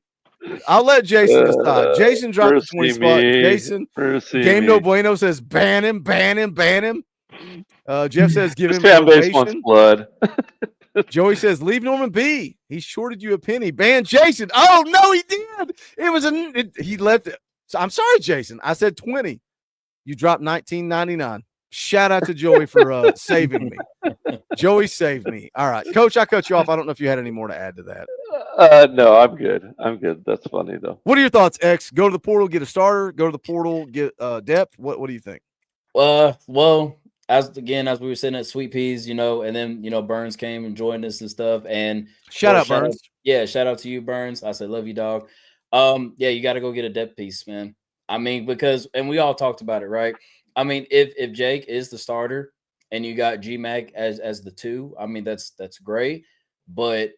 I'll let Jason decide. Jason dropped the 20 spot. Jason, Game No Bueno says ban him, ban him, ban him. Jeff says give him fan base wants blood. Joey says leave Norman B. He shorted you a penny. Ban Jason. Oh no, he did. It was he left it. So I'm sorry, Jason. I said 20. You dropped $19.99. Shout out to Joey for saving me. Joey saved me. All right, Coach, I cut you off. I don't know if you had any more to add to that. No, I'm good. I'm good. That's funny though. What are your thoughts, X? Go to the portal, get a starter. Go to the portal, get depth. What do you think? Well, as we were sitting at Sweet Peas, and then Burns came and joined us and stuff. And shout out Burns. Shout out to you, Burns. I said love you, dog. You got to go get a depth piece, man. I mean, and we all talked about it, right? I mean, if Jake is the starter and you got G-Mac as the 2, I mean, that's great. But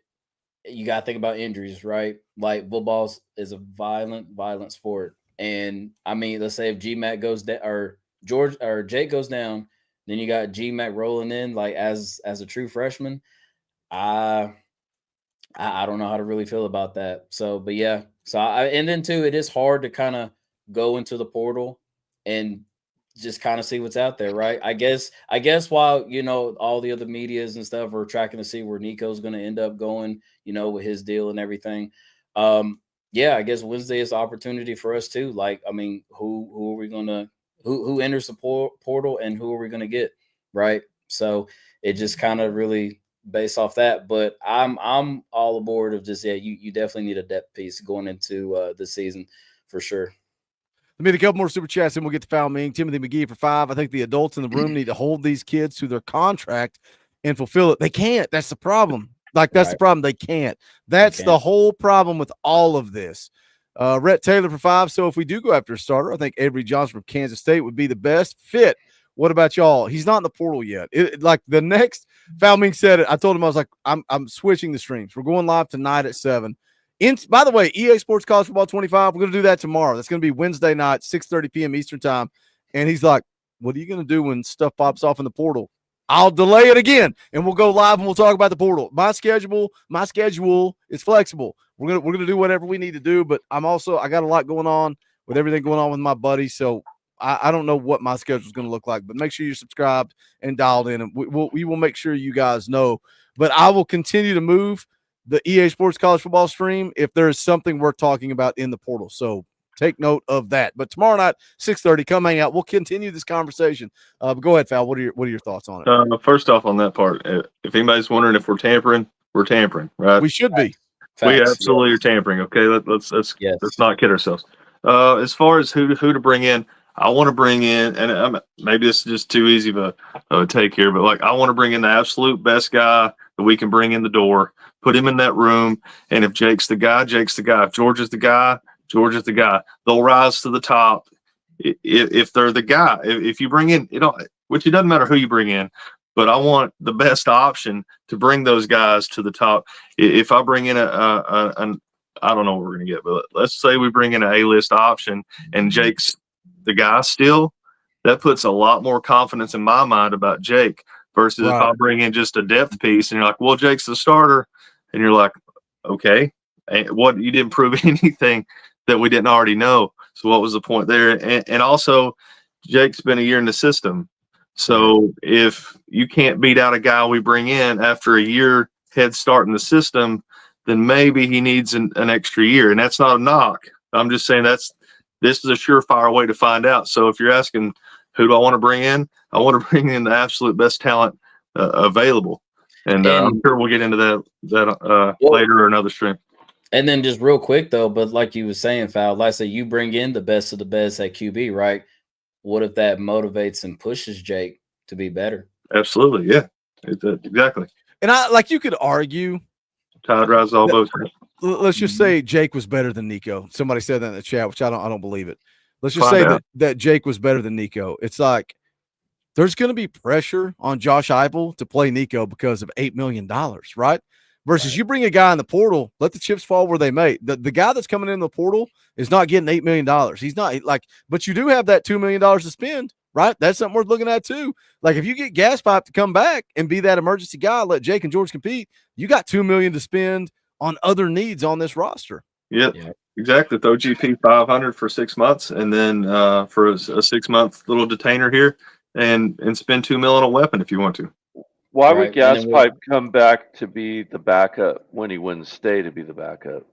you got to think about injuries, right? Like football is a violent sport. And I mean, let's say if G-Mac goes down or Jake goes down, then you got G-Mac rolling in like as a true freshman. I don't know how to really feel about that. So, but yeah. So and then too, it is hard to kind of go into the portal and just kind of see what's out there, right? I guess while all the other medias and stuff are tracking to see where Nico's going to end up going, with his deal and everything. I guess Wednesday is the opportunity for us too. Like, I mean, who are we gonna who enters the portal and who are we gonna get, right? So it just kind of really based off that. But I'm all aboard of just you definitely need a depth piece going into the season for sure. Let me get a couple more super chats and we'll get to foul meeting. Timothy McGee for 5. I think the adults in the room need to hold these kids to their contract and fulfill it. They can't. That's the problem. That's the problem. They can't. That's the whole problem with all of this. Rhett Taylor for 5. So if we do go after a starter, I think Avery Johnson from Kansas State would be the best fit. What about y'all? He's not in the portal yet. Like the next foul meeting said it. I told him, I was like, I'm switching the streams. We're going live tonight at 7. By the way, EA Sports College Football 25, we're going to do that tomorrow. That's going to be Wednesday night, 6:30 p.m. Eastern time. And he's like, what are you going to do when stuff pops off in the portal? I'll delay it again, and we'll go live and we'll talk about the portal. My schedule is flexible. We're gonna do whatever we need to do, but I got a lot going on with everything going on with my buddies, so I don't know what my schedule is going to look like. But make sure you're subscribed and dialed in, and we will make sure you guys know. But I will continue to move the EA Sports College Football stream if there is something worth talking about in the portal. So take note of that. But tomorrow night, 6:30, come hang out. We'll continue this conversation. But go ahead, Fal. What are your thoughts on it? First off, on that part, if anybody's wondering if we're tampering, right? We should be. We absolutely are tampering. Okay, let's not kid ourselves. As far as who to bring in, I want to bring in, and maybe this is just too easy of a take here, but like I want to bring in the absolute best guy that we can bring in the door. Put him in that room, and if Jake's the guy, Jake's the guy. If George is the guy, George is the guy. They'll rise to the top if they're the guy. If you bring in, which it doesn't matter who you bring in, but I want the best option to bring those guys to the top. If I bring in I don't know what we're going to get, but let's say we bring in an A-list option, and Jake's the guy still, that puts a lot more confidence in my mind about Jake versus if I bring in just a depth piece and you're like, well, Jake's the starter. And you're like, okay, what, you didn't prove anything that we didn't already know. So what was the point there? And also, Jake's been a year in the system. So if you can't beat out a guy we bring in after a year head start in the system, then maybe he needs an extra year. And that's not a knock. I'm just saying this is a surefire way to find out. So if you're asking, who do I want to bring in? I want to bring in the absolute best talent available. And I'm sure we'll get into that later or another stream. And then just real quick, though, but like you were saying, Fowl, like I said, you bring in the best of the best at QB, right? What if that motivates and pushes Jake to be better? Absolutely, yeah. Exactly. And you could argue. Tide rises all boats. Let's just say Jake was better than Nico. Somebody said that in the chat, which I don't believe it. Let's just say that Jake was better than Nico. It's like there's going to be pressure on Josh Heupel to play Nico because of $8 million, right? Versus you bring a guy in the portal, let the chips fall where they may. The guy that's coming in the portal is not getting $8 million. He's not but you do have that $2 million to spend, right? That's something worth looking at too. Like if you get Gas Pipe to come back and be that emergency guy, let Jake and George compete, you got $2 million to spend on other needs on this roster. Yep. Exactly. Throw GP 500 for 6 months, and then for a 6-month little detainer here, and spend $2 million on a weapon if you want to. Why would Gas Pipe come back to be the backup when he wouldn't stay to be the backup?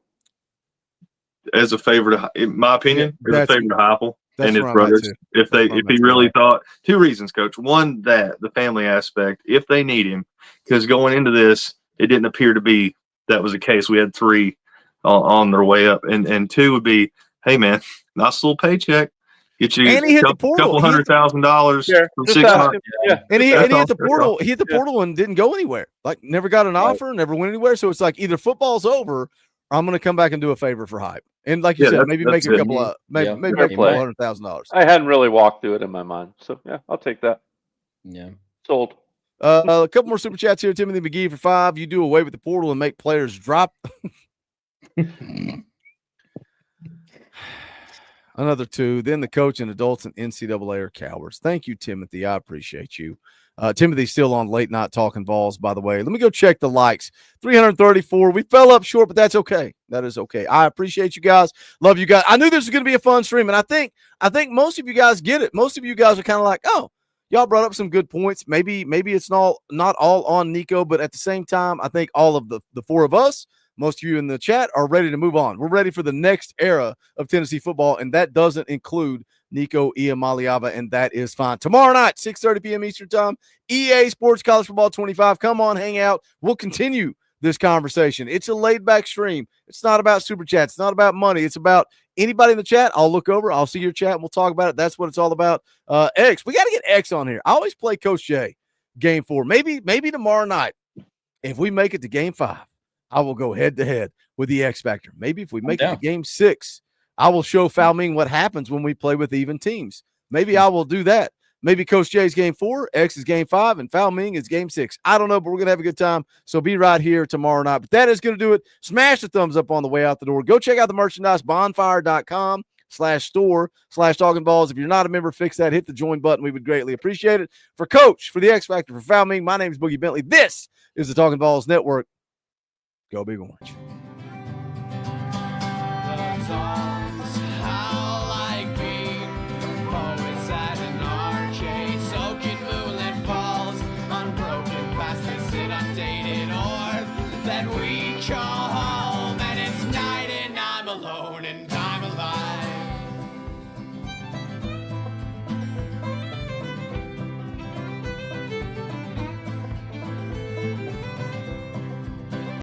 As a favor to, in my opinion, as a favor to Heupel and his brothers. If he really thought, 2 reasons, Coach. One, that the family aspect, if they need him, because going into this, it didn't appear to be that was the case. We had 3 on their way up, and 2 would be, hey man, nice little paycheck. Get you and he hit the portal. Couple $100,000 from 6 months. Yeah. And he hit the portal. He hit the portal and didn't go anywhere. Like never got an offer, never went anywhere. So it's like either football's over, or I'm going to come back and do a favor for Hype. And like you said, maybe make a couple of maybe make $100,000. I hadn't really walked through it in my mind, so yeah, I'll take that. Yeah, sold. A couple more super chats here. Timothy McGee for 5. You do away with the portal and make players drop. Another 2. Then the coach and adults in NCAA are cowards. Thank you, Timothy. I appreciate you. Timothy's still on late night talking Vols, by the way. Let me go check the likes. 334. We fell up short, but that's okay. That is okay. I appreciate you guys. Love you guys. I knew this was going to be a fun stream, and I think most of you guys get it. Most of you guys are kind of like, oh, y'all brought up some good points. Maybe it's not all on Nico, but at the same time, I think all of the 4 of us, most of you in the chat, are ready to move on. We're ready for the next era of Tennessee football, and that doesn't include Nico Iamaleava, and that is fine. Tomorrow night, 6:30 p.m. Eastern Time, EA Sports College Football 25. Come on, hang out. We'll continue this conversation. It's a laid-back stream. It's not about super chats. It's not about money. It's about anybody in the chat. I'll look over. I'll see your chat, and we'll talk about it. That's what it's all about. X. We got to get X on here. I always play Coach J, Game 4. Maybe tomorrow night, if we make it to Game 5, I will go head-to-head with the X Factor. Maybe if we make it to Game 6, I will show Foul Ming what happens when we play with even teams. Maybe I will do that. Maybe Coach J's Game 4, X is Game 5, and Foul Ming is Game 6. I don't know, but we're going to have a good time. So be right here tomorrow night. But that is going to do it. Smash the thumbs up on the way out the door. Go check out the merchandise, bonfire.com/store/Talkin VAWLS. If you're not a member, fix that. Hit the join button. We would greatly appreciate it. For Coach, for the X Factor, for Foul Ming, my name is Boogie Bentley. This is the Talkin VAWLS Network. Go Big Orange. That we call home, and it's night and I'm alone and I'm alive.